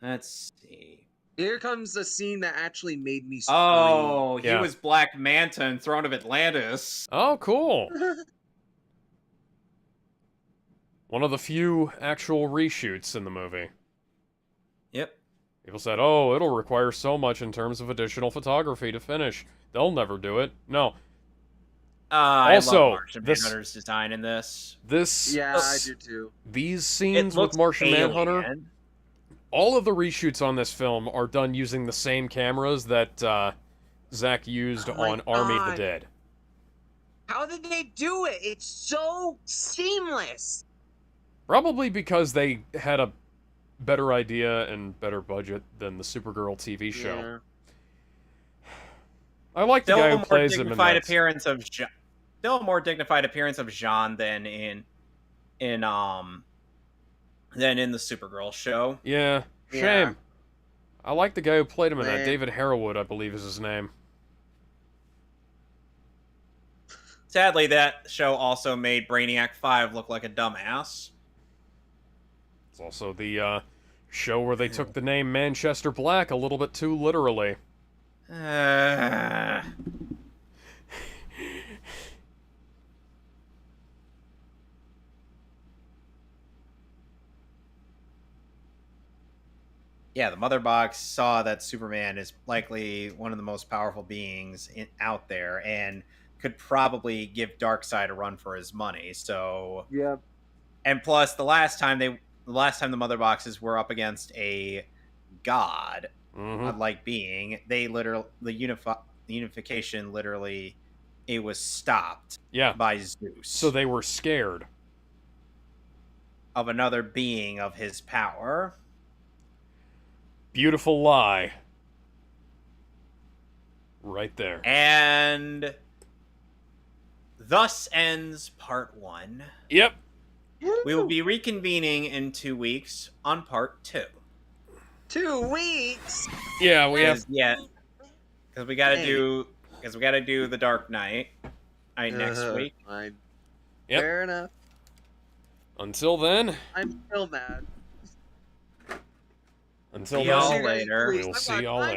Let's see. Here comes the scene that actually made me scream. Oh, he was Black Manta in Throne of Atlantis. Oh, cool. One of the few actual reshoots in the movie. Yep. People said, oh, it'll require so much in terms of additional photography to finish. They'll never do it. No. Also, I love Martian Manhunter's design in this. Yeah, I do too. These scenes with Martian Manhunter, all of the reshoots on this film are done using the same cameras that Zack used on Army of the Dead. How did they do it? It's so seamless. Probably because they had a better idea and better budget than the Supergirl TV show. Yeah. I like the guy who plays him in that. Still a more dignified appearance of Jean than in the Supergirl show. Yeah, shame. Yeah. I like the guy who played him in that. David Harrowood, I believe, is his name. Sadly, that show also made Brainiac 5 look like a dumbass. It's also the show where they took the name Manchester Black a little bit too literally. Yeah, the Mother Box saw that Superman is likely one of the most powerful beings out there, and could probably give Darkseid a run for his money. So yeah, and plus the last time the Mother Boxes were up against a god, like being, they literally the unification literally it was stopped. By Zeus. So they were scared of another being of his power. Beautiful lie. Right there. And thus ends part 1. Yep. We will be reconvening in 2 weeks on part 2. 2 weeks. Yeah, we have. Because we gotta do the Dark Knight next week. Fine. Yep. Fair enough. Until then, I'm still mad. Until see y'all then, later. we'll see y'all later.